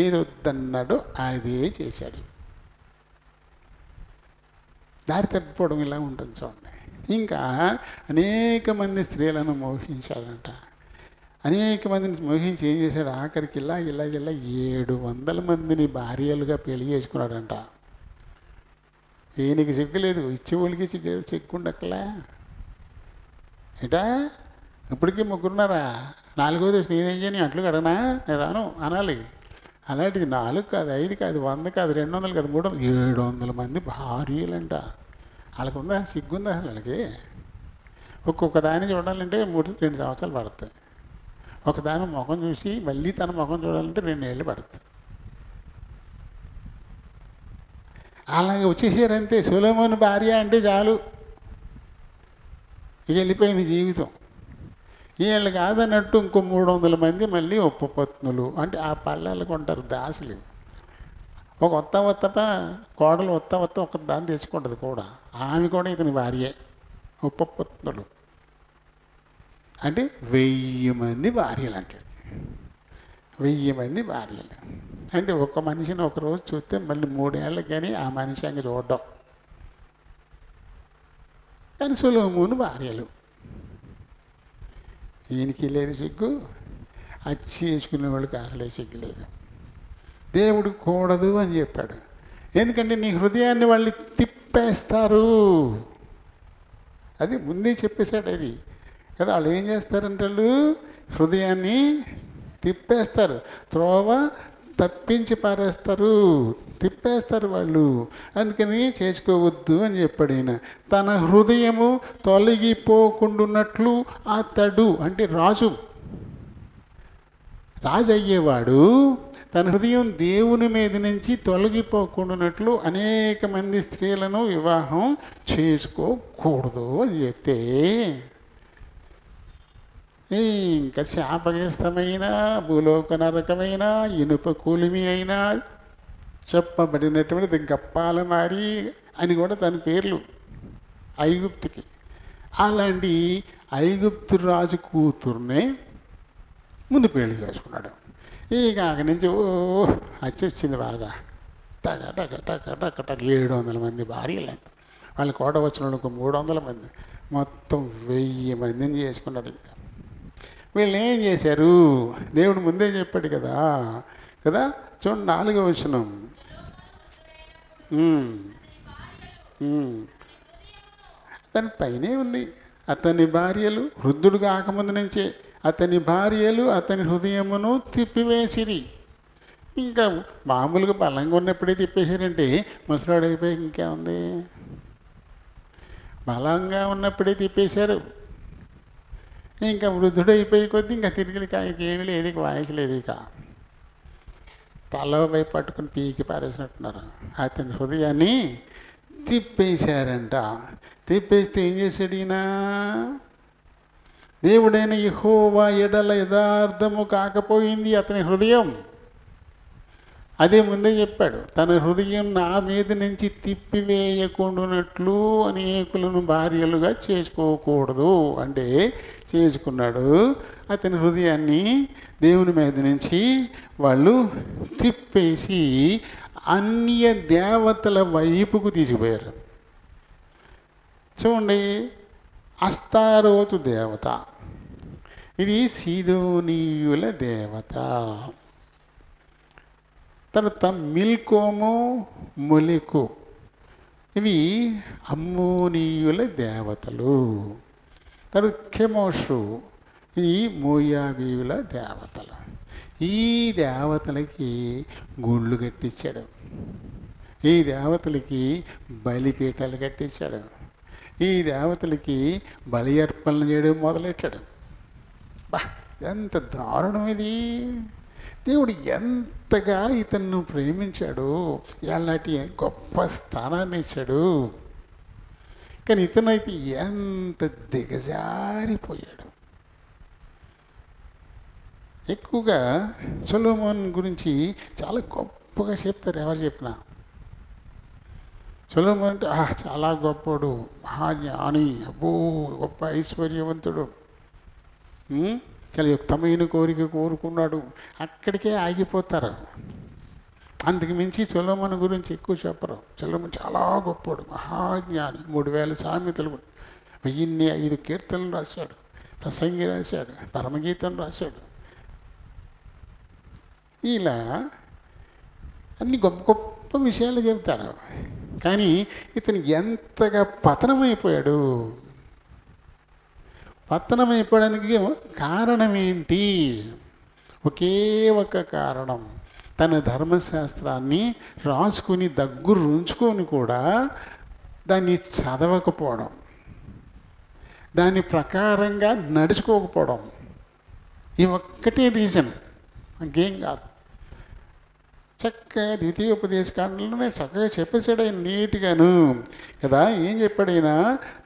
ఏదొద్దన్నాడో అదే చేశాడు. దారి తప్పిపోవడం ఇలా ఉంటుంది చూడండి. ఇంకా అనేక మంది స్త్రీలను మోహించాడంట. అనేక మందిని మోహించి ఏం చేశాడు, ఆఖరికి ఇలా 700 మందిని భార్యలుగా పెళ్లి చేసుకున్నాడంట. ఈయనకి సిగ్గులేదు, ఇచ్చేవాళ్ళకి సిగ్గుండక్కలా. ఏటా ఇప్పటికీ 3 ఉన్నారా, 4వది నేనేం చేయని అట్లు కడనా, నేను రాను అనాలి. అలాంటిది 4 కాదు, 5 కాదు, 100 కాదు, 200 కాదు, 300, 700 మంది భార్యలంట. వాళ్ళకుందా సిగ్గుందా అసలు? వాళ్ళకి ఒక్కొక్క దాన్ని చూడాలంటే 2 సంవత్సరాలు పడతాయి. ఒకదాని ముఖం చూసి మళ్ళీ తన ముఖం చూడాలంటే 2 ఏళ్ళు పడుతుంది. అలాగే వచ్చేసారంతే. సొలొమోను భార్య అంటే చాలు, ఇక వెళ్ళిపోయింది జీవితం. వీళ్ళు కాదన్నట్టు ఇంకో 300 మంది మళ్ళీ ఉపపత్నులు, అంటే ఆ పళ్ళాలకు ఉంటారు దాసులు. ఒక ఒత్త కోడలు ఒత్త ఒక దాన్ని తెచ్చుకుంటుంది కూడా, ఆమె కూడా ఇతని భార్యే. ఉపపత్నులు అంటే 1000 మంది భార్యలు అంటాడు. 1000 మంది భార్యలు అంటే ఒక మనిషిని ఒకరోజు చూస్తే మళ్ళీ 3 ఏళ్ళకి కానీ ఆ మనిషి అంగ చూడడం. కానీ సొలొమోను భార్యలు. ఈయనకి లేదు సిగ్గు, అచ్చి వేసుకునే వాళ్ళకి అసలే సిగ్గు లేదు. దేవుడు కూడదు అని చెప్పాడు. ఎందుకంటే నీ హృదయాన్ని వాళ్ళు తిప్పేస్తారు. అది ముందే చెప్పేశాడు అది కదా. వాళ్ళు ఏం చేస్తారంటే వాళ్ళు హృదయాన్ని తిప్పేస్తారు, త్రోవ తప్పించి పారేస్తారు, తిప్పేస్తారు వాళ్ళు. అందుకని చేసుకోవద్దు అని చెప్పాడు ఆయన. తన హృదయము తొలగిపోకుండాన్నట్లు అతడు, అంటే రాజు అయ్యేవాడు తన హృదయం దేవుని మీద నుంచి తొలగిపోకుండాన్నట్లు అనేక మంది స్త్రీలను వివాహం చేసుకోకూడదు అని చెప్తే, ఇంకా శాపగ్రస్తమైన భూలోక నరకమైన ఇనుప కూలిమి అయినా చెప్పబడినటువంటిది గప్పాలమారి అని కూడా తన పేర్లు ఐగుప్తుకి. అలాంటి ఐగుప్తు రాజు కూతుర్నే ముందు పెళ్లి చేసుకున్నాడు. ఇక అక్కడి నుంచి వచ్చింది బాగా, టక టక టక టక టక 700 మంది భార్యలంట. వాళ్ళు కోట వచ్చిన వాళ్ళకు 300 మంది, మొత్తం 1000 మందిని చేసుకున్నాడు. ఇంకా వీళ్ళు ఏం చేశారు? దేవుడు ముందే చెప్పాడు కదా కదా. చూడండి 4వ వచనం. అతని పైనే ఉంది. అతని భార్యలు, వృద్ధుడు కాకముందు నుంచే అతని భార్యలు అతని హృదయమును తిప్పివేసిరి. ఇంకా మామూలుగా బలంగా ఉన్నప్పుడే తిప్పేశారంటే ముసలాడు అయిపోయి ఇంకేముంది? బలంగా ఉన్నప్పుడే తిప్పేశారు. ఇంకా వృద్ధుడు అయిపోయి కొద్దీ ఇంకా తిరిగి ఏమీ లేదు, ఇక వాయిస్ లేదు. ఇక తలపై పట్టుకుని పీకి పారేసినట్టున్నారు. అతని హృదయాన్ని తిప్పేశారంట. తిప్పేస్తే ఏం చేశాడు ఈయన? దేవుడైన యెహోవా ఎడల యథార్థము కాకపోయింది అతని హృదయం. అదే ముందే చెప్పాడు, తన హృదయం నా మీద నుంచి తిప్పివేయకుండానట్లు అనేకులను భార్యలుగా చేసుకోకూడదు అంటే చేసుకున్నాడు. అతని హృదయాన్ని దేవుని మీద నుంచి వాళ్ళు తిప్పేసి అన్య దేవతల వైపుకు తీసుకుపోయారు. చూడండి, అస్తారోతు దేవత, ఇది సీదోనీయుల దేవత. తర్వాత మిల్కోము, మొలెకు, ఇవి అమ్మోనీయుల దేవతలు. తర్వాత కెమోషు, ఈ మోయాబీయుల దేవతలు. ఈ దేవతలకి గుళ్ళు కట్టించాడు. ఈ దేవతలకి బలిపీఠాలు కట్టించాడు. ఈ దేవతలకి బలి అర్పణలు చేయడం మొదలెట్టాడు. బా, ఎంత దారుణం ఇది! దేవుడు ఎంతగా ఇతన్ను ప్రేమించాడు, ఎలాంటి గొప్ప స్థానాన్ని ఇచ్చాడు. కానీ ఇతనైతే ఎంత దిగజారిపోయాడు. ఎక్కువగా సొలొమోన్ గురించి చాలా గొప్పగా చెప్తారు. ఎవరు చెప్పినా సొలొమోన్ అంటే చాలా గొప్పడు, మహాజ్ఞాని, అబ్బో గొప్ప ఐశ్వర్యవంతుడు, చాలా యుక్తమైన కోరిక కోరుకున్నాడు, అక్కడికే ఆగిపోతారు. అందుకు మించి సొలొమోన్ గురించి ఎక్కువ చెప్పరు. సొలొమోన్ చాలా గొప్పడు, మహాజ్ఞాని, 3000 సామెతలు, 1005 కీర్తనలు రాశాడు, ప్రసంగి రాశాడు, పరమగీతం రాశాడు. ఇలా అన్ని గొప్ప గొప్ప విషయాలు చెబుతారు. కానీ ఇతను ఎంతగా పతనమైపోయాడు. పతనమైపోవడానికి కారణం ఏంటి? ఒకే ఒక కారణం, తన ధర్మశాస్త్రాన్ని రాసుకుని దగ్గర ఉంచుకొని కూడా దాన్ని చదవకపోవడం, దాని ప్రకారంగా నడుచుకోకపోవడం. ఈ ఒక్కటే రీజన్, ఇంకేం కాదు. చక్కగా ద్వితీయోపదేశకాండంలోనే చక్కగా చెప్పేశాడు ఆయన నీట్గాను కదా. ఏం చెప్పాడు ఆయన?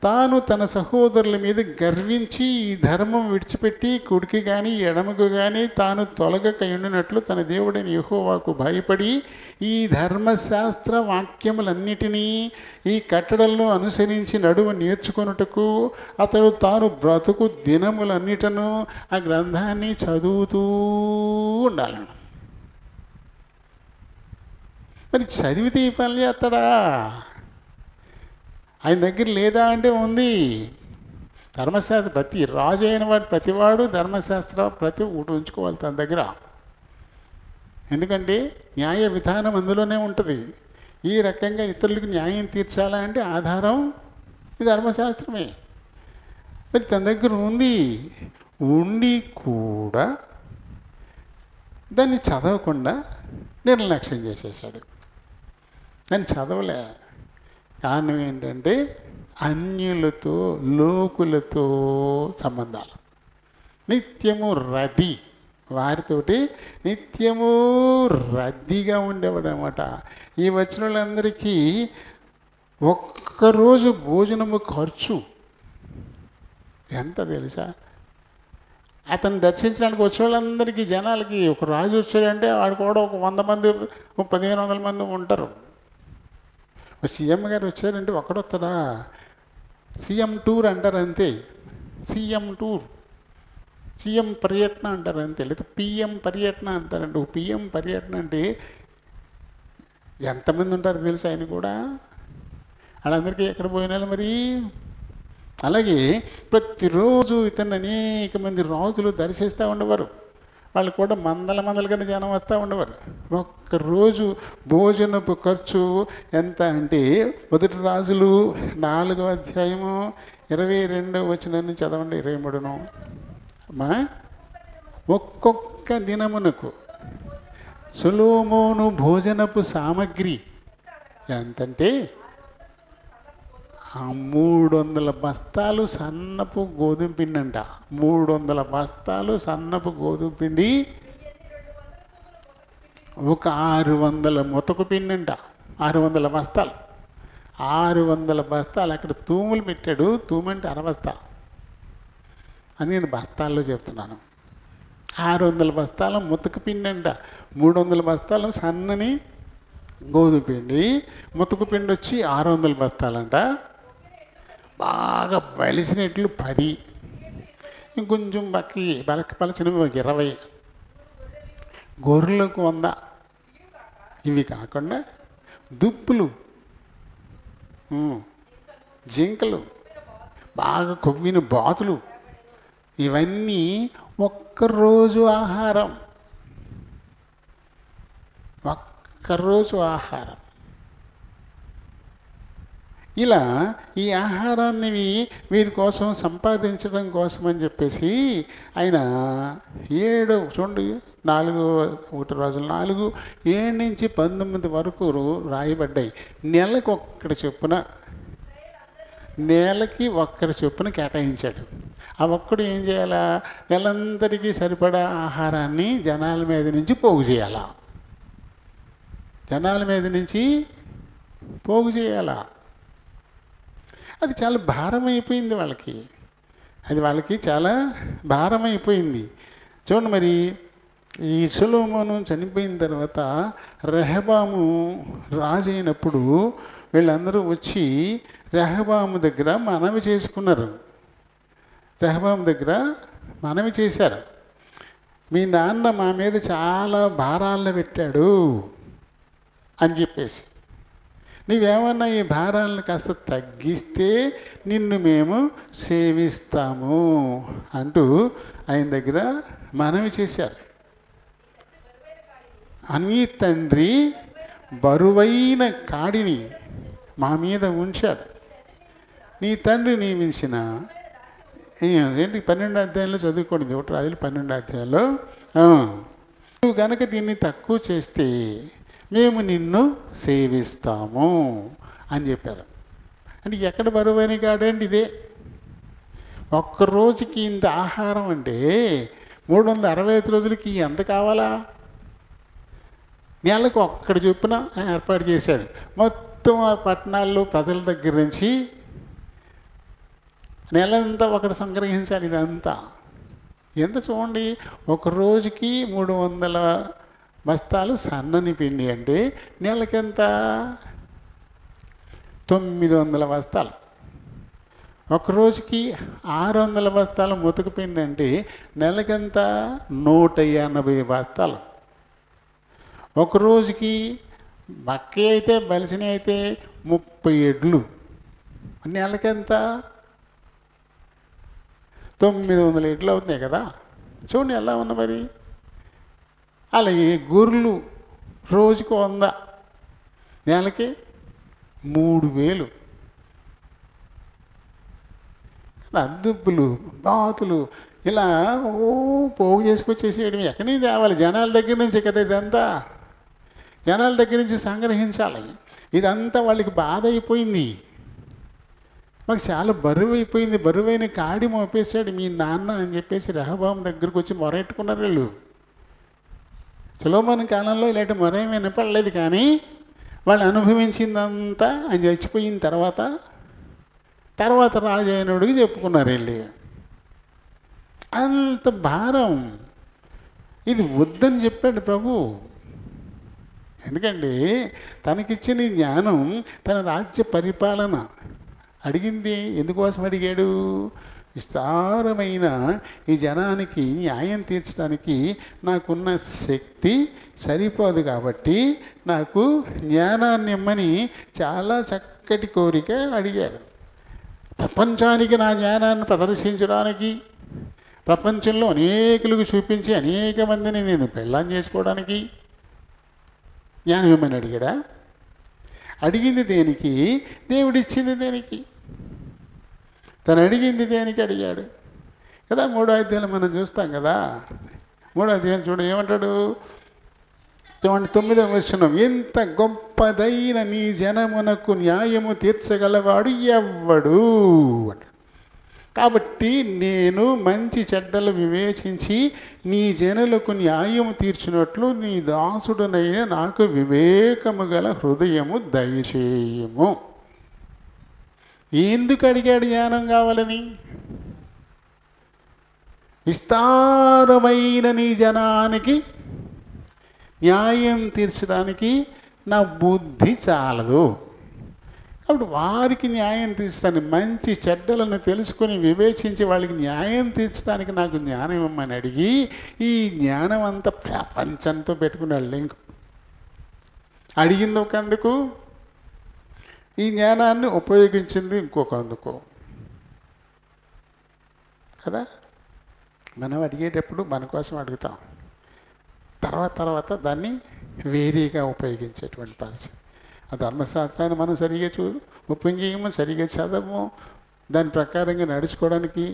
తాను తన సహోదరుల మీద గర్వించి ఈ ధర్మం విడిచిపెట్టి కుడికి కానీ ఎడమకు కానీ తాను తొలగక ఉండినట్లు తన దేవుడైన యెహోవాకు భయపడి ఈ ధర్మశాస్త్ర వాక్యములన్నిటినీ ఈ కట్టడలను అనుసరించి నడువ నేర్చుకొనుటకు అతడు తాను బ్రతుకు దినములన్నిటను ఆ గ్రంథాన్ని చదువుతూ ఉండాలను. మరి చదివితే ఈ పని చేస్తాడా? ఆయన దగ్గర లేదా అంటే ఉంది. ధర్మశాస్త్రం ప్రతి రాజు అయిన వాడు ప్రతివాడు ధర్మశాస్త్రం ప్రతి ఒకటి ఉంచుకోవాలి తన దగ్గర. ఎందుకంటే న్యాయ విధానం అందులోనే ఉంటుంది. ఈ రకంగా ఇతరులకు న్యాయం తీర్చాలంటే ఆధారం ఈ ధర్మశాస్త్రమే. మరి తన దగ్గర ఉంది, ఉండి కూడా దాన్ని చదవకుండా నిర్లక్ష్యం చేసేసాడు. దాన్ని చదవలే. కారణం ఏంటంటే అన్యులతో లోకులతో సంబంధాలు, నిత్యము రద్దీ, వారితోటి నిత్యము రద్దీగా ఉండేవాడు అనమాట. ఈ వచ్చిన వాళ్ళందరికీ ఒక్కరోజు భోజనము ఖర్చు ఎంత తెలుసా? అతను దర్శించడానికి వచ్చిన వాళ్ళందరికీ జనాలకి, ఒక రాజు వచ్చాడంటే వాడు కూడా ఒక 100 మంది 1500 మంది ఉంటారు. సీఎం గారు వచ్చారంటే ఒక్కడొస్తాడా? సీఎం టూర్ అంటారు అంతే. సీఎం టూర్, సీఎం పర్యటన అంటారు అంతే. లేదా పిఎం పర్యటన అంటారండి. ఒక పిఎం పర్యటన అంటే ఎంతమంది ఉంటారు తెలుసు? ఆయన కూడా వాళ్ళందరికీ ఎక్కడ పోయినా మరి అలాగే ప్రతిరోజు ఇతన్ని అనేక మంది రాజులు దర్శిస్తూ ఉండేవారు. వాళ్ళు కూడా మందల కింద జనం వస్తూ ఉండేవారు. ఒక్కరోజు భోజనపు ఖర్చు ఎంత అంటే 1 రాజులు 4వ అధ్యాయము 22వ వచనం నుంచి చదవండి, 23ను. అమ్మా, ఒక్కొక్క దినమునకు సొలొమోను భోజనపు సామగ్రి ఎంతంటే 300 బస్తాలు సన్నపు గోధుమ పిండి అంట. 300 బస్తాలు సన్నపు గోధుమ పిండి, ఒక 600 మొతకు పిండి అంట. 600 బస్తాలు, 600 బస్తాలు. అక్కడ తూములు పెట్టాడు. తూమంటే అరబస్తా, అని నేను బస్తాల్లో చెప్తున్నాను. 600 బస్తాలు ముతక పిండి అంట. 300 బస్తాలు సన్నని గోధుమ పిండి. ముతకు పిండి వచ్చి 600 బస్తాలంట. బాగా బలిసినట్లు 10, ఇంకొంచెం పలచినవి 20, గొర్రెలకు 100. ఇవి కాకుండా దుప్పులు, జింకలు, బాగా కొవ్విన బాతులు, ఇవన్నీ ఒక్కరోజు ఆహారం. ఒక్కరోజు ఆహారం. ఇలా ఈ ఆహారాన్ని వీరి కోసం సంపాదించడం కోసం అని చెప్పేసి ఆయన 7 చూడండి 1 రాజులు 4, 7 నుంచి 19 వరకు రాయబడ్డాయి. నెలకి ఒక్కడి చొప్పున కేటాయించాడు. ఆ ఒక్కడు ఏం చేయాలా? నెలంతటికీ సరిపడా ఆహారాన్ని జనాల మీద నుంచి పోగు చేయాలా. జనాల మీద నుంచి పోగు చేయాలా. అది చాలా భారం అయిపోయింది వాళ్ళకి. అది వాళ్ళకి చాలా భారం అయిపోయింది. చూడండి, మరి ఈ సొలొమోను చనిపోయిన తర్వాత రెహబాము రాజు అయినప్పుడు వీళ్ళందరూ వచ్చి రెహబాము దగ్గర మనవి చేసుకున్నారు. రెహబాము దగ్గర మనవి చేశారు, మీ నాన్న మా మీద చాలా భారాలను పెట్టాడు అని చెప్పేసి, నీవేమన్నా ఈ భారాలను కాస్త తగ్గిస్తే నిన్ను మేము సేవిస్తాము అంటూ ఆయన దగ్గర మనవి చేశారు. నీ తండ్రి బరువైన కాడిని మా మీద ఉంచాడు. నీ తండ్రి నియమించిన 12వ అధ్యాయంలో చదువుకోండి. 1 రాజులు 12వ అధ్యాయంలో, నువ్వు కనుక దీన్ని తక్కువ చేస్తే మేము నిన్ను సేవిస్తాము అని చెప్పారు. అంటే ఎక్కడ బరువైన కాడండి ఇదే. ఒక్కరోజుకి ఇంత ఆహారం అంటే 365 రోజులకి ఎంత కావాలా? నెలకు ఒక్కడి చొప్పున ఏర్పాటు చేశాడు. మొత్తం ఆ పట్టణాల్లో ప్రజల దగ్గర నుంచి నెలంతా ఒకటి సంగ్రహించాలి. ఇదంతా ఎంత చూడండి, ఒక రోజుకి 300 బస్తాలు సన్నని పిండి అంటే నెలకెంత? 900 బస్తాలు. ఒక రోజుకి 600 బస్తాల ముతక పిండి అంటే నెలకెంత? 180 బస్తాలు. ఒక రోజుకి బక్కి అయితే బలిసిని అయితే 30 ఎడ్లు, నెలకెంత? 900 ఎడ్లు అవుతున్నాయి కదా. చూడండి ఎలా ఉన్నా మరి. అలాగే గొర్రెలు రోజుకు 100, నెలకి 3000. అద్దుప్పులు, బాతులు ఇలా పోగు చేసుకొచ్చేసేయడం ఎక్కడి నుంచి తేవాలి? జనాల దగ్గర నుంచి కదా. ఇదంతా జనాల దగ్గర నుంచి సంగ్రహించాలి. ఇదంతా వాళ్ళకి బాధ అయిపోయింది. మాకు చాలా బరువు అయిపోయింది, బరువైన కాడి మోపేశాడు మీ నాన్న అని చెప్పేసి రెహబాము దగ్గరకు వచ్చి మొరెట్టుకున్నారు వీళ్ళు. సొలొమోను కాలంలో ఇలాంటి మొరేమీ వినపడలేదు. కానీ వాళ్ళు అనుభవించిందంతా ఆయన చచ్చిపోయిన తర్వాత రాజు అయినడికి చెప్పుకున్నారు వెళ్ళి. అంత భారం. ఇది వద్దని చెప్పాడు ప్రభు. ఎందుకంటే తనకిచ్చిన జ్ఞానం, తన రాజ్య పరిపాలన అడిగింది ఎందుకోసం అడిగాడు? విస్తారమైన ఈ జనానికి న్యాయం తీర్చడానికి నాకున్న శక్తి సరిపోదు కాబట్టి నాకు జ్ఞానాన్ని ఇమ్మని చాలా చక్కటి కోరిక అడిగాడు. ప్రపంచానికి నా జ్ఞానాన్ని ప్రదర్శించడానికి, ప్రపంచంలో అనేకులకు చూపించి అనేక మందిని నేను పెళ్ళాం చేసుకోవడానికి జ్ఞానం ఏమని అడిగాడా? అడిగింది దేనికి? దేవుడిచ్చింది దేనికి? తను అడిగింది దేనికి అడిగాడు కదా. 3వ అధ్యాయంలో మనం చూస్తాం కదా. 3వ అధ్యాయం చూడ ఏమంటాడు? 9వ వచనం, ఎంత గొప్పదైన నీ జనమునకు న్యాయము తీర్చగలవాడు ఎవ్వడు అంటాడు. కాబట్టి నేను మంచి చెడ్డలు వివేచించి నీ జనులకు న్యాయము తీర్చినట్లు నీ దాసుడునైన నాకు వివేకము గల హృదయము దయచేయము. ఎందుకు అడిగాడు జ్ఞానం కావాలని? విస్తారమైన నీ జనానికి న్యాయం తీర్చడానికి నా బుద్ధి చాలదు. కాబట్టి వారికి న్యాయం తీర్చడానికి, మంచి చెడ్డలను తెలుసుకొని వివేచించి వాళ్ళకి న్యాయం తీర్చడానికి నాకు జ్ఞానం ఇవ్వమని అడిగి, ఈ జ్ఞానం అంతా ప్రపంచంతో పెట్టుకున్నాడు లింక్. అడిగింది ఒకందుకు, ఈ జ్ఞానాన్ని ఉపయోగించింది ఇంకొకందుకు కదా. మనం అడిగేటప్పుడు మన కోసం అడుగుతాం, తర్వాత దాన్ని వేరేగా ఉపయోగించేటువంటి పరిస్థితి. ఆ ధర్మశాస్త్రాన్ని మనం సరిగా ఉపయోగించము, సరిగా చదవము, దాని ప్రకారంగా నడుచుకోవడానికి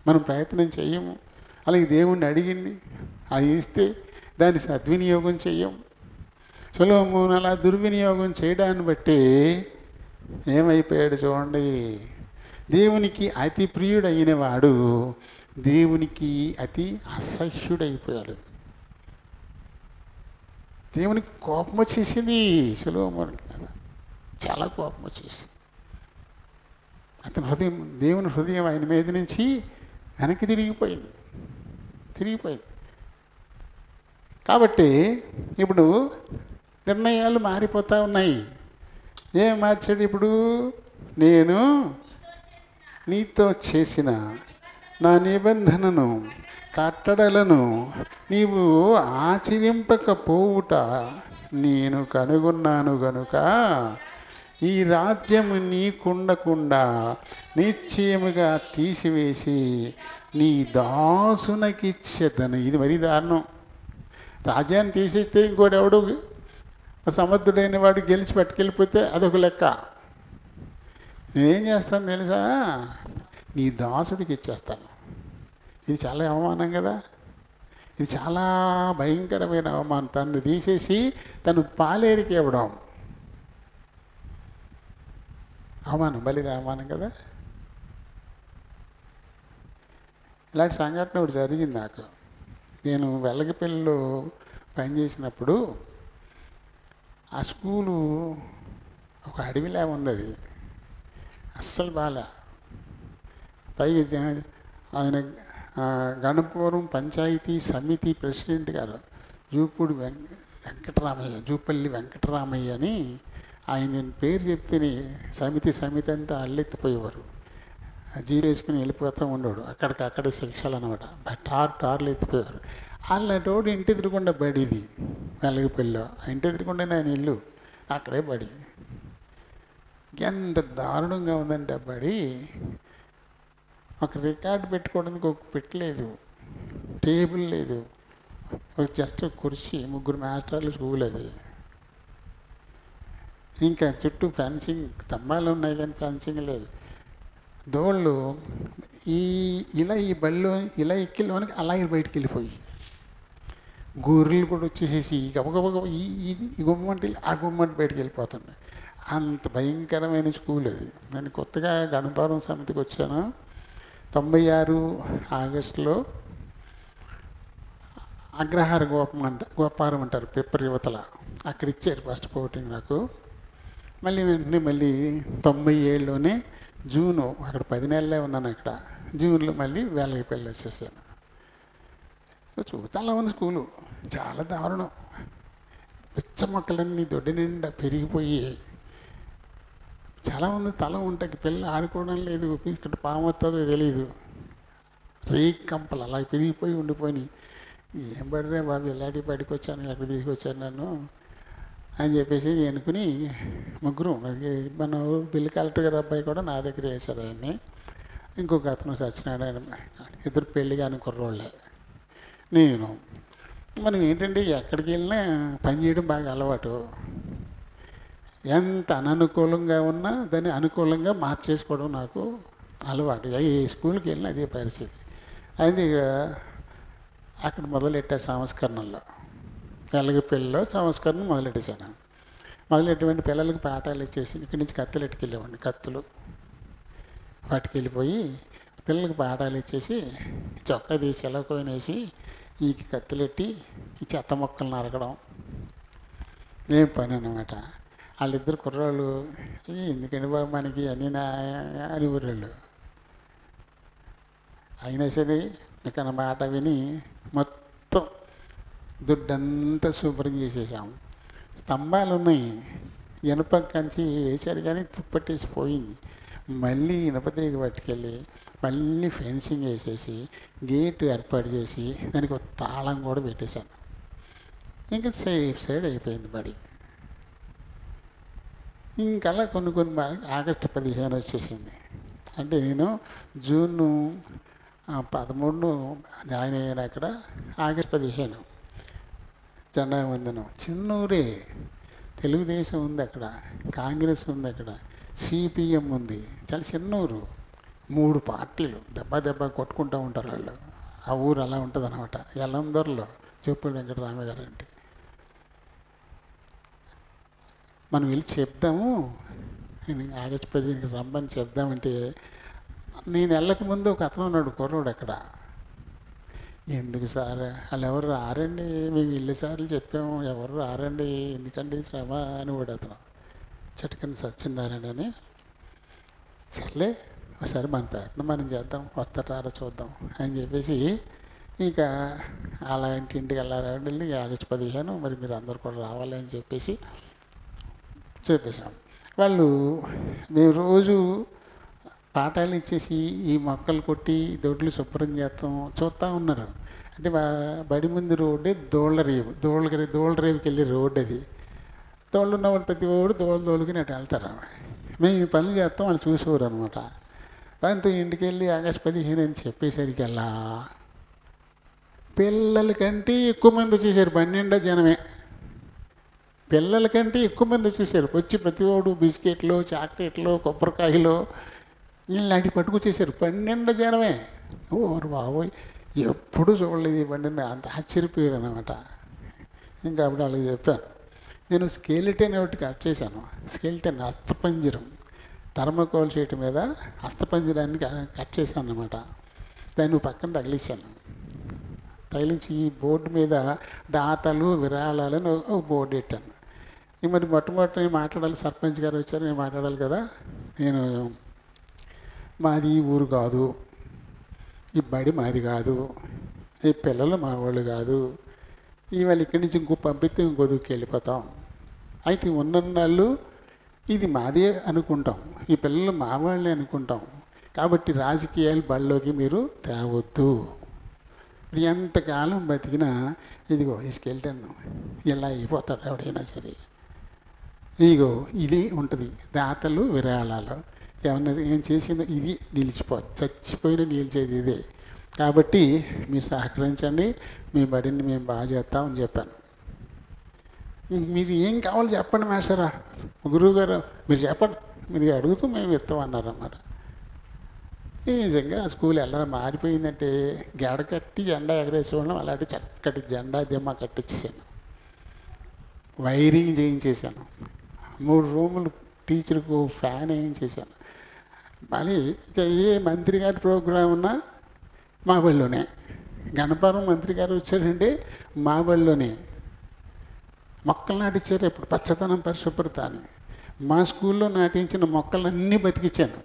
మనం ప్రయత్నం చేయము. అలాగే దేవుణ్ణి అడిగింది అది ఇస్తే దాన్ని సద్వినియోగం చెయ్యం. సొలొమోను అలా దుర్వినియోగం చేయడాన్ని బట్టి ఏమైపోయాడు చూడండి. దేవునికి అతి ప్రియుడైన వాడు దేవునికి అతి అసహ్యుడైపోయాడు. దేవునికి కోపం వచ్చేసింది సొలొమోనుకి, చాలా కోపం వచ్చేసింది. అతని దేవుని హృదయం ఆయన మీద నుంచి వెనక్కి తిరిగిపోయింది. కాబట్టి ఇప్పుడు నిర్ణయాలు మారిపోతూ ఉన్నాయి. ఏం మార్చాడు ఇప్పుడు? నేను నీతో చేసిన నా నిబంధనను, కట్టడలను నీవు ఆచరింపకపోవుట నేను కనుగొన్నాను గనుక ఈ రాజ్యము నీకుండకుండా నిశ్చయముగా తీసివేసి నీ దాసునకిచ్చేదను. ఇది మరీ దారుణం. రాజ్యాన్ని తీసేస్తే ఇంకోటి ఎవడు సమర్థుడైన వాడు గెలిచి పట్టుకెళ్ళిపోతే అదొక లెక్క. నేనేం చేస్తాను తెలుసా? నీ దాసుడికి ఇచ్చేస్తాను. ఇది చాలా అవమానం కదా. ఇది చాలా భయంకరమైన అవమానం. తను తీసేసి తను పాలేరికి ఇవ్వడం అవమానం, బలిది అవమానం కదా. ఇలాంటి సంఘటన ఒకటి జరిగింది నాకు. నేను వెల్లగిపల్లిలో పనిచేసినప్పుడు ఆ స్కూలు ఒక అడవిలా ఉంది. అది అస్సలు బాగా పైగా ఆయన గణపురం పంచాయతీ సమితి ప్రెసిడెంట్ గారు జూపూడి జూపల్లి వెంకటరామయ్య అని ఆయన పేరు చెప్తేనే సమితి అంతా అల్లెత్తిపోయేవారు. జీలు వేసుకుని వెళ్ళిపోతూ ఉండేవాడు. అక్కడికక్కడే శిక్షలు అనమాట. టార్లు ఎత్తిపోయేవారు. వాళ్ళటోడు ఇంటి ఎదురుకుండా బడిది వెలగపల్లిలో. ఆ ఇంటి ఎదురుకుండానే ఆయన ఇల్లు, అక్కడే బడి. ఎంత దారుణంగా ఉందంటే ఆ బడి. ఒక రికార్డు పెట్టుకోవడానికి ఒక పెట్టలేదు, టేబుల్ లేదు, ఒక జస్ట్ కుర్చీ, 3 మాస్టర్లు స్కూల్ అది. ఇంకా చుట్టూ ఫెన్సింగ్ స్తంభాలు ఉన్నాయి కానీ ఫెన్సింగ్ లేదు. దోళ్ళు ఈ బళ్ళు ఇలా ఎక్కిలోనికి అలాగే బయటికి వెళ్ళిపోయి గొర్రెలు కూడా వచ్చేసేసి గబగబ ఈ గుమ్మంటి ఆ గుమ్మంటి బయటికి వెళ్ళిపోతుండే. అంత భయంకరమైన స్కూల్ అది. నేను కొత్తగా గణపురం సమితికి వచ్చాను 96 ఆగస్టులో. అగ్రహార గోపారం అంటారు పెప్పర్ యువతల, అక్కడ ఇచ్చారు ఫస్ట్ పోటింగ్ నాకు. మళ్ళీ 97లోనే జూను, అక్కడ 10 నెలలే ఉన్నాను. అక్కడ జూన్లో మళ్ళీ వెలగపల్లి వచ్చేసాను. చూస్తాలా ఉంది స్కూలు, చాలా దారుణం. పిచ్చ మొక్కలన్నీ దొడ్డి నిండా పెరిగిపోయి చాలామంది తల ఉంటాయి, పిల్లలు ఆడుకోవడం లేదు, ఇక్కడ పాము వస్తుందో తెలియదు. రేక్ కంపలు అలా పెరిగిపోయి ఉండిపోయి ఏం పడిరే బాబు ఇలాంటి బడికి వచ్చాను, ఎక్కడ తీసుకొచ్చాను నన్ను. అని చెప్పేసి అనుకుని ముగ్గురు, మన బిల్లు కలెక్టర్ గారు అబ్బాయి కూడా నా దగ్గర వేశారు ఆయన్ని. ఇంకొక అతను సత్యనారాయణ, ఇద్దరు పెళ్ళి కాని కుర్రోళ్ళే. నేను మనం ఏంటంటే ఎక్కడికి వెళ్ళినా పని చేయడం బాగా అలవాటు. ఎంత అననుకూలంగా ఉన్నా దాన్ని అనుకూలంగా మార్చేసుకోవడం నాకు అలవాటు. ఏ స్కూల్కి వెళ్ళినా అదే పరిస్థితి. అది అక్కడ మొదలెట్టా సంస్కరణలో, వెలగపల్లిలో సంస్కరణ మొదలెట్టేశాను. మొదలెట్టేటువంటి పిల్లలకి పాఠాలు ఇచ్చేసి ఇక్కడి నుంచి కత్తులు ఎట్టుకెళ్ళేవాడిని. కత్తులు పట్టుకెళ్ళిపోయి పిల్లలకి పాఠాలు ఇచ్చేసి చొక్కా తీసి ఎలకోనేసి ఈ కత్తులెట్టి ఈ చెత్త మొక్కలు నరకడం ఏం పని అన్నమాట. వాళ్ళిద్దరు కుర్రాళ్ళు ఎందుకండి బాబు మనకి అన్నీ అని ఊరేళ్ళు. అయినా సరే ఇక నా మాట విని మొత్తం దుడ్డంతా శుభ్రం చేసేసాం. స్తంభాలు ఉన్నాయి, ఇనుప కంచి వేశారు కానీ తుప్పట్టేసి పోయింది. మళ్ళీ ఇనుపతీగ పట్టుకెళ్ళి మళ్ళీ ఫెన్సింగ్ వేసేసి గేటు ఏర్పాటు చేసి దానికి ఒక తాళం కూడా పెట్టేశాను. ఇంకా సేఫ్ సైడ్ అయిపోయింది బడి. ఇంకలా కొన్ని ఆగస్టు 15 వచ్చేసింది. అంటే నేను జూన్ 13 జాయిన్ అయ్యాను అక్కడ. ఆగస్టు 15 జెండా వందనం. చిన్నూరే, తెలుగుదేశం ఉంది అక్కడ, కాంగ్రెస్ ఉంది అక్కడ, సిపిఎం ఉంది. చాలా చిన్నూరు, 3 పార్టీలు దెబ్బ కొట్టుకుంటూ ఉంటారు వాళ్ళు. ఆ ఊరు అలా ఉంటుంది అనమాట. ఎల్లందరిలో చెప్పాడు వెంకటరామయ్య గారు అంటే మనం వెళ్ళి చెప్దాము, ఆగస్టు 15 రమ్మని చెప్దామంటే నేను వెళ్ళక ముందు ఒక అతను ఉన్నాడు కుర్రోడు అక్కడ. ఎందుకు సార్ వాళ్ళు ఎవరు రారండి, మేము ఇల్లుసార్లు చెప్పాము, ఎవరు రారండి, ఎందుకండి శ్రమ అని వాడు అతను. చటుకని సత్యనారాయణ అని. సర్లే ఒకసారి మన ప్రయత్నం మనం చేద్దాం, వస్తారా చూద్దాం అని చెప్పేసి ఇక అలా ఇంటికి వెళ్ళారండి. ఆగస్టు 15 మరి మీరు అందరు కూడా రావాలి అని చెప్పేసి చెప్పేశాం. వాళ్ళు మేము రోజు పాఠాలు ఇచ్చేసి ఈ మొక్కలు కొట్టి దొడ్లు శుభ్రం చేస్తాం చూస్తూ ఉన్నారు. అంటే బడి ముందు రోడ్డే దోళ్ళరేవుకి వెళ్ళే రోడ్డు అది. దోళ్ళు ఉన్నవాళ్ళు ప్రతి ఒక్కడు దోలుకుని అటు వెళ్తారు. మేము ఈ పనులు చేస్తాం వాళ్ళు చూసేవారు అనమాట. దాంతో ఇంటికి వెళ్ళి ఆగస్టు 15 అని చెప్పేసరికి అలా పిల్లల కంటే ఎక్కువ మంది వచ్చేసారు. 12 జనమే, పిల్లల కంటే ఎక్కువ మంది వచ్చేసారు. వచ్చి ప్రతి ఒక్కడు బిస్కెట్లు, చాక్లెట్లు, కొబ్బరికాయలు ఇలాంటి పట్టుకొచ్చేసారు. 12 జనమే. ఓరు బాబోయ్, ఎప్పుడు చూడలేదు ఈ బండిని, అంత ఆశ్చర్యపోయారు అనమాట. ఇంకా అప్పుడు వాళ్ళకి చెప్పాను, నేను స్కెలిటన్ ఒకటి కట్ చేశాను. స్కెలిటన్ అస్థిపంజరం, థర్మోకోల్ షీట్ మీద అస్థిపంజరాన్ని కట్ చేశాను అనమాట. దాన్ని పక్కన తగిలించాను. తగిలించి ఈ బోర్డు మీద దాతలు విరాళాలని ఒక బోర్డు పెట్టాను. మరి మొట్టమొదటి మాట్లాడాలి, సర్పంచ్ గారు వచ్చారు, నేను మాట్లాడాలి కదా. నేను మాది ఈ ఊరు కాదు, ఈ బడి మాది కాదు, ఈ పిల్లలు మా వాళ్ళు కాదు, ఇవాళ ఇక్కడి నుంచి ఇంకో పంపిస్తే ఇంకో దూకి వెళ్ళిపోతాం. అయితే ఉన్నన్నాళ్ళు ఇది మాదే అనుకుంటాం, ఈ పిల్లలు మా వాళ్ళే అనుకుంటాం. కాబట్టి రాజకీయాలు బళ్ళలోకి మీరు తేవద్దు. ఎంతకాలం బతికినా ఇదిగో తీసుకెళ్తాను, ఇలా అయిపోతాడు ఎవడైనా సరే. ఇదిగో ఇది ఉంటుంది, దాతలు విరాళాలు. ఏమన్నా ఏం చేసినా ఇది చచ్చిపోయినా నిలిచేది ఇదే. కాబట్టి మీరు సహకరించండి, మీ బడిని మేము బాగా చేస్తామని చెప్పాను. మీరు ఏం కావాలో చెప్పండి మాస్టరా, గురువు గారు మీరు చెప్పండి, మీరు అడుగుతూ మేము ఇస్తామన్నారన్నమాట. నిజంగా ఆ స్కూల్ ఎలా మారిపోయిందంటే గెడ కట్టి జెండా ఎగరేసేవాళ్ళం, అలాంటి చక్కటి జెండా దిమ్మ కట్టించేసాను, వైరింగ్ చేయించేసాను, 3 రూములు టీచర్కు ఫ్యాన్ వేయించేసాను. మళ్ళీ ఇక ఏ మంత్రి గారి ప్రోగ్రాం ఉన్నా మా బడిలోనే. గణపవరం మంత్రి గారు వచ్చారంటే మా బడిలోనే. మొక్కలు నాటించారు ఇప్పుడు, పచ్చదనం పరిశుభ్రత అని. మా స్కూల్లో నాటించిన మొక్కలన్నీ బతికించాను.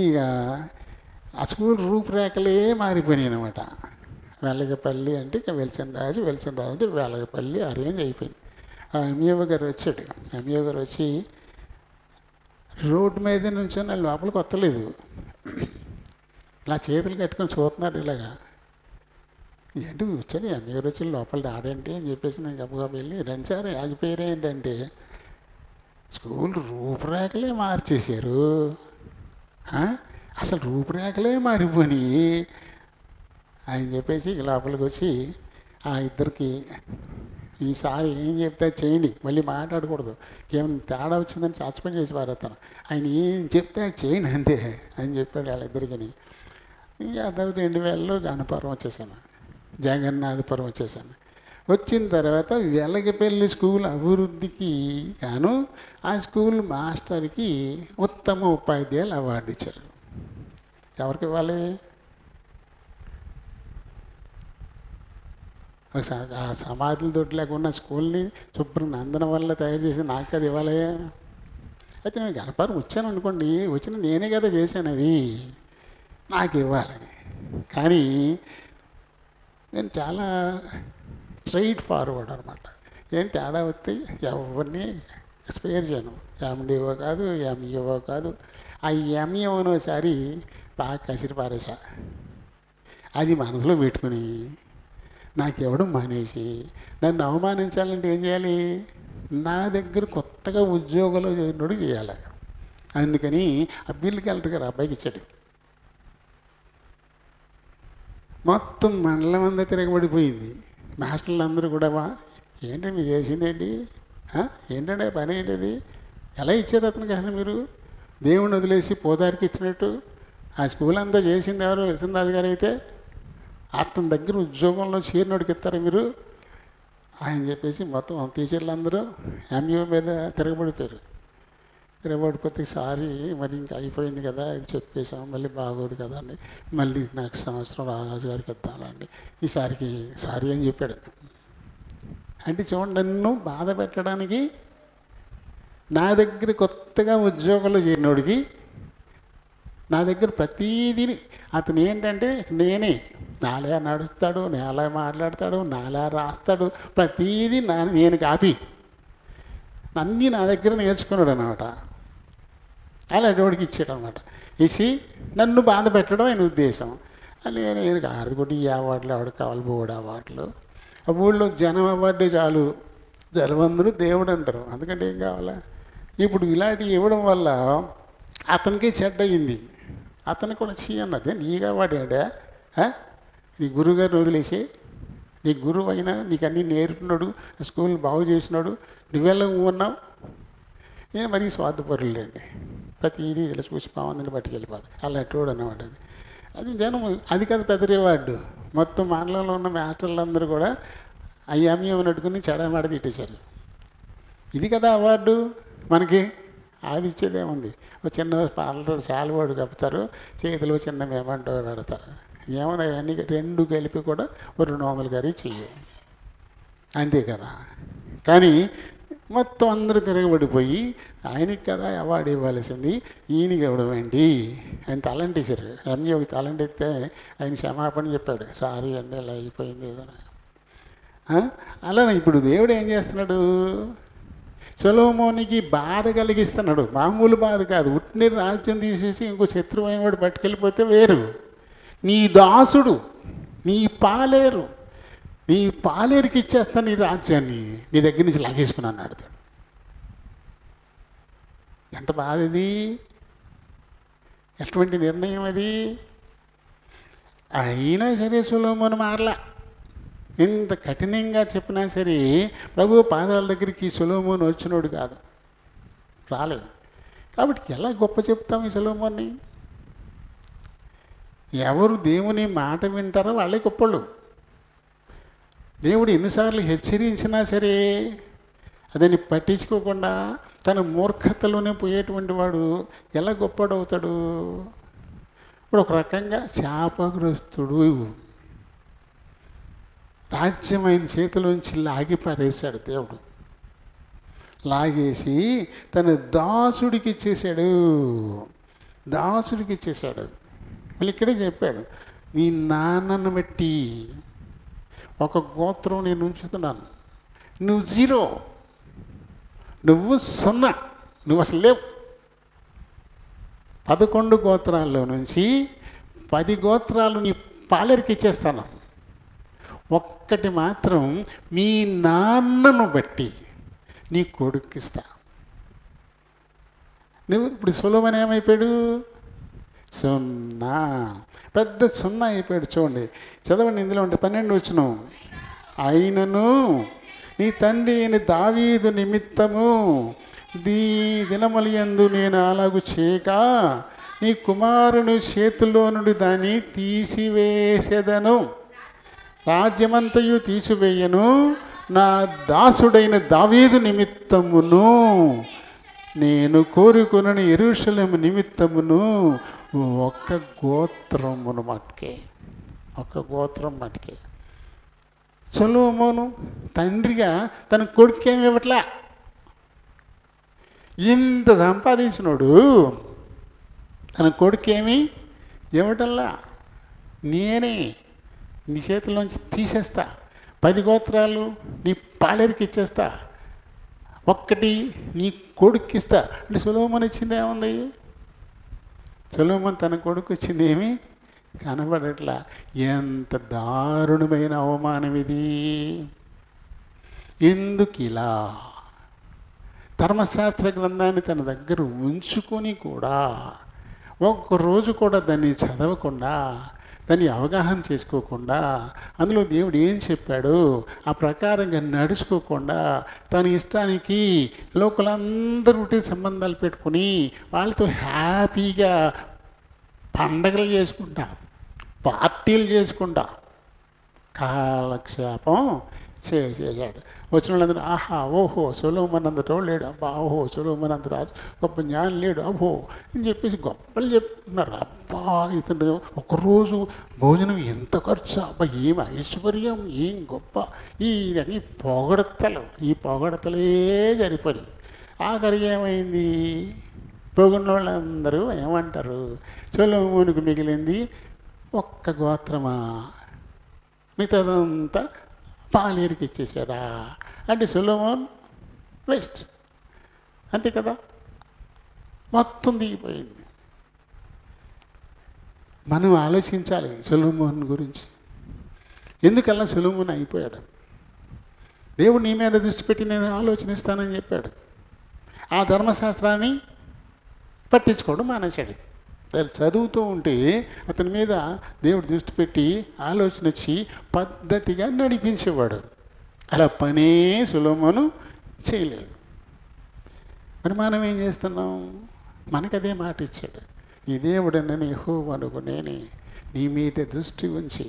ఇక ఆ స్కూల్ రూపురేఖలే మారిపోయినాయి అనమాట. వెలగపల్లి అంటే ఇక వెల్సన్ రాజు అంటే వెలగపల్లి అరేంజ్ అయిపోయింది. ఎంఈఓ గారు వచ్చాడు. ఎంఈఓ గారు వచ్చి రోడ్డు మీద నుంచి నేను లోపలికి వస్తలేదు, ఇలా చేతులు కట్టుకొని చూస్తున్నాడు ఇలాగా. ఏంటి వచ్చాడు ఎంఈఓ వచ్చి లోపల రాడంటే అని చెప్పేసి నేను గబగబా వెళ్ళి రండి సార్ ఆగిపోయారు ఏంటంటే స్కూల్ రూపురేఖలే మార్చేశారు, అసలు రూపురేఖలే మారిపోయి అని చెప్పేసి లోపలికి వచ్చి ఆ ఇద్దరికి ఈసారి ఏం చెప్తే చేయండి, మళ్ళీ మాట్లాడకూడదు, ఏమైనా తేడా వచ్చిందని సస్పెండ్ చేసి పారేస్తాను, ఆయన ఏం చెప్తే చేయండి అంతే అని చెప్పాడు వాళ్ళిద్దరికి. ఇంకా అతను 2000లో గణపురం వచ్చేసాను, జగన్నాథపురం వచ్చేసాను. వచ్చిన తర్వాత వెలగపల్లి స్కూల్ అభివృద్ధికి గాను ఆ స్కూల్ మాస్టర్కి ఉత్తమ ఉపాధ్యాయులు అవార్డు ఇచ్చారు. ఎవరికి ఇవ్వాలి? ఆ సమాధుల దొడ్లాగా ఉన్న స్కూల్ని శుభ్రం నందనం వల్ల తయారు చేసి నాకు అది ఇవ్వాలి. అయితే నేను గణపురం వచ్చాను అనుకోండి, వచ్చిన నేనే కదా చేశాను, అది నాకు ఇవ్వాలి. కానీ నేను చాలా స్ట్రైట్ ఫార్వర్డ్ అనమాట. ఏం తేడా వస్తే ఎవరిని స్పేర్ చేయను. ఎండిఓ కాదు, ఎంఈఓ కాదు. ఆ ఎంఈఓని ఒకసారి బాగా కసిరి పారేసా. అది మనసులో పెట్టుకుని నాకు ఇవ్వడం మానేసి నన్ను అవమానించాలంటే ఏం చేయాలి? నా దగ్గర కొత్తగా ఉద్యోగాలు చేసినోడు చేయాలి. అందుకని ఆ బిల్ కలెక్టర్ గారు అబ్బాయికి ఇచ్చాడు. మొత్తం మండలం అంతా తిరగబడిపోయింది. మాస్టర్లు అందరూ కూడా ఏంటండి మీరు చేసిందేంటి, ఏంటంటే పని ఏంటిది, ఎలా ఇచ్చారు అతనికి? అసలు మీరు దేవుణ్ణి వదిలేసి పోదారికి ఇచ్చినట్టు ఆ స్కూల్ అంతా చేసింది ఎవరు? విశ్వనాథ్ గారు అయితే అతని దగ్గర ఉద్యోగంలో చేరినోడికి ఇస్తారా మీరు అని చెప్పేసి మొత్తం టీచర్లు అందరూ ఎంఈఓ మీద తిరగబడిపోయారు. తిరగబడిపోతే సారీ మరి ఇంకా అయిపోయింది కదా, ఇది చెప్పేసాం, మళ్ళీ బాగోదు కదండి, మళ్ళీ నెక్స్ట్ సంవత్సరం రాజుగారికి ఇద్దామండి, ఈసారికి సారీ అని చెప్పాడు. అంటే చూడండి, నన్ను బాధ పెట్టడానికి నా దగ్గర కొత్తగా ఉద్యోగంలో చేరినోడికి నా దగ్గర ప్రతీదీ అతను ఏంటంటే నేనే నాలా నడుస్తాడు, నాలా మాట్లాడతాడు, నాలా రాస్తాడు, ప్రతీదీ నేను కాపీ అన్నీ నా దగ్గర నేర్చుకున్నాడు అన్నమాట. అలాంటి వాడికి ఇచ్చాడు అనమాట. ఇచ్చి నన్ను బాధ పెట్టడం ఆయన ఉద్దేశం. అని నేను ఆడదుకుంటే ఈ అవార్డులు ఎవరికి కావాలి? బోర్డు అవార్డులు. ఆ ఊళ్ళో జనం అవార్డే చాలు, జనమందరూ దేవుడు అంటారు, అందుకంటే ఏం కావాలా? ఇప్పుడు ఇలాంటివి ఇవ్వడం వల్ల అతనికి చెడ్డ అయింది. అతను కూడా అన్నది నీకు అవార్డా? నీ గురువుగారిని వదిలేసి, నీ గురువు అయినా నీకు అన్నీ నేర్పినాడు, స్కూల్ బాగు చేసినాడు, నువ్వెలా ఉన్నావు? నేను మరీ స్వార్థపరులేండి, ప్రతిదీ ఇలా చూసి బాగుందని పట్టుకెళ్ళిపోదు, అలాంటివాడు అన్నమాట. అది జనం అది కాదు పెద్ద రివార్డు. మొత్తం మండలంలో ఉన్న మాస్టర్లందరూ కూడా అయ్యామి అన్నట్టుకుని చెడమాడ తిట్టేశారు. ఇది కదా అవార్డు మనకి. అది ఇచ్చేదేముంది? ఒక చిన్న పాలతో చాలవాడు కప్పుతారు, చేతిలో చిన్న మేమంటూ పెడతారు. ఏమన్నా అన్ని రెండు కలిపి కూడా 200 గారి చెయ్యి, అంతే కదా. కానీ మొత్తం అందరూ తిరగబడిపోయి ఆయనకి కదా అవార్డు ఇవ్వాల్సింది, ఈయనకి ఇవ్వడం ఏంటి? ఆయన టాలెంట్ ఇచ్చారు. ఎంఈఓకి టాలెంట్ ఇస్తే ఆయన క్షమాపణ చెప్పాడు, సారీ అండి ఇలా అయిపోయింది ఏదో. అలా ఇప్పుడు దేవుడు ఏం చేస్తున్నాడు? సొలొమోనికి బాధ కలిగిస్తున్నాడు. మామూలు బాధ కాదు, ఉట్టిని రాజ్యం తీసేసి ఇంకో శత్రువైన వాడు పట్టుకెళ్ళిపోతే వేరు. నీ దాసుడు, నీ పాలేరుకి ఇచ్చేస్తాను ఈ రాజ్యాన్ని, నీ దగ్గర నుంచి లాగేసుకున్నాను అన్నాడు. ఎంత బాధ ఇది! ఎటువంటి నిర్ణయం అది! అయినా సరే సొలొమోను మారలా. ఎంత కఠినంగా చెప్పినా సరే ప్రభు పాదాల దగ్గరికి సొలొమోను వచ్చినోడు కాదు, రాలేదు. కాబట్టి ఎలా గొప్ప చెప్తాం ఈ సొలొమోన్ని? ఎవరు దేవుని మాట వింటారో వాళ్ళే గొప్పళ్ళు. దేవుడు ఎన్నిసార్లు హెచ్చరించినా సరే అదని పట్టించుకోకుండా తన మూర్ఖతలోనే పోయేటువంటి వాడు ఎలా గొప్పడవుతాడు? ఇప్పుడు ఒక రకంగా శాపగ్రస్తుడు. రాజ్యం ఆయన చేతిలోంచి లాగి పారేశాడు దేవుడు. లాగేసి తన దాసుడికి ఇచ్చేశాడు. మళ్ళీ ఇక్కడే చెప్పాడు, నీ నాన్నను బట్టి ఒక గోత్రం నేను ఉంచుతున్నాను, నువ్వు 0, నువ్వు 0, నువ్వు అసలు లేవు. 11 గోత్రాల్లో నుంచి 10 గోత్రాలు నీ పాలేరుకి ఇచ్చేస్తాను. ఒక్కటి మాత్రం మీ నాన్నను బట్టి నీ కొడుక్కిస్తా. నువ్వు ఇప్పుడు సొలొమోను ఏమైపోయాడు? సున్నా, పెద్ద సున్నా అయిపోయాడు. చూడండి, చదవండి, ఇందులో ఉంటే 12 వచనం. అయినను నీ తండ్రి అయిన దావీదు నిమిత్తము దినములందు నేను అలాగు చేయక నీ కుమారుని చేతుల్లో నుండి దాన్ని తీసివేసేదను, రాజ్యమంతయు తీసివేయను. నా దాసుడైన దావీదు నిమిత్తమును నేను కోరుకున్న యెరూషలేము నిమిత్తమును ఒక్క గోత్రమును మట్టుకే, ఒక్క గోత్రం మట్టుకే. సొలొమోను తండ్రిగా తన కొడుకేమి ఇవ్వట్లే. ఇంత సంపాదించినోడు తన కొడుకేమి ఇవ్వటల్లా. నేనే నీ చేతిలోంచి తీసేస్తా, 10 గోత్రాలు నీ పాలేరికి ఇచ్చేస్తా, ఒక్కటి నీ కొడుక్కిస్తా అంటే సొలొమోను ఇచ్చింది ఏముంది? సొలొమోను తన కొడుకు ఇచ్చింది ఏమి కనబడట్లా. ఎంత దారుణమైన అవమానం ఇది! ఎందుకు ఇలా? ధర్మశాస్త్ర గ్రంథాన్ని తన దగ్గర ఉంచుకొని కూడా ఒక్కరోజు కూడా దాన్ని చదవకుండా, దాన్ని అవగాహన చేసుకోకుండా, అందులో దేవుడు ఏం చెప్పాడు ఆ ప్రకారంగా నడుచుకోకుండా, తన ఇష్టానికి లోకలందరూ సంబంధాలు పెట్టుకుని వాళ్ళతో హ్యాపీగా పండగలు చేసుకుంటా, పార్టీలు చేసుకుంటా కాలక్షేపం చేశాడు. వచ్చిన వాళ్ళందరూ ఆహా ఓహో సొలొమోను అంతటో లేడు, అబ్బా ఓహో సొలొమోను అంత రాజు గొప్ప జ్ఞానం లేడు అబ్బో అని చెప్పేసి గొప్పలు చెప్తున్నారు. అబ్బా ఇతను ఒకరోజు భోజనం ఎంత ఖర్చు, అబ్బా ఏం ఐశ్వర్యం, ఏం గొప్ప, ఈ పొగడతలు, ఈ పొగడతలే సరిపడి ఆఖరికి ఏమైంది? పొగిడిన వాళ్ళందరూ ఏమంటారు? సొలొమోనుకు మిగిలింది ఒక్క గోత్రమా, మిగతాదంతా పాలేరుకి ఇచ్చేసారా అంటే సొలొమోన్ వేస్ట్, అంతే కదా, మొత్తం దిగిపోయింది. మనం ఆలోచించాలి సొలొమోన్ గురించి. ఎందుకల్లా సొలొమోన్ అయిపోయాడు? దేవుడు నీ మీద దృష్టి పెట్టి నేను ఆలోచనిస్తానని చెప్పాడు. ఆ ధర్మశాస్త్రాన్ని పట్టించుకోవడం మానేశాడు. చదువుతూ ఉంటే అతని మీద దేవుడు దృష్టి పెట్టి ఆలోచన వచ్చి పద్ధతిగా నడిపించేవాడు. అలా పనే సొలొమోను చేయలేదు. మరి మనం ఏం చేస్తున్నాం? మనకదే మాట ఇచ్చాడు, ఈ దేవుడు నేను యెహోవాను నేనే, నీ మీద దృష్టి ఉంచి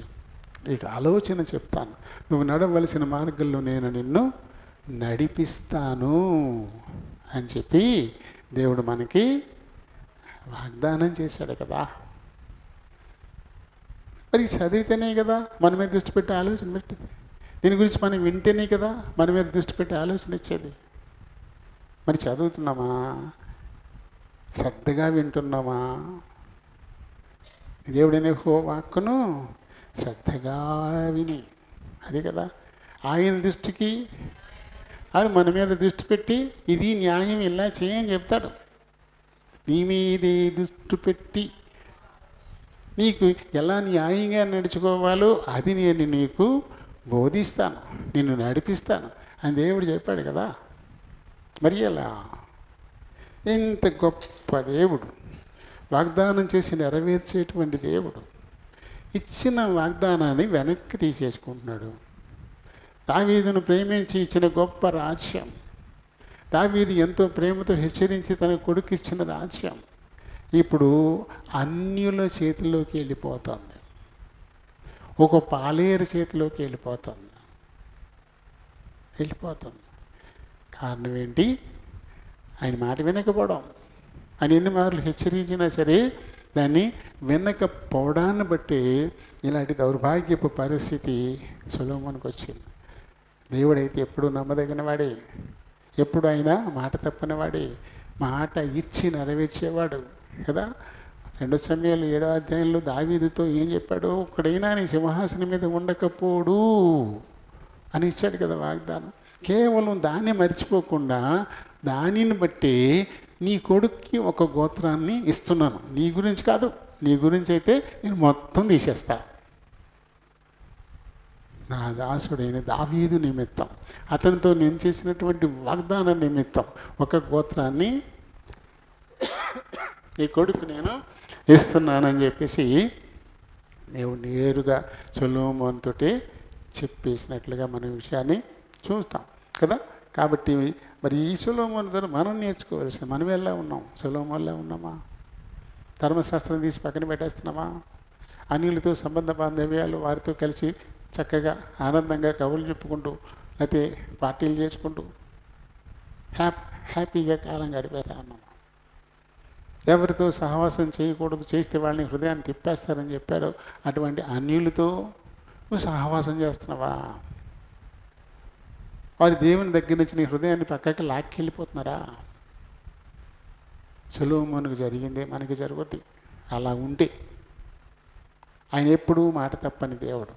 నీకు ఆలోచన చెప్తాను, నువ్వు నడవలసిన మార్గంలో నేను నిన్ను నడిపిస్తాను అని చెప్పి దేవుడు మనకి వాగ్దానం చేశాడు కదా. మరి చదివితేనే కదా మన మీద దృష్టి పెట్టి ఆలోచన పెట్టేది, దీని గురించి మనం వింటేనే కదా మన మీద దృష్టి పెట్టి ఆలోచన ఇచ్చేది. మరి చదువుతున్నామా? శ్రద్ధగా వింటున్నామా? దేవుడనే వాక్కును శ్రద్ధగా విని, అది కదా ఆయన దృష్టికి ఆయన మన మీద దృష్టి పెట్టి ఇది న్యాయం ఇలా చేయని చెప్తాడు. నీ మీదే దృష్టి పెట్టి నీకు ఎలా న్యాయంగా నడుచుకోవాలో అది నేను నీకు బోధిస్తాను, నిన్ను నడిపిస్తాను అని దేవుడు చెప్పాడు కదా. మరి ఎలా? ఎంత గొప్ప దేవుడు, వాగ్దానం చేసి నెరవేర్చేటువంటి దేవుడు ఇచ్చిన వాగ్దానాన్ని వెనక్కి తీసేసుకుంటున్నాడు. దావీదును ప్రేమించి ఇచ్చిన గొప్ప రాజ్యం, దావీదు ఎంతో ప్రేమతో హెచ్చరించి తన కొడుకు ఇచ్చిన రాజ్యం ఇప్పుడు అన్యుల చేతిలోకి వెళ్ళిపోతుంది, ఒక పాలేరు చేతిలోకి వెళ్ళిపోతుంది. కారణం ఏంటి? ఆయన మాట వినకపోవడం. ఆయన ఎన్ని మార్లు హెచ్చరించినా సరే దాన్ని వినకపోవడాన్ని బట్టి ఇలాంటి దౌర్భాగ్యపు పరిస్థితి సొలొమోనుకు వచ్చింది. దేవుడైతే ఎప్పుడు నమ్మదగిన వాడే, ఎప్పుడు ఆయన మాట తప్పనివాడే, మాట ఇచ్చి నెరవేర్చేవాడు కదా. 2 సమయాలు 7వ అధ్యాయంలో దావీదుతో ఏం చెప్పాడు? ఒక్కడైనా నీ సింహాసనం మీద ఉండకపోడు అని ఇచ్చాడు కదా వాగ్దానం. కేవలం దాన్ని మర్చిపోకుండా దానిని బట్టి నీ కొడుక్కి ఒక గోత్రాన్ని ఇస్తున్నాను, నీ గురించి కాదు, నీ గురించి అయితే నేను మొత్తం తీసేస్తా. నా దాసుడైన దావీదు నిమిత్తం, అతనితో నేను చేసినటువంటి వాగ్దాన నిమిత్తం ఒక గోత్రాన్ని ఈ కొడుకు నేను ఇస్తున్నానని చెప్పేసి దేవుడు నేరుగా సొలొమోనుతో చెప్పేసినట్లుగా మన విషయాన్ని చూస్తాం కదా. కాబట్టి మరి ఈ సొలొమోను ద్వారా మనం నేర్చుకోవాల్సింది, మనం ఎలా ఉన్నాం? సొలొమోనులా ఉన్నామా? ధర్మశాస్త్రం తీసి పక్కన పెట్టేస్తున్నామా? అన్యులతో సంబంధ బాంధవ్యాలు, వారితో కలిసి చక్కగా ఆనందంగా కబుర్లు చెప్పుకుంటూ లేకపోతే పార్టీలు చేసుకుంటూ హ్యాపీగా కాలం గడిపేస్తా ఉన్నాం. ఎవరితో సహవాసం చేయకూడదు, చేస్తే వాళ్ళని హృదయాన్ని తిప్పేస్తారని చెప్పాడు. అటువంటి అన్యులతో నువ్వు సహవాసం చేస్తున్నావా? వారి దేవుని దగ్గర నుంచి నీ హృదయాన్ని పక్కకి లాక్కెళ్ళిపోతున్నారా? సొలొమోనుకు జరిగిందే మనకి జరుగుద్ది. అలా ఉంటే ఆయన ఎప్పుడూ మాట తప్పని దేవుడు,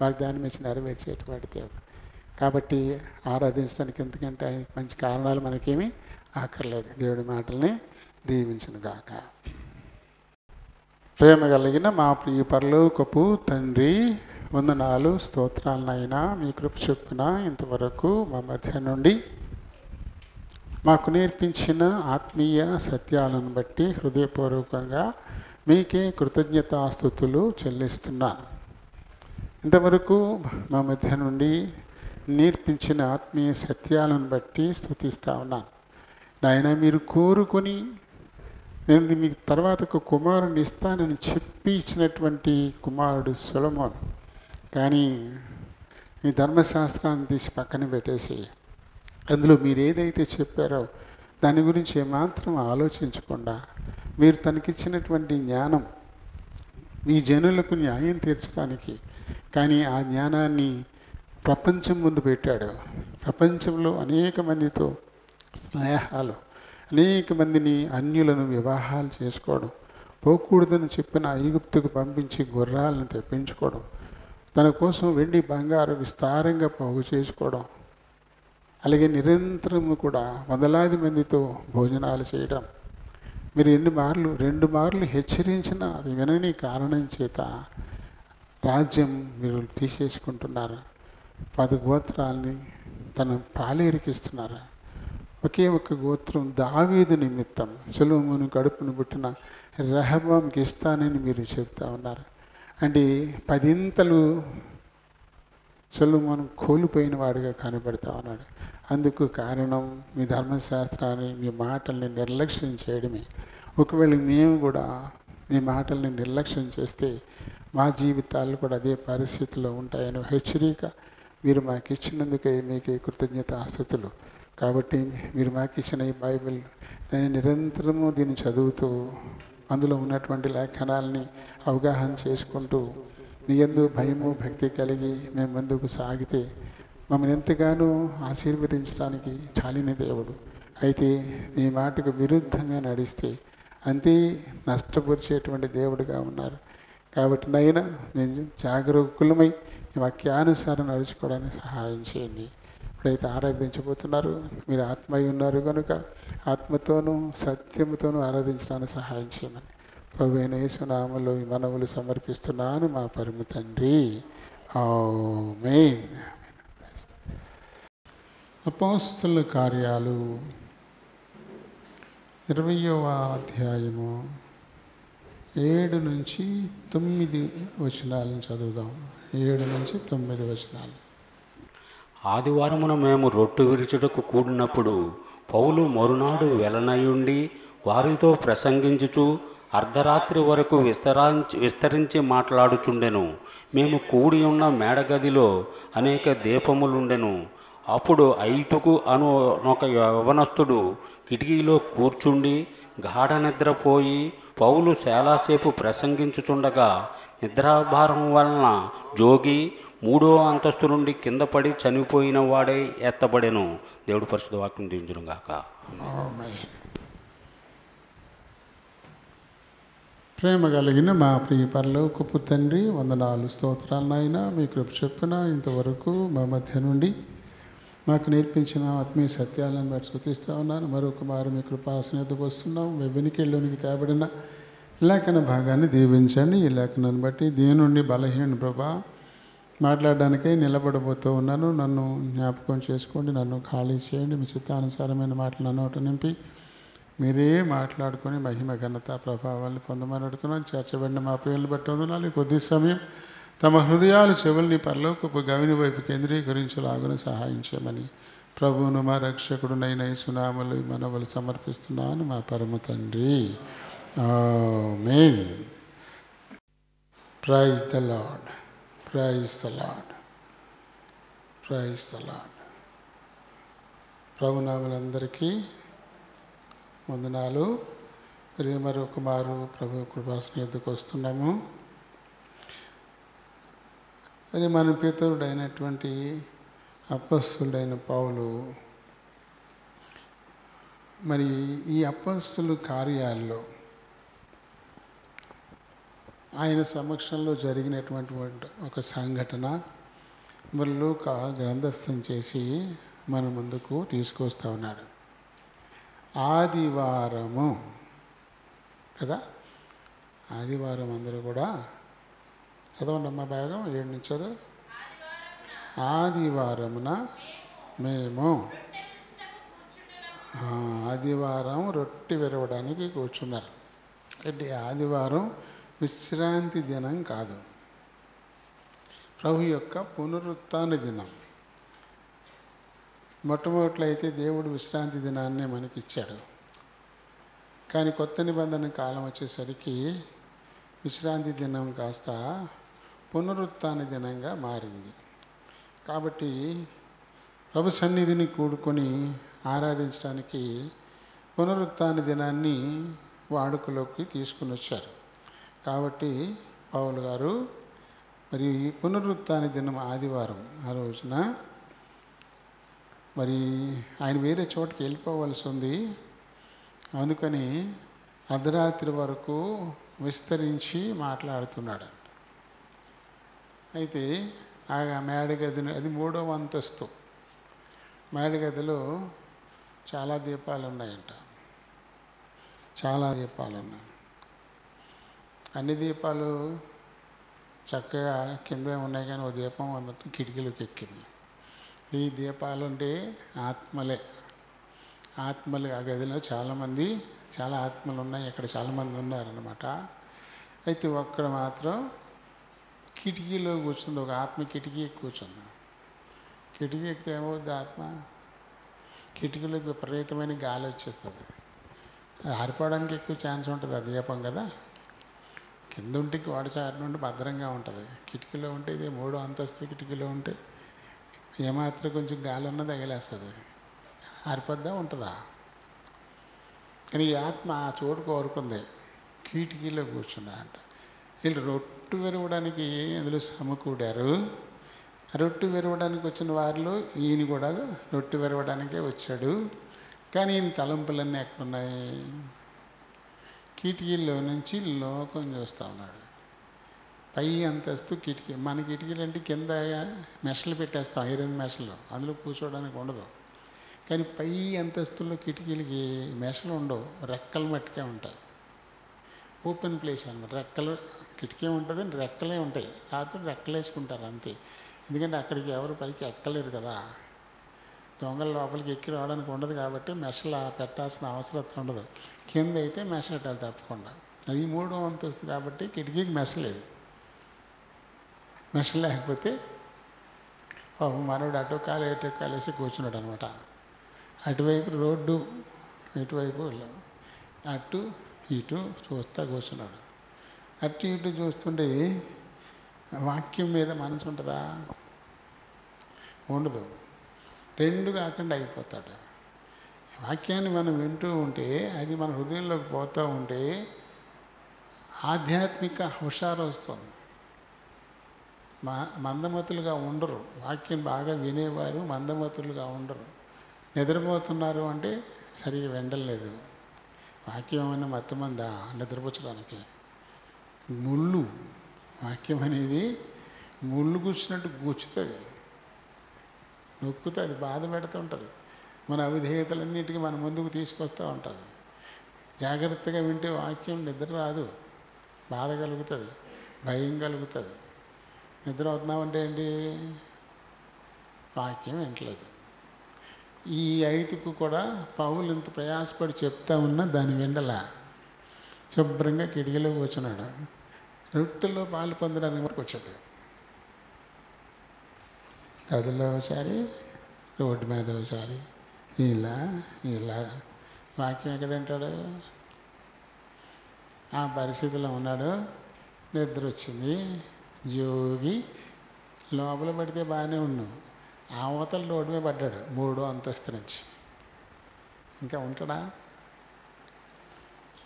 వాగ్దానం ఇచ్చి నెరవేర్చేటువంటి దేవుడు. కాబట్టి ఆరాధించడానికి ఎందుకంటే ఆయన మంచి కారణాలు మనకేమీ ఆక్కర్లేదు. దేవుడి మాటల్ని దీవించును గాక. ప్రేమ కలిగిన మా ప్రియ పరలోకపు తండ్రి, వందనాలు స్తోత్రాలనైనా మీ కృప చొప్పున ఇంతవరకు మా మధ్య నుండి మాకు నేర్పించిన ఆత్మీయ సత్యాలను బట్టి హృదయపూర్వకంగా మీకే కృతజ్ఞతాస్తుతులు చెల్లిస్తున్నాను. ఇంతవరకు మా మధ్య నుండి నేర్పించిన ఆత్మీయ సత్యాలను బట్టి స్తుతిస్తూ ఉన్నాను. నాయన, మీరు కోరుకొని నేను మీకు తర్వాత ఒక కుమారుని ఇస్తానని చెప్పి ఇచ్చినటువంటి కుమారుడు సొలొమోను, కానీ మీ ధర్మశాస్త్రాన్ని తీసి పక్కన పెట్టేసి అందులో మీరు ఏదైతే చెప్పారో దాని గురించి ఏమాత్రం ఆలోచించకుండా మీరు తనకిచ్చినటువంటి జ్ఞానం మీ జనులకు న్యాయం తీర్చడానికి, కానీ ఆ జ్ఞానాన్ని ప్రపంచం ముందు పెట్టాడు. ప్రపంచంలో అనేక మందితో స్నేహాలు, అనేక మందిని అన్యులను వివాహాలు చేసుకోవడం, పోకూడదని చెప్పిన ఐగుప్తుకు పంపించి గుర్రాలను తెప్పించుకోవడం, తన కోసం వెండి బంగారు విస్తారంగా పోగు చేసుకోవడం, అలాగే నిరంతరము కూడా వందలాది మందితో భోజనాలు చేయడం. మీరు 2 మార్లు హెచ్చరించిన అది వినని కారణం చేత రాజ్యం మీరు తీసేసుకుంటున్నారు. 10 గోత్రాలని తన పాలేరికిస్తున్నారు. ఒకే ఒక గోత్రం దావీదు నిమిత్తం సొలొమోను కడుపును పుట్టిన రెహబాంకి ఇస్తానని మీరు చెప్తా ఉన్నారు. అంటే 10 సొలొమోను కోల్పోయిన వాడిగా కనబడతా ఉన్నాడు. అందుకు కారణం మీ ధర్మశాస్త్రాన్ని, మీ మాటల్ని నిర్లక్ష్యం చేయడమే. ఒకవేళ మేము కూడా మీ మాటల్ని నిర్లక్ష్యం చేస్తే మా జీవితాలు కూడా అదే పరిస్థితిలో ఉంటాయని హెచ్చరిక మీరు మాకు ఇచ్చినందుకే మీకే కృతజ్ఞతాస్తుతులు. కాబట్టి మీరు మాకు ఇచ్చిన ఈ బైబిల్ నేను నిరంతరము దీన్ని చదువుతూ అందులో ఉన్నటువంటి లేఖనాలని అవగాహన చేసుకుంటూ మీ యందు భయము భక్తి కలిగి మేము ముందుకు సాగితే మమ్మల్ని ఎంతగానో ఆశీర్వదించడానికి చాలిన దేవుడు. అయితే మీ మాటకు విరుద్ధంగా నడిస్తే అంతే నష్టపరిచేటువంటి దేవుడిగా ఉన్నారు. కాబట్టి నైనా నేను జాగరూకులమై వాక్యానుసారం నడుచుకోవడానికి సహాయం చేయండి. ఇప్పుడైతే ఆరాధించబోతున్నారు, మీరు ఆత్మయ్య ఉన్నారు కనుక ఆత్మతోనూ సత్యముతోనూ ఆరాధించడానికి సహాయం చేయమని ప్రభువైన యేసు నామములో ఈ మనవులు సమర్పిస్తున్నాను మా పరమ తండ్రి. ఆమేన్. అపోస్తలుల కార్యాలు 20వ అధ్యాయము 7 నుంచి 9 వచనాలను చదువుదాం. 7 నుంచి 9 వచనాలు. ఆదివారమున మేము రొట్టె విరుచుటకు కూడినప్పుడు పౌలు మరునాడు వెలనయుండి వారితో ప్రసంగించుచు అర్ధరాత్రి వరకు విస్తరించి మాట్లాడుచుండెను. మేము కూడి ఉన్న మేడగదిలో అనేక దీపములుండెను. అప్పుడు ఐతుకు అను ఒక యవనస్తుడు కిటికీలో కూర్చుండి గాఢ నిద్రపోయి పౌలు చాలాసేపు ప్రసంగించుచుండగా నిద్రాభారం వలన జోగి 3వ అంతస్తు నుండి కింద పడి చనిపోయిన వాడే ఎత్తబడెను. దేవుడు పరిశుద్ధ వాక్యం దీవించును గాక. ప్రేమ కలిగిన మా ప్రియ పరలోకపు తండ్రి, వందనాలు స్తోత్రాలు నాయన. మీ కృప చొప్పున ఇంతవరకు మా మధ్య నుండి మాకు నేర్పించిన ఆత్మీయ సత్యాలను బట్టి స్తుతిస్తూ ఉన్నాను. మరొక మారు మీ కృపాసనతకు వస్తున్నాం. వెనుకలోనికి తేబడిన లేఖన భాగాన్ని దీవించండి. ఈ లేఖనాన్ని బట్టి దీని నుండి బలహీన ప్రభా మాట్లాడడానికై నిలబడబోతూ ఉన్నాను. నన్ను జ్ఞాపకం చేసుకోండి, నన్ను ఖాళీ చేయండి. మీ చిత్తానుసారమైన మాటలు నా నోట నింపి మీరే మాట్లాడుకొని మహిమ ఘనత ప్రభావాన్ని పొందమని అడుగుతున్నాను. చేర్చబడిన మా పేర్లు బట్టి వందనాలు. కొద్ది సమయం తమ హృదయాలు చెవుల్ని పరలోకపు గవిని వైపు కేంద్రీకరించేలాగున సహాయం చేయమని ప్రభువును మా రక్షకుడునైన యేసునామములో ఈ మనవులు సమర్పిస్తున్నాను మా పరమ తండ్రి. Amen. Praise the lord, praise the lord, praise the lord. ప్రభునాములందరికీ వందనాలు. మరొక మారు ప్రభు కృపాసనం ఎద్దుకు వస్తున్నాము. అది మన పితరుడైనటువంటి అపొస్తలుడైన పౌలు మరి ఈ అపొస్తలు కార్యాల్లో ఆయన సమక్షంలో జరిగినటువంటి ఒక సంఘటన మరి లూకా గ్రంథస్థం చేసి మన ముందుకు తీసుకొస్తా ఉన్నాడు. ఆదివారము కదా, ఆదివారం అందరూ కూడా చదవండి అమ్మా భాగం 7 నుంచి చదువు. ఆదివారమున మేము ఆదివారం రొట్టె విరవడానికి కూర్చున్నారు. అంటే ఆదివారం విశ్రాంతి దినం కాదు, ప్రభు యొక్క పునరుత్థాన దినం. మొట్టమొదట్లో అయితే దేవుడు విశ్రాంతి దినాన్నే మనకిచ్చాడు. కానీ కొత్త నిబంధన కాలం వచ్చేసరికి విశ్రాంతి దినం కాస్త పునరుత్థాన దినంగా మారింది. కాబట్టి ప్రభు సన్నిధిని కూడుకొని ఆరాధించడానికి పునరుత్థాన దినాన్ని వాడుకలోకి తీసుకుని వచ్చారు. కాబట్టి పౌలు గారు మరి పునరుత్థాన దినం ఆదివారం ఆ రోజున మరి ఆయన వేరే చోటుకి వెళ్ళిపోవలసి ఉంది. అందుకని అర్ధరాత్రి వరకు విస్తరించి మాట్లాడుతున్నాడు. అయితే ఆ మేడగదిని, అది 3వ అంతస్తు మేడగదిలో చాలా దీపాలు ఉన్నాయంట, చాలా దీపాలు ఉన్నాయి. అన్ని దీపాలు చక్కగా కింద ఉన్నాయి, కానీ ఓ దీపం మొత్తం కిటికీలోకి ఎక్కింది. ఈ దీపాలు అంటే ఆత్మలే, ఆత్మలు. ఆ గదిలో చాలామంది, చాలా ఆత్మలు ఉన్నాయి, ఇక్కడ చాలామంది ఉన్నారన్నమాట. అయితే ఒక్కడ మాత్రం కిటికీలో కూర్చుంది, ఒక ఆత్మ కిటికీ కూర్చుంది. కిటికీ ఎక్కితే ఏమవుద్ది, ఆత్మ కిటికీలోకి విపరీతమైన గాలి వచ్చేస్తుంది. ఆరిపోవడానికి ఎక్కువ ఛాన్స్ ఉంటుంది, ఆ దీపం కదా. కింద ఉంటే గోడచాటు నుండి భద్రంగా ఉంటుంది, కిటికీలో ఉంటే ఇది 3వ అంతస్తు కిటికీలో ఉంటే ఏమాత్రం కొంచెం గాలి ఉన్నది తగిలేస్తుంది, ఆరిపోద్దా ఉంటుందా. కానీ ఈ ఆత్మ ఆ చోటు కోరుకుంది, కిటికీలో కూర్చున్నాడంట. వీళ్ళు రొట్టె విరవడానికి అందులో సమకూడారు. రొట్టె విరవడానికి వచ్చిన వారిలో ఈయన కూడా రొట్టె విరవడానికే వచ్చాడు. కానీ ఈయన తలంపులన్నీ ఎక్కడున్నాయి, కిటికీల్లో నుంచి లోకం చూస్తూ ఉన్నాడు. పై అంతస్తు కిటికీ, మన కిటికీలు అంటే కింద మెషలు పెట్టేస్తాం, ఐరన్ మెషలు, అందులో కూర్చోవడానికి ఉండదు. కానీ పై అంతస్తుల్లో కిటికీలకి మెషలు ఉండవు, రెక్కలు మట్టుకే ఉంటాయి. ఓపెన్ ప్లేస్ అన్నమాట. రెక్కలు, కిటికీ ఉంటుంది, రెక్కలే ఉంటాయి. రాత్రి రెక్కలు వేసుకుంటారు అంతే. ఎందుకంటే అక్కడికి ఎవరు పైకి ఎక్కలేరు కదా, దొంగల లోపలికి ఎక్కి రావడానికి ఉండదు. కాబట్టి మెషలు పెట్టాల్సిన అవసరం ఉండదు. కింద అయితే మెష పెట్టాలి తప్పకుండా. అది 3వ అంతస్తు కాబట్టి కిటికీకి మెష లేదు. మెష లేకపోతే మనోడు అటు కాలు ఇటు కాలేసి కూర్చున్నాడు అనమాట. అటువైపు రోడ్డు, ఇటువైపు అటు ఇటు చూస్తూ కూర్చున్నాడు. అటు ఇటు చూస్తుంటే వాక్యం మీద మనసు ఉంటుందా, ఉండదు. 2 కాకుండా అయిపోతాడు. వాక్యాన్ని మనం వింటూ ఉంటే అది మన హృదయంలోకి పోతూ ఉంటే ఆధ్యాత్మిక హుషారు వస్తుంది. మందమతులుగా ఉండరు. వాక్యం బాగా వినేవారు మందమతులుగా ఉండరు. నిద్రపోతున్నారు అంటే సరిగా వినలేదు. వాక్యం ఏమైనా మత్తమందా నిద్రపుచ్చడానికి? ముళ్ళు, వాక్యం అనేది ముళ్ళు కూర్చున్నట్టు కూర్చుతుంది, నొక్కుతుంది, బాధ పెడుతుంటుంది. మన అవిధేయతలన్నిటికీ మన ముందుకు తీసుకొస్తూ ఉంటుంది. జాగ్రత్తగా వింటే వాక్యం నిద్ర రాదు, బాధ కలుగుతుంది, భయం కలుగుతుంది. నిద్ర అవుతున్నామంటే ఏంటి? వాక్యం వింటలేదు. ఈ ఐదుకు కూడా పౌలు ఇంత ప్రయాసపడి చెప్తా ఉన్నా దాన్ని విండలా. శుభ్రంగా కిటికీలో కూర్చున్నాడు. రొట్టెలో పాలు పొందడానికి వరకు వచ్చాడు. గదిలో ఒకసారి, రోడ్డు మీద ఒకసారి, ఇలా ఇలా వాక్యం ఎక్కడంటాడు? ఆ పరిస్థితిలో ఉన్నాడు. నిద్ర వచ్చింది. జోగి లోపల పడితే బాగానే ఉన్నావు, అవతల రోడ్డు మీద పడ్డాడు 3వ అంతస్తు నుంచి. ఇంకా ఉంటాడా?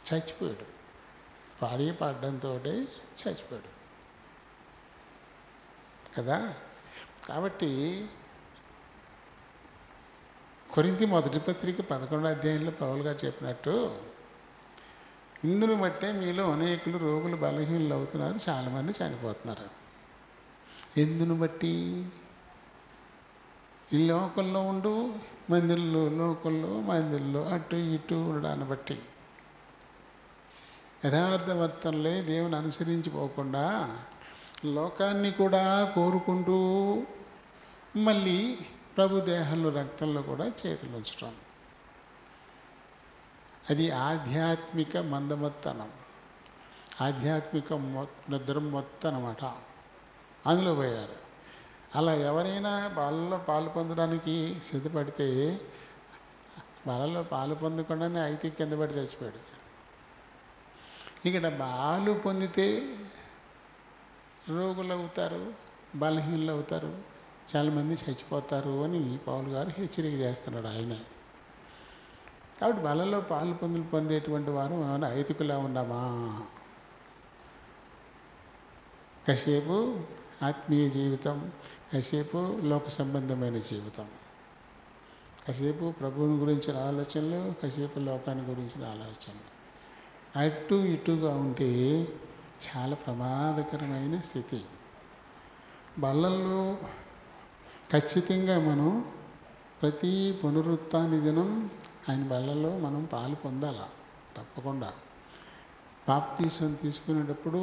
చచ్చిపోయాడు. పడడంతో చచ్చిపోయాడు కదా. కాబట్టి కొరింథీ మొదటి పత్రిక 11వ అధ్యాయంలో పౌలు గారు చెప్పినట్టు, ఇందును బట్టే మీలో అనేకులు రోగులు బలహీనులు అవుతున్నారు, చాలామంది చనిపోతున్నారు. ఎందును బట్టి? ఈ లోకంలో ఉండు మందిరంలో, లోకంలో మందిరంలో అటు ఇటు ఉండడాన్ని బట్టి, యథార్థవర్తనలే దేవుని అనుసరించిపోకుండా లోకాన్ని కూడా కోరుకుంటూ మళ్ళీ ప్రభు దేహంలో రక్తంలో కూడా చేతులు ఉంచడం. అది ఆధ్యాత్మిక మందమత్తనం, ఆధ్యాత్మిక నిద్ర మొత్తం అన్నమాట. అందులో పోయారు. అలా ఎవరైనా వాళ్ళలో పాలు పొందడానికి సిద్ధపడితే వాళ్ళలో పాలు పొందకుండానే అయితే కింద పడి చచ్చిపోయాడు. ఇక్కడ పాలు పొందితే రోగులు అవుతారు, బలహీనలు అవుతారు, చాలామంది చచ్చిపోతారు అని పౌలు గారు హెచ్చరిక చేస్తున్నాడు ఆయనే. కాబట్టి వాళ్ళలో పాలు పొందేటువంటి వారు ఏమైనా ఐతికులా ఉన్నామా? కాసేపు ఆత్మీయ జీవితం, కాసేపు లోక సంబంధమైన జీవితం, కాసేపు ప్రభువుని గురించిన ఆలోచనలు, కాసేపు లోకాన్ని గురించిన ఆలోచనలు. అటు ఇటుగా ఉంటే చాలా ప్రమాదకరమైన స్థితి. బల్లల్లో ఖచ్చితంగా మనం ప్రతి పునరుత్థాన దినం ఆయన బల్లలో మనం పాలు పొందాల తప్పకుండా. బాప్తీసం తీసుకునేటప్పుడు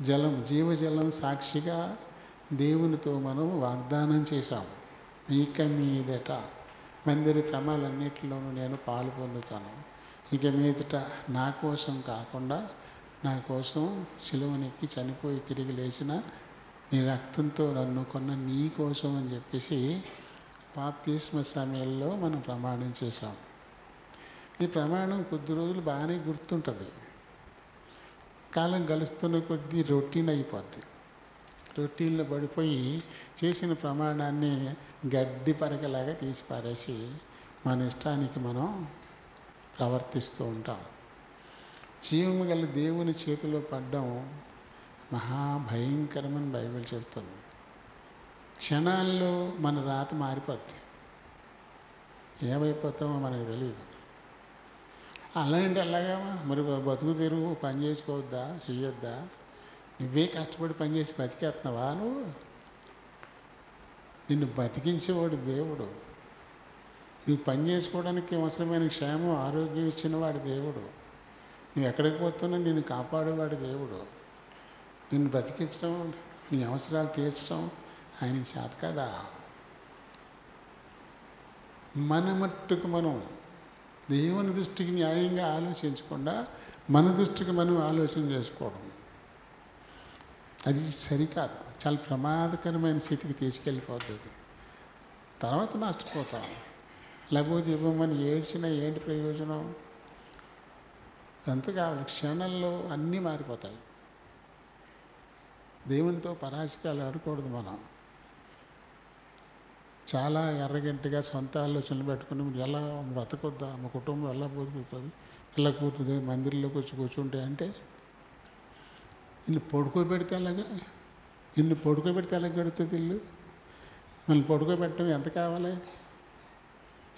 జలం, జీవజలం సాక్షిగా దేవునితో మనం వాగ్దానం చేశాం, ఇక మీదట మందిర క్రమాలన్నిటిలోనూ నేను పాలు పొందుతాను. ఇక మీదట నా కోసం కాకుండా, నా కోసం సిలువనెక్కి చనిపోయి తిరిగి లేచిన నీ రక్తంతో నన్ను కొన్న నీ కోసం అని చెప్పేసి బాప్తిస్మ సమయంలో మనం ప్రమాణం చేశాం. ఈ ప్రమాణం కొద్ది రోజులు బాగానే గుర్తుంటుంది. కాలం గలుస్తున్న కొద్దీ రొటీన్ అయిపోద్ది. రొటీన్లో పడిపోయి చేసిన ప్రమాణాన్ని గడ్డి పరకలాగా తీసి పారేసి మన ఇష్టానికి మనం ప్రవర్తిస్తూ ఉంటాం. జీవము గల దేవుని చేతిలో పడ్డం మహాభయంకరమని బైబిల్ చెప్తుంది. క్షణాల్లో మన రాత మారిపోద్ది, ఏమైపోతామో మనకు తెలియదు. అలాగా మరి బతుకు తెరువు పని చేసుకోవద్దా, చెయ్యొద్దా? నువ్వే కష్టపడి పనిచేసి బతికేస్తున్నావా? నిన్ను బతికించేవాడు దేవుడు. నీకు పని చేసుకోవడానికి అవసరమైన క్షేమం, ఆరోగ్యం ఇచ్చినవాడు దేవుడు. నువ్వు ఎక్కడికి పోతున్నా నిన్ను కాపాడేవాడు దేవుడు. నిన్ను బ్రతికించడం, నీ అవసరాలు తీర్చడం ఆయనకి చేత కదా. మన మట్టుకు మనం దేవుని దృష్టికి న్యాయంగా ఆలోచించకుండా మన దృష్టికి మనం ఆలోచన చేసుకోవడం అది సరికాదు. చాలా ప్రమాదకరమైన స్థితికి తీసుకెళ్ళిపోతుంది. తర్వాత నష్టపోతాం. లేకపోతే ఇవ్వమని ఏడ్చినా ఏంటి ప్రయోజనం? ఎంత కావాలి? క్షణంలో అన్నీ మారిపోతాయి. దేవునితో పరాజకాలు ఆడకూడదు. మనం చాలా ఎర్రగంటిగా సొంత ఆలోచనలు పెట్టుకుని ఎలా బతకొద్దా, మా కుటుంబం ఎలా బతుకుతుంది, ఎలా కూర్చుంది, మందిరంలోకి వచ్చి కూర్చుంటే అంటే ఇల్లు పడుకోబెడితే అలాగా, ఇల్లు పడుకోబెడితే ఎలా పెడుతుంది ఇల్లు? మళ్ళీ పడుకోబెట్టడం ఎంత కావాలి?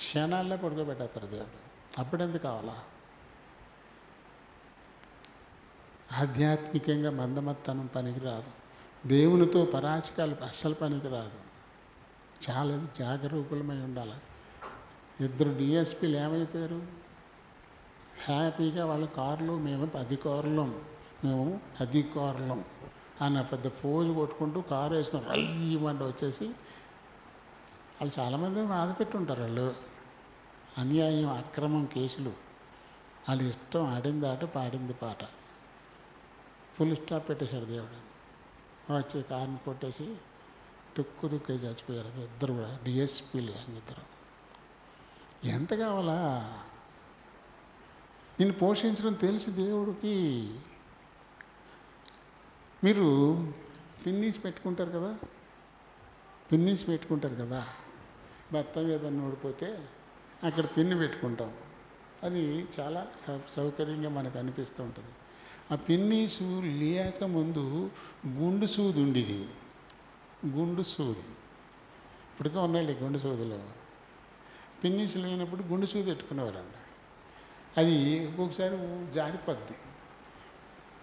క్షణాల్లో పడుకోబెట్టేస్తారు దేవుడు. అప్పుడెంత కావాలా? ఆధ్యాత్మికంగా మందమత్తనం పనికిరాదు. దేవునితో పరాచకాలు అస్సలు పనికిరాదు. చాలా జాగరూకులమై ఉండాలి. 2 డిఎస్పీలు ఏమైపోయారు? హ్యాపీగా వాళ్ళ కార్లు, మేము అధికారులం ఆయన పెద్ద పోజు కొట్టుకుంటూ కారు వేసుకొని రయ్యమంట వచ్చేసి వాళ్ళు చాలామంది బాధ పెట్టుంటారు. వాళ్ళు అన్యాయం అక్రమం కేసులు, వాళ్ళ ఇష్టం ఆడింది ఆట పాడింది పాట, ఫుల్ స్టాప్ పెట్టేశాడు దేవుడు. వచ్చి కారుని కొట్టేసి తుక్కే చచ్చిపోయారు ఇద్దరు కూడా, డిఎస్పీలు ఇద్దరు. ఎంత కావాలా? నిన్ను పోషించడం తెలిసి దేవుడికి. మీరు పిన్నీసి పెట్టుకుంటారు కదా, పిన్నీసి పెట్టుకుంటారు కదా, భర్త ఏదన్నా ఓడిపోతే అక్కడ పిన్ని పెట్టుకుంటాం. అది చాలా సౌకర్యంగా మనకు అనిపిస్తూ ఉంటుంది. ఆ పిన్నీసు లేక ముందు గుండు సూది ఉండేది, గుండు సూది. ఇప్పటికే ఉన్నాయి గుండు సూదులు. పిన్నీసు లేనప్పుడు గుండు సూది పెట్టుకునేవారండి. అది ఒక్కొక్కసారి జారిపోద్ది,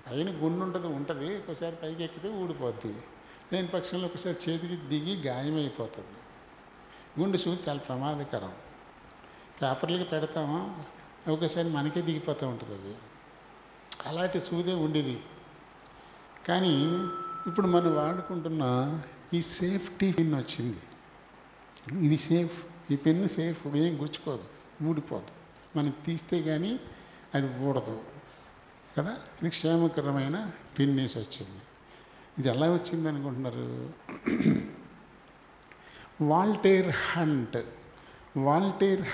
పైన గుండు ఉంటుంది, ఒకసారి పైకి ఎక్కితే ఊడిపోద్ది. లేని పక్షంలో ఒకసారి చేతికి దిగి గాయమైపోతుంది. గుండు సూది చాలా ప్రమాదకరం. పేపర్లకి పెడతాము, ఒకసారి మనకే దిగిపోతూ ఉంటుంది అది. అలాంటి సూదే ఉండేది. కానీ ఇప్పుడు మనం వాడుకుంటున్న ఈ సేఫ్టీ పిన్ వచ్చింది. ఇది సేఫ్, ఈ పెన్ను సేఫ్, ఏం గుచ్చుకోదు, ఊడిపోదు. మనం తీస్తే కానీ అది ఊడదు కదా. ఇది క్షేమకరమైన పిన్నేసి వచ్చింది. ఇది ఎలా వచ్చింది అనుకుంటున్నారు? వాల్టేర్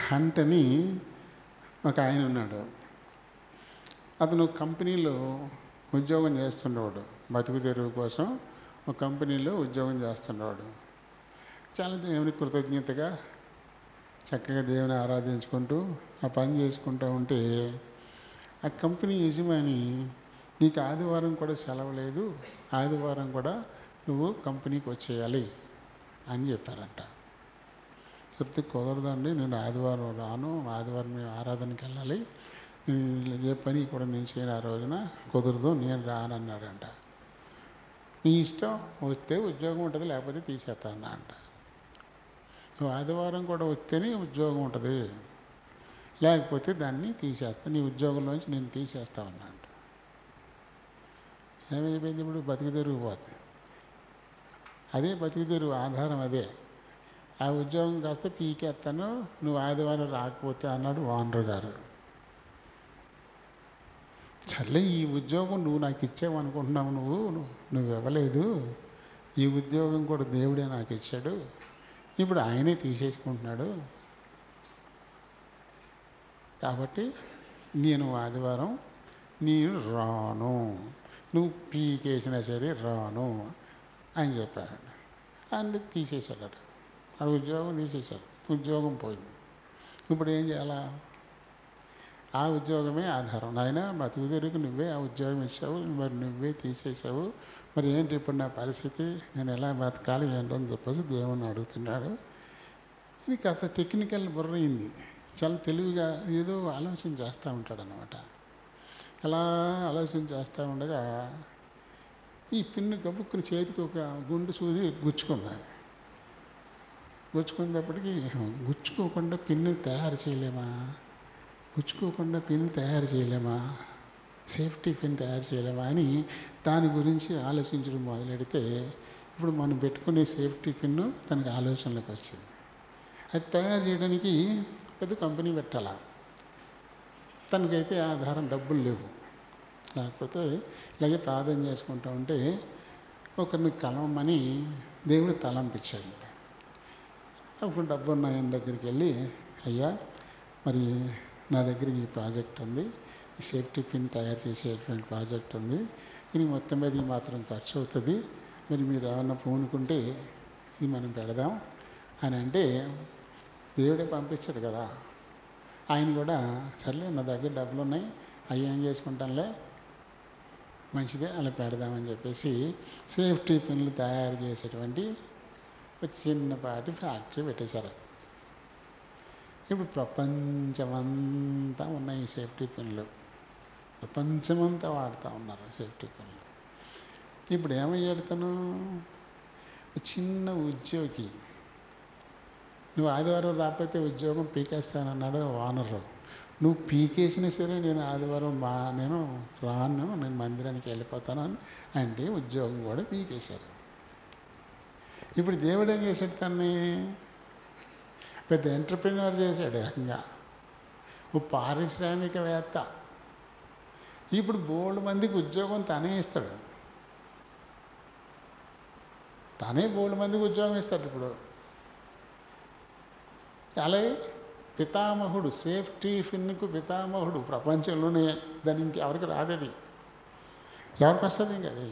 హంట్ అని ఒక ఆయన ఉన్నాడు. అతను కంపెనీలో ఉద్యోగం చేస్తుండేవాడు. బతుకు తెరువు కోసం ఒక కంపెనీలో ఉద్యోగం చేస్తుండేవాడు. చాలా దేవుని కృతజ్ఞతగా చక్కగా దేవుని ఆరాధించుకుంటూ ఆ పని చేసుకుంటూ ఉంటే ఆ కంపెనీ యజమాని, నీకు ఆదివారం కూడా సెలవు లేదు, ఆదివారం కూడా నువ్వు కంపెనీకి వచ్చేయాలి అని చెప్పారంట. చెప్తే కుదరదండి, నేను ఆదివారం రాను, ఆదివారం మేము ఆరాధనకి వెళ్ళాలి, ఏ పని కూడా నేను చేయను, ఆ రోజున కుదరదు, నేను రానన్నాడంట. నీ ఇష్టం, వస్తే ఉద్యోగం ఉంటుంది, లేకపోతే తీసేస్తాను అంట. నువ్వు ఆదివారం కూడా వస్తేనే ఉద్యోగం ఉంటుంది, లేకపోతే దాన్ని తీసేస్తా, నీ ఉద్యోగంలోంచి నేను తీసేస్తా ఉన్నా అంట. ఏమైపోయింది? ఇప్పుడు బతుకు తెరువు పోతుంది. అదే బతుకు తెరువు ఆధారం అదే. ఆ ఉద్యోగం కాస్త పీకేస్తాను, నువ్వు ఆదివారం రాకపోతే అన్నాడు ఓనర్ గారు. చల్లే, ఈ ఉద్యోగం నువ్వు నాకు ఇచ్చావనుకుంటున్నావు, నువ్వు ఇవ్వలేదు. ఈ ఉద్యోగం కూడా దేవుడే నాకు ఇచ్చాడు, ఇప్పుడు ఆయనే తీసేసుకుంటున్నాడు. కాబట్టి నేను ఆదివారం నేను రాను, నువ్వు పీకేసినా సరే రాను అని చెప్పాడు. ఆయన తీసేశాడు. ఆ ఉద్యోగం తీసేశాడు, ఉద్యోగం పోయింది. ఇప్పుడు ఏం చేయాలా? ఆ ఉద్యోగమే ఆధారం. నాయన బతుకు తెరుగు నువ్వే ఆ ఉద్యోగం ఇచ్చావు, మరి నువ్వే తీసేసావు, మరి ఏంటి ఇప్పుడు నా పరిస్థితి, నేను ఎలా బతకాలి ఏంటని చెప్పేసి దేవుణ్ణి అడుగుతున్నాడు. ఇది కాస్త టెక్నికల్ బుర్రయింది, చాలా తెలివిగా ఏదో ఆలోచన చేస్తూ ఉంటాడు అన్నమాట. అలా ఆలోచన చేస్తూ ఉండగా ఈ పిన్ను గబుక్కుని చేతికి ఒక గుండు సూది గుచ్చుకునేటప్పటికి గుచ్చుకోకుండా పిన్ను తయారు చేయలేమా, గుచ్చుకోకుండా పిన్ తయారు చేయలేమా, సేఫ్టీ పిన్ తయారు చేయలేమా అని దాని గురించి ఆలోచించడం మొదలెడితే ఇప్పుడు మనం పెట్టుకునే సేఫ్టీ పిన్ను తనకి ఆలోచనలోకి వచ్చింది. అది తయారు చేయడానికి పెద్ద కంపెనీ పెట్టాలా, తనకైతే ఆధారం డబ్బులు లేవు. లేకపోతే ఇలాగే ప్రార్థన చేసుకుంటూ ఉంటే ఒకరిని కలవమని దేవుడు తలంపించాడు. అప్పుడు డబ్బు ఉన్న ఆయన దగ్గరికి వెళ్ళి, అయ్యా మరి నా దగ్గర ఈ ప్రాజెక్ట్ ఉంది, ఈ సేఫ్టీ పిన్ తయారు చేసేటువంటి ప్రాజెక్ట్ ఉంది, ఇది మొత్తం మీద ఈ మాత్రం ఖర్చు అవుతుంది, మరి మీరు ఏమన్నా పూనుకుంటే ఇది మనం పెడదాం అని అంటే దేవుడే పంపించాడు కదా. ఆయన కూడా సర్లే నా దగ్గర డబ్బులు ఉన్నాయి, అవి ఏం చేసుకుంటానులే, మంచిదే అలా పెడదామని చెప్పేసి సేఫ్టీ పిన్లు తయారు చేసేటువంటి ఒక చిన్నపాటి ఫ్యాక్టరీ పెట్టేశారు. ఇప్పుడు ప్రపంచమంతా ఉన్నాయి ఈ సేఫ్టీ పిన్లు, ప్రపంచమంతా వాడుతూ ఉన్నారు సేఫ్టీ పిన్లు. ఇప్పుడు ఏమయ్యాడు తను? చిన్న ఉద్యోగి, నువ్వు ఆదివారం రాకపోతే ఉద్యోగం పీకేస్తానన్నాడు ఓనరు. నువ్వు పీకేసినా సరే నేను ఆదివారం నేను రాను, నేను మందిరానికి వెళ్ళిపోతాను అంటే ఉద్యోగం కూడా పీకేశారు. ఇప్పుడు దేవుడు ఏం చేశాడు? తన్ని పెద్ద ఎంటర్ప్రినర్ చేశాడు ఏకంగా, ఓ పారిశ్రామికవేత్త. ఇప్పుడు బోల్డ్ మందికి ఉద్యోగం తనే ఇస్తాడు, తనే బోల్డ్ మందికి ఉద్యోగం ఇస్తాడు. ఇప్పుడు అలాగే పితామహుడు, సేఫ్టీ పిన్కు పితామహుడు ప్రపంచంలోనే, దాని ఇంకెవరికి రాదది. ఎవరికి వస్తుంది ఇంక అది?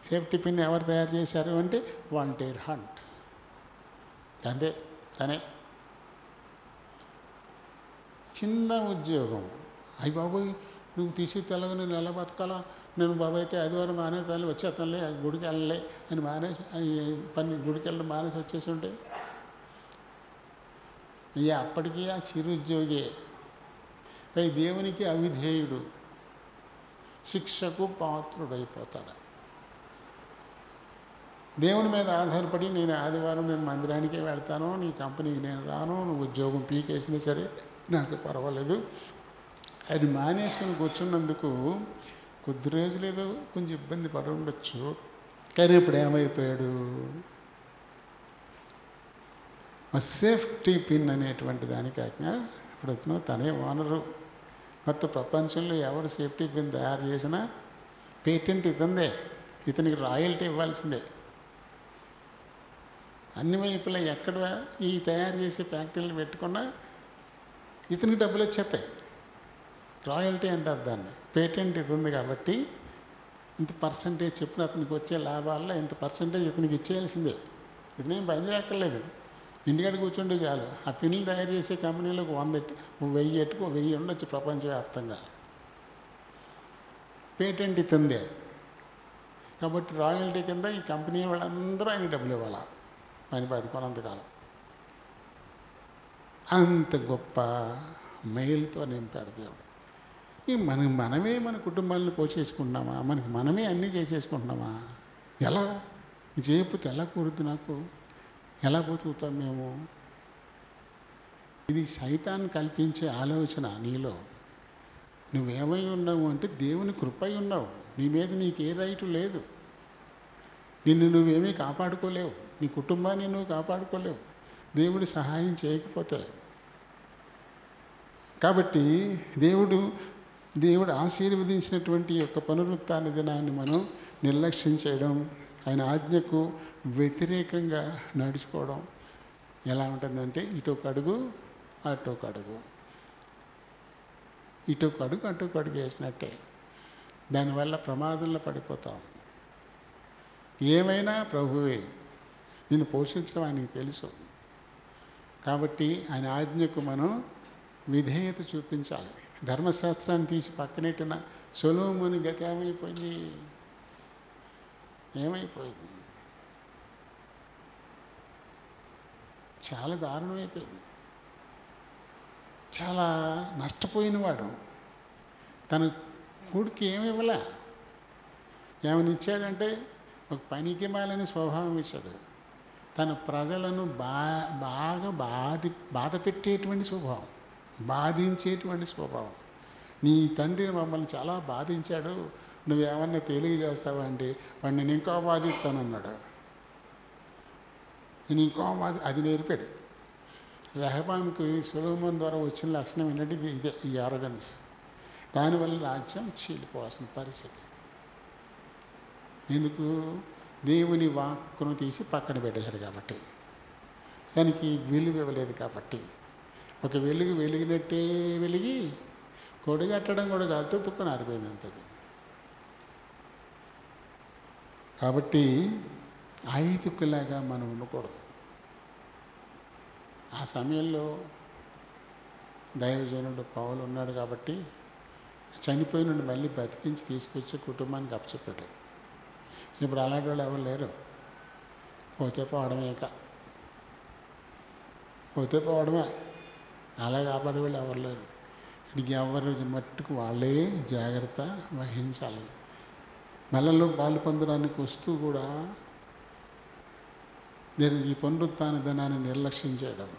సేఫ్టీ పిన్ ఎవరు తయారు చేశారు అంటే వాలంటీర్ హంట్, అంతే. తనే చిన్న ఉద్యోగం. అయ్యి బాబోయ్ నువ్వు తీసుకెళ్ళగా నేను ఎలా బతకాలా, నేను బాబాయ్ అయితే ఆదివారం మానేతాను వచ్చేస్తానులే, గుడికి వెళ్ళలే అని మానేసి గుడికి వెళ్ళడం మానేసి వచ్చేసి ఉంటే ఇక అప్పటికీ ఆ చిరుద్యోగి పై దేవునికి అవిధేయుడు, శిక్షకు పాత్రుడైపోతాడు. దేవుని మీద ఆధారపడి నేను ఆదివారం నేను మందిరానికే వెళ్తాను, నీ కంపెనీకి నేను రాను, నువ్వు ఉద్యోగం పీకేసినా సరే నాకు పర్వాలేదు అది మానేసుకుని కూర్చున్నందుకు కొద్ది రోజులేదో కొంచెం ఇబ్బంది పడి ఉండొచ్చు. కానీ ఇప్పుడు ఏమైపోయాడు? సేఫ్టీ పిన్ అనేటువంటి దానికి ఇప్పుడు తనే ఓనరు. మొత్తం ప్రపంచంలో ఎవరు సేఫ్టీ పిన్ తయారు చేసినా పేటెంట్ ఇతందే, ఇతనికి రాయల్టీ ఇవ్వాల్సిందే. అన్ని వైపులా ఎక్కడ ఈ తయారు చేసే ఫ్యాక్టరీలు పెట్టుకున్నా ఇతనికి డబ్బులు వచ్చేస్తాయి. రాయల్టీ అంటారు దాన్ని. పేటెంట్ ఇది ఉంది కాబట్టి ఇంత పర్సంటేజ్ చెప్పిన అతనికి వచ్చే లాభాల్లో ఇంత పర్సంటేజ్ ఇతనికి ఇచ్చేయాల్సిందే. ఇతనేం పని చేయక్కర్లేదు, ఇంటికాడ కూర్చుంటే చాలు. ఆ పిన్నులు తయారు చేసే కంపెనీలకు 1000 ఉండొచ్చు ప్రపంచవ్యాప్తంగా. పేటెంట్ ఇతందే కాబట్టి రాయల్టీ కింద ఈ కంపెనీ వాళ్ళందరూ ఆయన డబ్బులు ఇవ్వాలా పని బతికొనంతకాలం. అంత గొప్ప మెయిల్తో నింపాడు దేవుడు. మనమే మన కుటుంబాలను పోషించుకుంటున్నామా? మనమే అన్నీ చేసేసుకుంటున్నామా? ఎలా చేయకపోతే ఎలా కూరుద్దు? నాకు ఎలా బతుకుతాం మేము? ఇది సైతాన్ కల్పించే ఆలోచన నీలో. నువ్వేమై ఉన్నావు అంటే దేవుని కృపై ఉన్నావు. నీ మీద నీకే రైటు లేదు. నిన్ను నువ్వేమీ కాపాడుకోలేవు, నీ కుటుంబాన్ని నువ్వు కాపాడుకోలేవు దేవుడు సహాయం చేయకపోతే. కాబట్టి దేవుడు ఆశీర్వదించినటువంటి యొక్క పునరుత్థాన దినాన్ని మనం నిర్లక్ష్యం చేయడం, ఆయన ఆజ్ఞకు వ్యతిరేకంగా నడుచుకోవడం ఎలా ఉంటుందంటే ఇటొక అడుగు అటొక అడుగు, ఇటొక అడుగు అటొక అడుగు వేసినట్టే. దానివల్ల ప్రమాదంలో పడిపోతాం. ఏమైనా ప్రభువే, నిన్ను పోషించడం ఆయనకి తెలుసు. కాబట్టి ఆయన ఆజ్ఞకు మనం విధేయత చూపించాలి. ధర్మశాస్త్రాన్ని తీసి పక్కనెట్టిన సొలొమోను గతి ఏమైపోయింది? చాలా దారుణమైపోయింది. చాలా నష్టపోయినవాడు. తన కొడుకు ఏమి ఇవ్వలే. ఏమని ఇచ్చాడంటే ఒక పనికి మాలని స్వభావం ఇచ్చాడు. తన ప్రజలను బాగా బాధ పెట్టేటువంటి స్వభావం, బాధించేటువంటి స్వభావం. నీ తండ్రిని మమ్మల్ని చాలా బాధించాడు, నువ్వేమన్నా తేలిక చేస్తావా అంటే వాడిని నేను ఇంకో బాధిస్తానన్నాడు. నేను ఇంకో అది నేర్పాడు. రెహబాంకి సొలొమోను ద్వారా వచ్చిన లక్షణం ఏంటంటే ఇదే, ఈ ఆరోగన్స్. దానివల్ల రాజ్యం చీలిపోవాల్సిన పరిస్థితి. ఎందుకు? దేవుని వాక్కును తీసి పక్కన పెట్టేశాడు కాబట్టి, దానికి విలువ ఇవ్వలేదు కాబట్టి. ఒక వెలుగు వెలిగినట్టే వెలిగి కొడిగట్టడం కూడా కాదు, తుప్పుకొని ఆరిపోయింది అంతది. కాబట్టి ఐతుకులాగా మనం ఉండకూడదు. ఆ సమయంలో దైవజనుడు పౌలు ఉన్నాడు కాబట్టి చనిపోయిన మళ్ళీ బతికించి తీసుకొచ్చి కుటుంబానికి అప్పచెప్పాడు. ఇప్పుడు అలాంటి వాళ్ళు ఎవరు లేరు. పోతే పోవడమే. అలా కాపాడే వాళ్ళు ఎవరు లేరు. ఇక్కడికి ఎవరు మట్టుకు వాళ్ళే జాగ్రత్త వహించాలి. మెల్లలో పాలు పొందడానికి వస్తూ కూడా నేను ఈ పునరుత్థాన దినాన్ని నిర్లక్ష్యం చేయడం,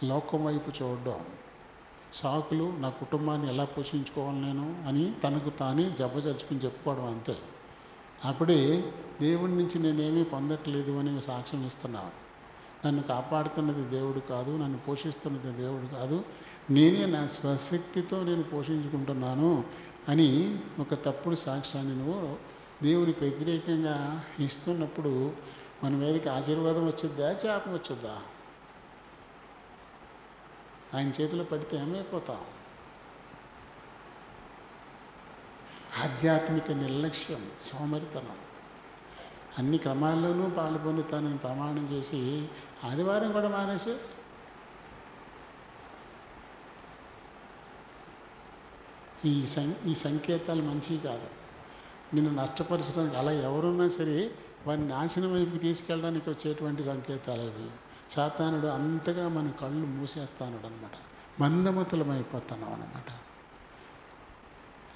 లోకం వైపు చూడడం, సాకులు, నా కుటుంబాన్ని ఎలా పోషించుకోవాలి నేను అని తనకు తానే జబ్బజరుచుకుని చెప్పుకోవడం అంతే. అప్పుడే దేవుడి నుంచి నేనేమీ పొందట్లేదు అని సాక్ష్యం ఇస్తున్నావు. నన్ను కాపాడుతున్నది దేవుడు కాదు, నన్ను పోషిస్తున్నది దేవుడు కాదు, నేనే నా స్వశక్తితో నేను పోషించుకుంటున్నాను అని ఒక తప్పుడు సాక్ష్యాన్ని నువ్వు దేవునికి వ్యతిరేకంగా ఇస్తున్నప్పుడు మన మీదకి ఆశీర్వాదం వచ్చుద్దా, శాపం వచ్చుద్దా? ఆయన చేతిలో పడితే ఏమైపోతాం? ఆధ్యాత్మిక నిర్లక్ష్యం, సోమరితనం. అన్ని క్రమాల్లోనూ పాలు పొందుతానని ప్రమాణం చేసి ఆదివారం కూడా మానేసి ఈ సంకేతాలు మంచివి కాదు. నిన్ను నష్టపరచడానికి అలా ఎవరున్నా సరే వారిని నాశనం వైపుకి తీసుకెళ్ళడానికి వచ్చేటువంటి సంకేతాలు అవి. సాతానుడు అంతగా మన కళ్ళు మూసేస్తాడు అనమాట. మందమతులమైపోతున్నాం అనమాట.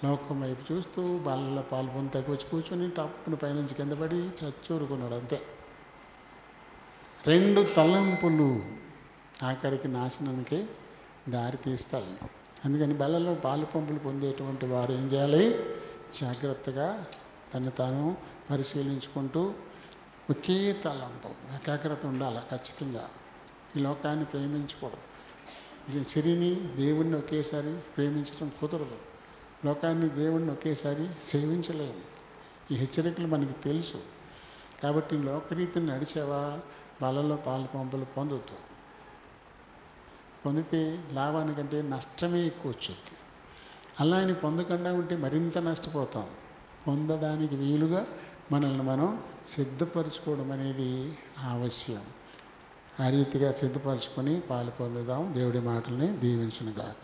లోకం వైపు చూస్తూ బాలలో పాలు పొందుతాకి వచ్చి కూర్చొని టప్పును పైనుంచి కింద పడి చచ్చూరుకున్నాడు అంతే. 2 తలంపులు ఆఖరికి నాశనానికి దారి తీస్తాయి. అందుకని బలలో పాలు పంపులు పొందేటువంటి వారు ఏం చేయాలి? జాగ్రత్తగా తను తాను పరిశీలించుకుంటూ ఒకే తలంపు, ఏకాగ్రత ఉండాలి ఖచ్చితంగా. ఈ లోకాన్ని ప్రేమించకూడదు. సిరిని దేవుణ్ణి ఒకేసారి ప్రేమించడం కుదరదు. లోకాన్ని దేవుణ్ణి ఒకేసారి సేవించలేము. ఈ హెచ్చరికలు మనకి తెలుసు. కాబట్టి లోకరీతిని నడిచేవా బలలో పాలు పంపులు పొందుతూ పొందితే లాభానికంటే నష్టమే ఎక్కువ వచ్చుద్ది. అలా అని పొందకుండా ఉంటే మరింత నష్టపోతాం. పొందడానికి వీలుగా మనల్ని మనం సిద్ధపరచుకోవడం అనేది ఆవశ్యం. ఆ రీతిగా సిద్ధపరచుకొని పాలు పొందుదాం. దేవుడి మాటల్ని దీవించునుగాక.